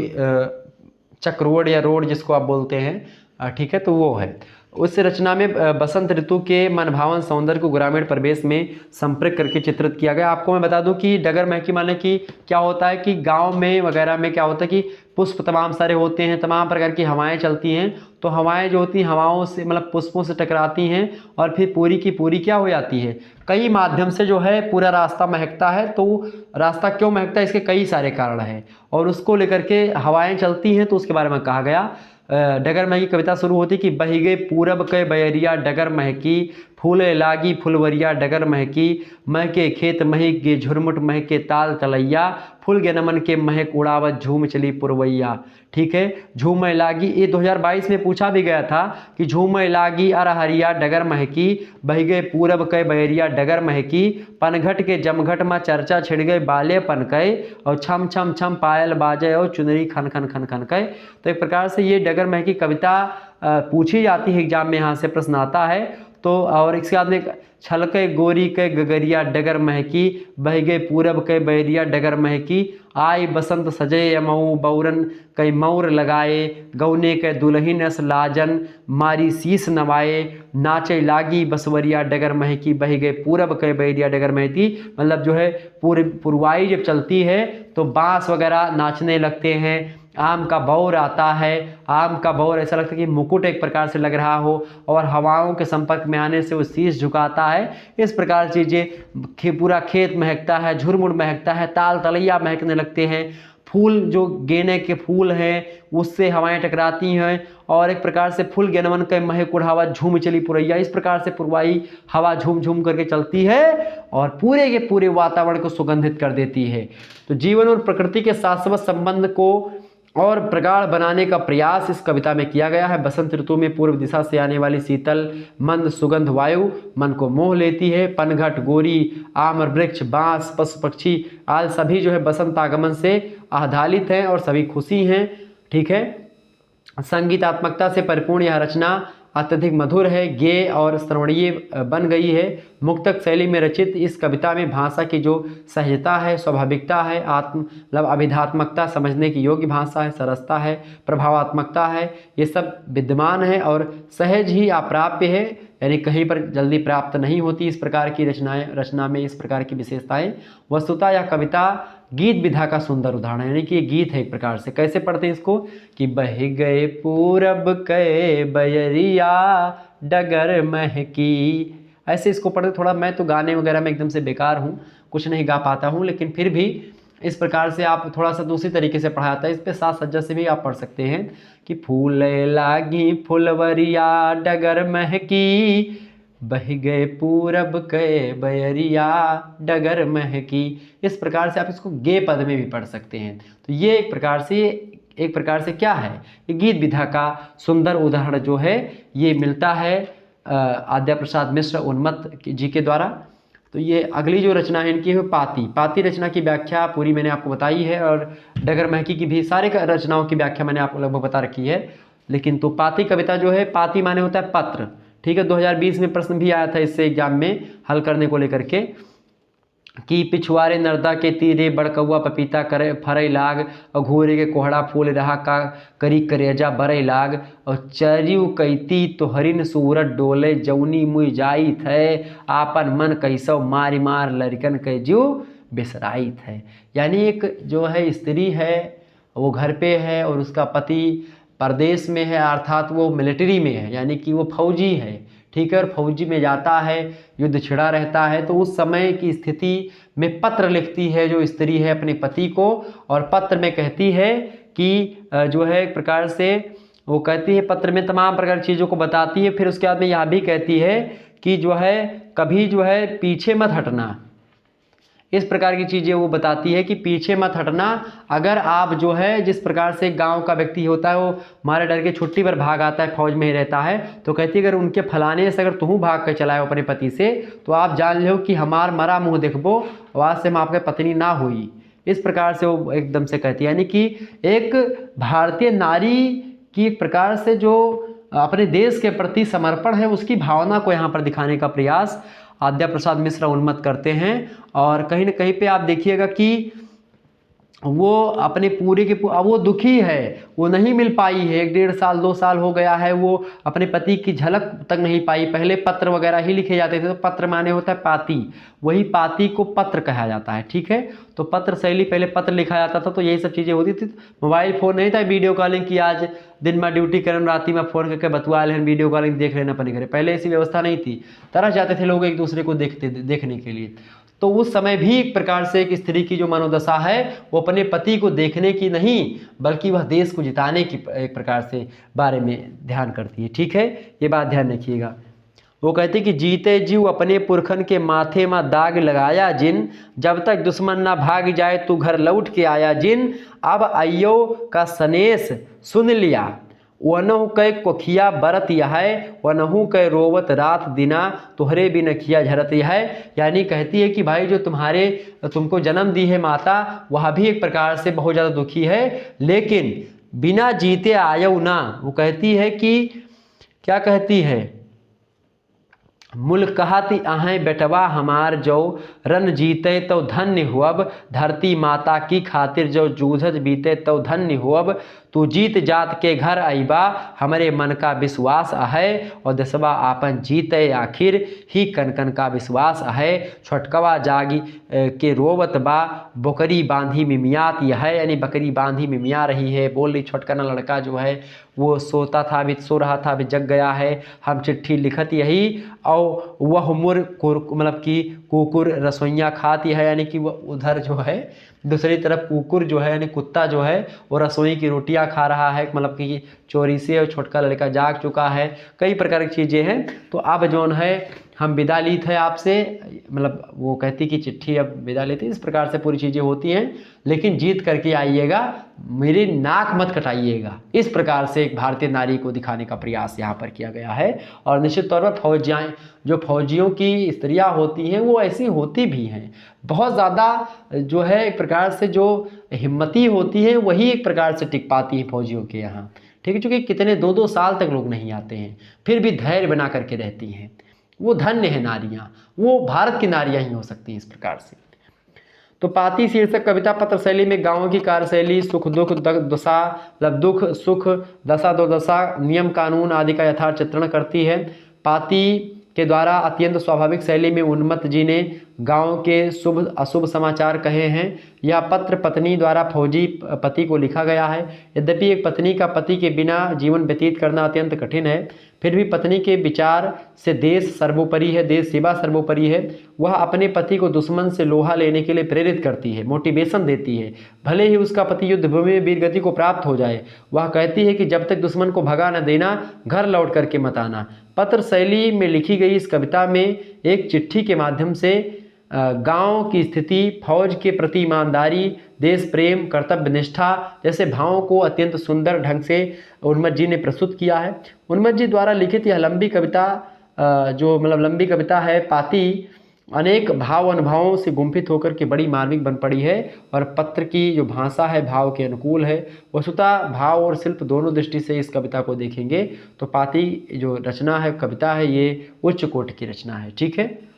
चक्रोड या रोड जिसको आप बोलते हैं, ठीक है, तो वो है। उस रचना में बसंत ऋतु के मनभावन सौंदर्य को ग्रामीण परिवेश में संपर्क करके चित्रित किया गया। आपको मैं बता दूं कि डगर महकी माने कि क्या होता है कि गांव में वगैरह में क्या होता है कि पुष्प तमाम सारे होते हैं, तमाम प्रकार की हवाएं चलती हैं, तो हवाएं जो होती हैं हवाओं से मतलब पुष्पों से टकराती हैं और फिर पूरी की पूरी क्या हो जाती है, कई माध्यम से जो है पूरा रास्ता महकता है। तो रास्ता क्यों महकता है, इसके कई सारे कारण हैं और उसको लेकर के हवाएं चलती हैं, तो उसके बारे में कहा गया। डगर महकी कविता शुरू होती कि बही गए पूरब के बयरिया डगर महकी, फूले लागी फुलवरिया डगर महकी, महके खेत महक गे झुरमुट महके ताल तलैया, फूल गे नमन के महक उड़ावत झूम चली पुरवैया। ठीक है, झूम लागी, ये 2022 में पूछा भी गया था कि झूम लागी अरहरिया डगर महकी, बही गए पूरब के बयरिया डगर महकी, पनघट के जमघट में चर्चा छिड़ गए बाले पनकय, और छम छम छम पायल बाजे और चुनरी खन खन खन खन कय। तो एक प्रकार से ये डगर महकी कविता पूछी जाती है, एग्जाम में यहाँ से प्रश्न आता है। तो और इसके बाद में छलके गोरी के गगरिया डगर महकी, बह गए पूरब के बैरिया डगर महकी, आय बसंत सजे यमऊ बौरन कई मौर लगाए, गौने के दुल्हिन अस लाजन मारी शीस नवाए, नाचे लागी बसवरिया डगर महकी, बह गए पूरब के बैरिया डगर महकी। मतलब जो है पुरवाई जब चलती है तो बांस वगैरह नाचने लगते हैं, आम का बौर आता है, आम का बौर ऐसा लगता है कि मुकुट एक प्रकार से लग रहा हो, और हवाओं के संपर्क में आने से वो शीश झुकाता है। इस प्रकार चीज़ें पूरा खेत महकता है, झुरमुर महकता है, ताल तलैया महकने लगते हैं, फूल जो गेने के फूल हैं उससे हवाएं टकराती हैं, और एक प्रकार से फूल गेनवन के महे कुढ़ावा झूम चली पुरैया, इस प्रकार से पुरवाई हवा झूम झूम करके चलती है और पूरे के पूरे वातावरण को सुगंधित कर देती है। तो जीवन और प्रकृति के शाश्वत संबंध को और प्रगाढ़ बनाने का प्रयास इस कविता में किया गया है। बसंत ऋतु में पूर्व दिशा से आने वाली शीतल मंद सुगंध वायु मन को मोह लेती है। पनघट, गोरी, आम्र वृक्ष, बांस, पशु पक्षी आदि सभी जो है बसंत आगमन से आह्लादित हैं और सभी खुशी हैं। ठीक है, संगीतात्मकता से परिपूर्ण यह रचना अत्यधिक मधुर है, गेय और श्रवणीय बन गई है। मुक्तक शैली में रचित इस कविता में भाषा की जो सहजता है, स्वाभाविकता है, मतलब अभिधात्मकता, समझने की योग्य भाषा है, सरसता है, प्रभावात्मकता है, ये सब विद्यमान है और सहज ही अप्राप्य है, यानी कहीं पर जल्दी प्राप्त नहीं होती। इस प्रकार की रचना में इस प्रकार की विशेषताएं। वस्तुतः यह कविता गीत विधा का सुंदर उदाहरण है, यानी कि ये गीत है एक प्रकार से। कैसे पढ़ते हैं इसको कि बह गए पूरब के बयरिया डगर महकी, ऐसे इसको पढ़ते। थोड़ा मैं तो गाने वगैरह में एकदम से बेकार हूँ, कुछ नहीं गा पाता हूँ, लेकिन फिर भी इस प्रकार से आप थोड़ा सा दूसरी तरीके से पढ़ाता है। इस पे साज सज्जा से भी आप पढ़ सकते हैं कि फूल लागी फुलवरिया डगर महकी, बह गए पूरब के बयरिया डगर महकी। इस प्रकार से आप इसको गे पद में भी पढ़ सकते हैं। तो ये एक प्रकार से क्या है, ये गीत विधा का सुंदर उदाहरण जो है ये मिलता है आद्या प्रसाद मिश्र उन्मत्त जी के द्वारा। तो ये अगली जो रचना है इनकी है पाती रचना की व्याख्या पूरी मैंने आपको बताई है, और डगर महकी की भी सारे रचनाओं की व्याख्या मैंने आपको लगभग बता रखी है। लेकिन तो पाती कविता जो है, पाती माने होता है पत्र। ठीक है, 2020 में प्रश्न भी आया था इससे एग्जाम में हल करने को लेकर के कि पिछुआरे नर्दा के तीरे बड़कौआ पपीता करे फरई लाग, और घूरे के कोहड़ा फूल रहा का करी करेजा बरई लाग, और चरियु कैती तो हरिन सूरत डोले जौनी मुई जाई थे, आपन मन कैसो मारी मार लड़कन के जो बिसराई थे। यानी एक जो है स्त्री है वो घर पे है और उसका पति परदेश में है, अर्थात वो मिलिट्री में है, यानी कि वो फौजी है। ठीक है, और फौजी में जाता है, युद्ध छिड़ा रहता है, तो उस समय की स्थिति में पत्र लिखती है जो स्त्री है अपने पति को, और पत्र में कहती है कि जो है एक प्रकार से वो कहती है, पत्र में तमाम प्रकार की चीज़ों को बताती है। फिर उसके बाद में यह भी कहती है कि जो है कभी जो है पीछे मत हटना, इस प्रकार की चीज़ें वो बताती है कि पीछे मत हटना। अगर आप जो है जिस प्रकार से गांव का व्यक्ति होता है वो मारे डर के छुट्टी पर भाग आता है, फौज में ही रहता है, तो कहती है अगर उनके फलाने से अगर तुम भाग कर चलाए अपने पति से तो आप जान लो कि हमार मरा मुँह देखबो, आवाज से हम आपके पत्नी ना हुई। इस प्रकार से वो एकदम से कहती है, यानी कि एक भारतीय नारी की एक प्रकार से जो अपने देश के प्रति समर्पण है उसकी भावना को यहाँ पर दिखाने का प्रयास आद्या प्रसाद मिश्र उन्मत्त करते हैं। और कहीं ना कहीं पे आप देखिएगा कि वो अपने पूरे के वो दुखी है, वो नहीं मिल पाई है, 1-1.5 साल 2 साल हो गया है, वो अपने पति की झलक तक नहीं पाई। पहले पत्र वगैरह ही लिखे जाते थे, तो पत्र माने होता है पाती, वही पाती को पत्र कहा जाता है। ठीक है, तो पत्र शैली पहले पत्र लिखा जाता था, तो यही सब चीज़ें होती थी। मोबाइल फ़ोन नहीं था, वीडियो कॉलिंग की आज दिन में ड्यूटी करन राती में फ़ोन करके बतवा लें, वीडियो कॉलिंग देख लेना अपने घर। पहले ऐसी व्यवस्था नहीं थी, तरस जाते थे लोग एक दूसरे को देखने के लिए। तो उस समय भी एक प्रकार से एक स्त्री की जो मनोदशा है वो अपने पति को देखने की नहीं बल्कि वह देश को जिताने की एक प्रकार से बारे में ध्यान करती है। ठीक है, ये बात ध्यान रखिएगा। वो कहते कि जीते जीव अपने पुरखन के माथे में दाग लगाया जिन, जब तक दुश्मन ना भाग जाए तू घर लौट के आया जिन, अब आइयो का सनेस सुन लिया, वनहु कै कोखिया बरत यह, वनहु कै रोवत रात दिना, तुहरे बिन खिया झरत यह। यानी कहती है कि भाई जो तुमको जन्म दी है माता वह भी एक प्रकार से बहुत ज़्यादा दुखी है, लेकिन बिना जीते आयो ना। वो कहती है कि क्या कहती है, मुल्क कहती आहें बेटवा हमार जो रन जीते तो धन्य हुअब, धरती माता की खातिर जो जूझत बीते तो धन्य हुअब, तू जीत जात के घर आईबा हमारे मन का विश्वास है, और दसवा आपन जीते आखिर ही कनकन का विश्वास है, छोटकवा जागी के रोवत बा बकरी बांधी मिमियात यह है। यानी बकरी बांधी मिमिया रही है, बोल रही छोटकना लड़का जो है वो सोता था अभी सो रहा था अभी जग गया है, हम चिट्ठी लिखत यही, और वह मुर मतलब कि कुकुर रसोइयाँ खाती है, यानी कि वह उधर जो है दूसरी तरफ कुकुर जो है यानी कुत्ता जो है वो रसोई की रोटियां खा रहा है, मतलब कि चोरी से, और छोटका लड़का जाग चुका है, कई प्रकार की चीज़ें हैं। तो अब जौन है हम विदा ली थे आपसे, मतलब वो कहती कि चिट्ठी अब विदा लेती, इस प्रकार से पूरी चीज़ें होती हैं, लेकिन जीत करके आइएगा, मेरी नाक मत कटाइएगा। इस प्रकार से एक भारतीय नारी को दिखाने का प्रयास यहाँ पर किया गया है। और निश्चित तौर पर जो फौजियों की स्त्रियाँ होती हैं वो ऐसी होती भी हैं, बहुत ज़्यादा जो है एक प्रकार से जो हिम्मती होती है वही एक प्रकार से टिक पाती है फौजियों के यहाँ, ठीक है। चूँकि कितने 2-2 साल तक लोग नहीं आते हैं, फिर भी धैर्य बना करके रहती हैं। वो धन्य है नारियाँ, वो भारत की नारियाँ ही हो सकती हैं इस प्रकार से। तो पाती शीर्षक कविता पत्र शैली में गांवों की कार्यशैली, सुख दुख दशा, मतलब दुख सुख दशा दुर्दशा, नियम कानून आदि का यथार्थ चित्रण करती है। पाती के द्वारा अत्यंत स्वाभाविक शैली में उन्मत्त जी ने गांव के शुभ अशुभ समाचार कहे हैं। यह पत्र पत्नी द्वारा फौजी पति को लिखा गया है। यद्यपि एक पत्नी का पति के बिना जीवन व्यतीत करना अत्यंत कठिन है, फिर भी पत्नी के विचार से देश सर्वोपरि है, देश सेवा सर्वोपरि है। वह अपने पति को दुश्मन से लोहा लेने के लिए प्रेरित करती है, मोटिवेशन देती है, भले ही उसका पति युद्ध भूमि में वीरगति को प्राप्त हो जाए। वह कहती है कि जब तक दुश्मन को भगा न देना, घर लौट करके मत आना। पत्र शैली में लिखी गई इस कविता में एक चिट्ठी के माध्यम से गांव की स्थिति, फौज के प्रति ईमानदारी, देश प्रेम, कर्तव्य निष्ठा जैसे भावों को अत्यंत सुंदर ढंग से उन्मत्त जी ने प्रस्तुत किया है। उन्मत्त जी द्वारा लिखित यह लंबी कविता जो मतलब लंबी कविता है पाती, अनेक भाव अनुभवों से गुंफित होकर के बड़ी मार्मिक बन पड़ी है। और पत्र की जो भाषा है भाव के अनुकूल है। वस्तुतः भाव और शिल्प दोनों दृष्टि से इस कविता को देखेंगे तो पाती जो रचना है कविता है ये उच्च कोटि की रचना है, ठीक है।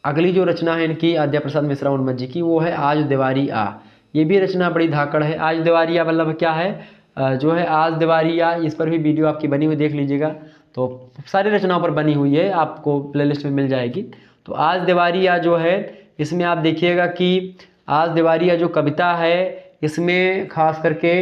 अगली जो रचना है इनकी आद्या प्रसाद मिश्रा उन्मत्त जी की, वो है आज दिवारी आ। ये भी रचना बड़ी धाकड़ है। आज दिवारी आ मतलब क्या है, जो है आज दिवारी आ, इस पर भी वीडियो आपकी बनी हुई देख लीजिएगा। तो सारी रचनाओं पर बनी हुई है, आपको प्लेलिस्ट में मिल जाएगी। तो आज दिवारी आ जो है इसमें आप देखिएगा कि आज दिवारी आ जो कविता है इसमें खास करके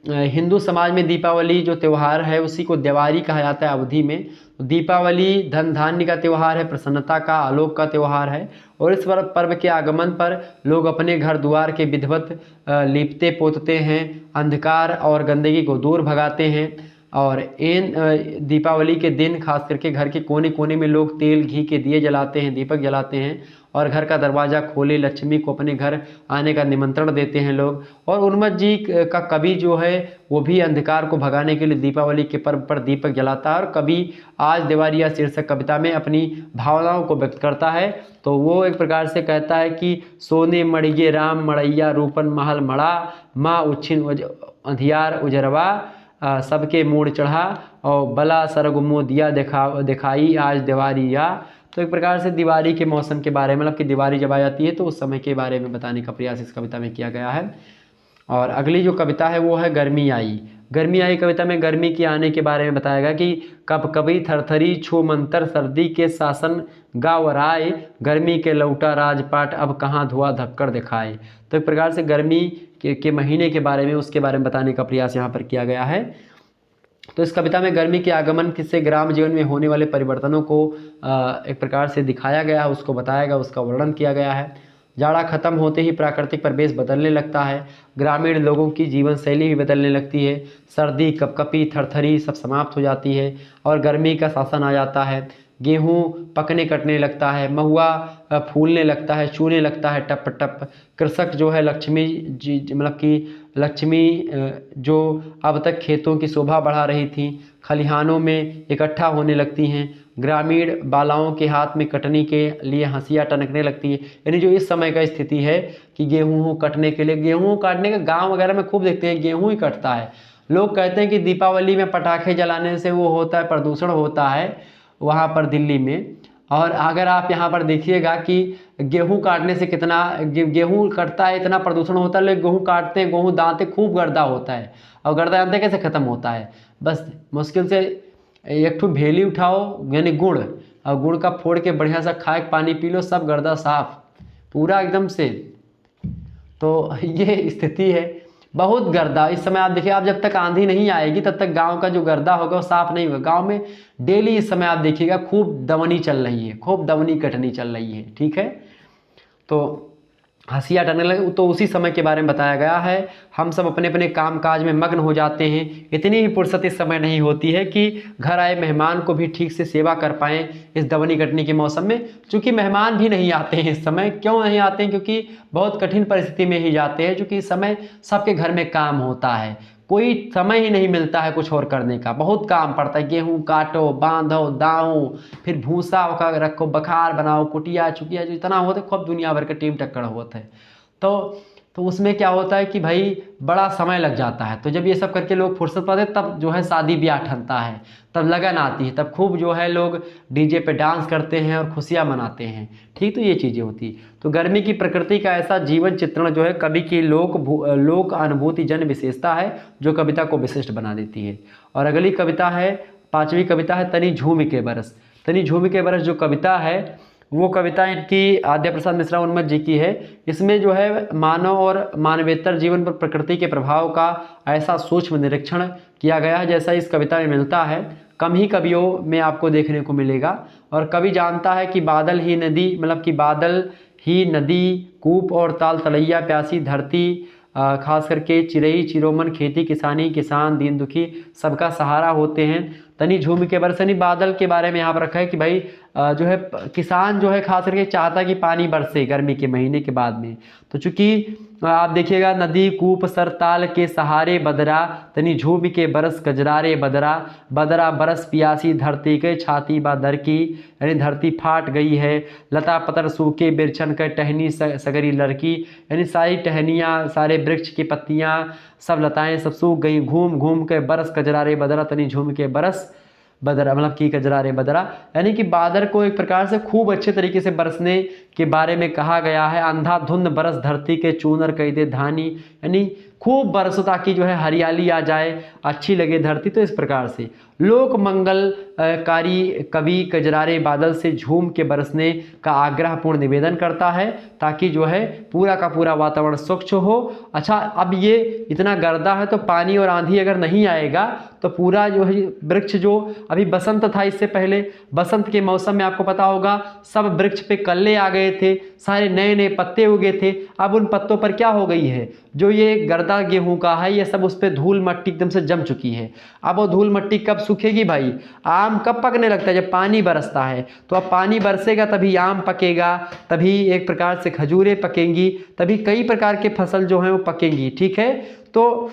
हिंदू समाज में दीपावली जो त्यौहार है उसी को दिवाली कहा जाता है अवधि में। दीपावली धन धान्य का त्यौहार है, प्रसन्नता का, आलोक का त्यौहार है। और इस पर्व के आगमन पर लोग अपने घर द्वार के विधिवत लीपते पोतते हैं, अंधकार और गंदगी को दूर भगाते हैं। और इन दीपावली के दिन खास करके घर के कोने कोने में लोग तेल घी के दिए जलाते हैं, दीपक जलाते हैं, और घर का दरवाज़ा खोले लक्ष्मी को अपने घर आने का निमंत्रण देते हैं लोग। और उन्मत्त जी का कवि जो है वो भी अंधकार को भगाने के लिए दीपावली के पर्व पर दीपक जलाता है, और कवि आज दिवारिया शीर्षक कविता में अपनी भावनाओं को व्यक्त करता है। तो वो एक प्रकार से कहता है कि सोने मड़िये राम मड़ैया रूपन महल मड़ा, माँ उच्छिन अंधियार उजरवा, सबके मूड चढ़ा, और बला सरगुमो दिया दिखाई आज दिवारी आ। तो एक प्रकार से दिवाली के मौसम के बारे में, मतलब कि दिवाली जब आ जाती है तो उस समय के बारे में बताने का प्रयास इस कविता में किया गया है। और अगली जो कविता है वो है गर्मी आई। गर्मी आई कविता में गर्मी के आने के बारे में बताया गया कि कब कभी थरथरी छू मंतर सर्दी के शासन गावराए, गर्मी के लौटा राजपाट अब कहाँ धुआं धक्कर दिखाए। तो एक प्रकार से गर्मी के महीने के बारे में, उसके बारे में बताने का प्रयास यहाँ पर किया गया है। तो इस कविता में गर्मी के आगमन से ग्राम जीवन में होने वाले परिवर्तनों को एक प्रकार से दिखाया गया है, उसको बताया गया, उसका वर्णन किया गया है। जाड़ा खत्म होते ही प्राकृतिक परिवेश बदलने लगता है, ग्रामीण लोगों की जीवन शैली भी बदलने लगती है। सर्दी कपकपी थरथरी सब समाप्त हो जाती है और गर्मी का शासन आ जाता है। गेहूँ पकने कटने लगता है, महुआ फूलने लगता है, चूने लगता है टप टप। कृषक जो है लक्ष्मी जी, मतलब कि लक्ष्मी जो अब तक खेतों की शोभा बढ़ा रही थी, खलिहानों में इकट्ठा होने लगती हैं। ग्रामीण बालाओं के हाथ में कटनी के लिए हंसियाँ टनकने लगती है। यानी जो इस समय का स्थिति है कि गेहूँ कटने के लिए, गेहूँ काटने का गांव वगैरह में खूब देखते हैं, गेहूँ ही कटता है। लोग कहते हैं कि दीपावली में पटाखे जलाने से वो होता है, प्रदूषण होता है वहाँ पर दिल्ली में। और अगर आप यहाँ पर देखिएगा कि गेहूँ काटने से कितना गेहूँ कटता है, इतना प्रदूषण होता है। लोग गेहूँ काटते हैं, गेहूँ दांते खूब गर्दा होता है। और गर्दा जानते कैसे ख़त्म होता है, बस मुश्किल से एक ठो भेली उठाओ यानी गुड़, और गुड़ का फोड़ के बढ़िया सा खाए पानी पी लो, सब गर्दा साफ पूरा एकदम से। तो ये स्थिति है। बहुत गर्दा। इस समय आप देखिए, आप जब तक आंधी नहीं आएगी तब तक गांव का जो गर्दा होगा वो साफ नहीं होगा। गांव में डेली इस समय आप देखिएगा खूब दवनी चल रही है, खूब दवनी कटनी चल रही है, ठीक है। तो हंसिया टरने लगे, तो उसी समय के बारे में बताया गया है। हम सब अपने अपने काम काज में मग्न हो जाते हैं, इतनी भी फुर्सत इस समय नहीं होती है कि घर आए मेहमान को भी ठीक से सेवा कर पाएँ इस दवनी कटनी के मौसम में। चूँकि मेहमान भी नहीं आते हैं इस समय, क्यों नहीं आते हैं? क्योंकि बहुत कठिन परिस्थिति में ही जाते हैं, क्योंकि इस समय सबके घर में काम होता है, कोई समय ही नहीं मिलता है कुछ और करने का, बहुत काम पड़ता है। गेहूं काटो, बांधो, दाओ, फिर भूसा रखो, बखार बनाओ, कुटिया चुकिया जो इतना होता है, खूब दुनिया भर के टीम टक्कर होता है। तो उसमें क्या होता है कि भाई बड़ा समय लग जाता है। तो जब ये सब करके लोग फुर्सत पाते तब जो है शादी ब्याह ठनता है, तब लगन आती है, तब खूब जो है लोग डीजे पे डांस करते हैं और खुशियाँ मनाते हैं, ठीक। तो ये चीज़ें होती। तो गर्मी की प्रकृति का ऐसा जीवन चित्रण जो है कवि की लोक अनुभूति जन विशेषता है, जो कविता को विशिष्ट बना देती है। और अगली कविता है, 5वीं कविता है तनी झूम के बरस। तनी झूम के बरस जो कविता है वो कविता इनकी आद्य प्रसाद मिश्रा उन्मत्त जी की है। इसमें जो है मानव और मानवेतर जीवन पर प्रकृति के प्रभाव का ऐसा सूक्ष्म निरीक्षण किया गया है जैसा इस कविता में मिलता है, कम ही कवियों में आपको देखने को मिलेगा। और कवि जानता है कि बादल ही नदी, मतलब कि बादल ही नदी, कूप और ताल तलैया, प्यासी धरती, खास करके चिरई चिरोमन, खेती किसानी, किसान दीन दुखी, सबका सहारा होते हैं। तनी झूम के बरसनी, बादल के बारे में यहाँ पर रखा है कि भाई जो है किसान जो है खास करके चाहता है कि पानी बरसे गर्मी के महीने के बाद में। तो चूंकि आप देखिएगा नदी कूप सर ताल के सहारे बदरा, तनी झूम के बरस कजरारे बदरा, बदरा बरस पियासी धरती के छाती बा दर की, यानी धरती फाट गई है, लता पतर सूखे बिरछन कर टहनी सगरी लड़की, यानी सारी टहनियाँ, सारे वृक्ष की पत्तियाँ, सब लताएं सब सूख गई, घूम घूम के बरस कजरारे बदरा, तनी झूम के बरस बदरा, मतलब की कजरारे बदरा, यानी कि बादल को एक प्रकार से खूब अच्छे तरीके से बरसने के बारे में कहा गया है। अंधाधुंध बरस धरती के चूनर कह दे धानी, यानी खूब बरसो ताकि जो है हरियाली आ जाए, अच्छी लगे धरती। तो इस प्रकार से लोक मंगलकारी कवि कजरारे बादल से झूम के बरसने का आग्रहपूर्ण निवेदन करता है ताकि जो है पूरा का पूरा वातावरण स्वच्छ हो। अच्छा, अब ये इतना गर्दा है तो पानी और आंधी अगर नहीं आएगा तो पूरा जो है वृक्ष, जो अभी बसंत था, इससे पहले बसंत के मौसम में आपको पता होगा सब वृक्ष पे कल्ले आ गए थे, सारे नए नए पत्ते उगे थे। अब उन पत्तों पर क्या हो गई है, जो ये गर्दा गेहूं का है ये सब उस पर धूल मट्टी एकदम से जम चुकी है। अब वो धूल मट्टी कब सूखेगी भाई? आम कब पकने लगता है? जब पानी बरसता है। तो अब पानी बरसेगा तभी आम पकेगा, तभी एक प्रकार से खजूरें पकेंगी, तभी कई प्रकार के फसल जो हैं वो पकेंगी, ठीक है। तो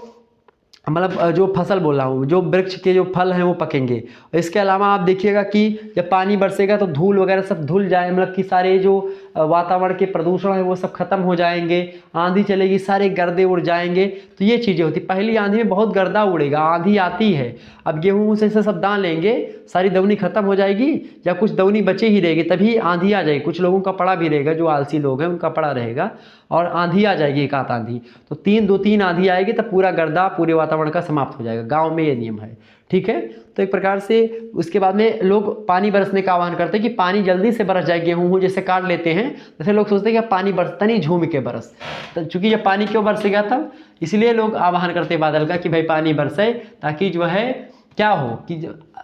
मतलब जो फसल बोल रहा हूँ, जो वृक्ष के जो फल हैं वो पकेंगे। इसके अलावा आप देखिएगा कि जब पानी बरसेगा तो धूल वगैरह सब धुल जाए, मतलब कि सारे जो वातावरण के प्रदूषण है वो सब खत्म हो जाएंगे, आंधी चलेगी सारे गर्दे उड़ जाएंगे। तो ये चीज़ें होती। पहली आंधी में बहुत गर्दा उड़ेगा, आंधी आती है, अब गेहूँ से सब दान लेंगे, सारी दवनी खत्म हो जाएगी या कुछ दवनी बचे ही रहेगी, तभी आंधी आ जाएगी। कुछ लोगों का पड़ा भी रहेगा, जो आलसी लोग हैं उनका पड़ा रहेगा, और आंधी आ जाएगी एक आध आंधी। तो 2-3 आंधी आएगी तब पूरा गर्दा पूरे वातावरण का समाप्त हो जाएगा। गांव में ये नियम है, ठीक है। तो एक प्रकार से उसके बाद में लोग पानी बरसने का आह्वान करते हैं कि पानी जल्दी से बरस जाए, गेहूं जैसे काट लेते हैं, जैसे लोग सोचते हैं कि पानी बरसता नहीं, झूम के बरस। तो चूंकि जब पानी क्यों बरसेगा तब, इसलिए लोग आह्वान करते हैं बादल का कि भाई पानी बरसे, ताकि जो है क्या हो कि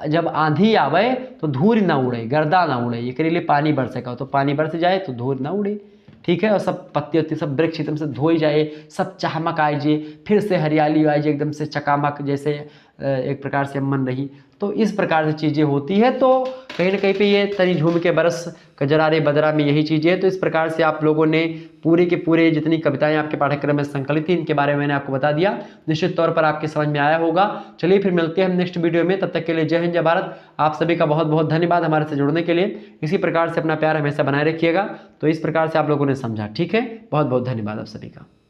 जब आंधी आवे तो धूल ना उड़े, गर्दा ना उड़े, ये लिए पानी बरसेगा। तो पानी बरस जाए तो धूल ना उड़े, ठीक है। और सब पत्ती उत्ती सब वृक्ष एकदम से धोई जाए, सब चहमक आए जे, फिर से हरियाली आए जे, एकदम से चकामक जैसे एक प्रकार से मन रही। तो इस प्रकार से चीज़ें होती है। तो कहीं ना कहीं पे ये तनी झूम के बरस कजरारे बदरा में यही चीज़ें है। तो इस प्रकार से आप लोगों ने पूरे के पूरे जितनी कविताएं आपके पाठ्यक्रम में संकलित थी इनके बारे में मैंने आपको बता दिया, निश्चित तौर पर आपके समझ में आया होगा। चलिए फिर मिलते हैं हम नेक्स्ट वीडियो में, तब तक के लिए जय हिंद जय भारत। आप सभी का बहुत बहुत धन्यवाद हमारे से जुड़ने के लिए। इसी प्रकार से अपना प्यार हमेशा बनाए रखिएगा। तो इस प्रकार से आप लोगों ने समझा, ठीक है। बहुत बहुत धन्यवाद आप सभी का।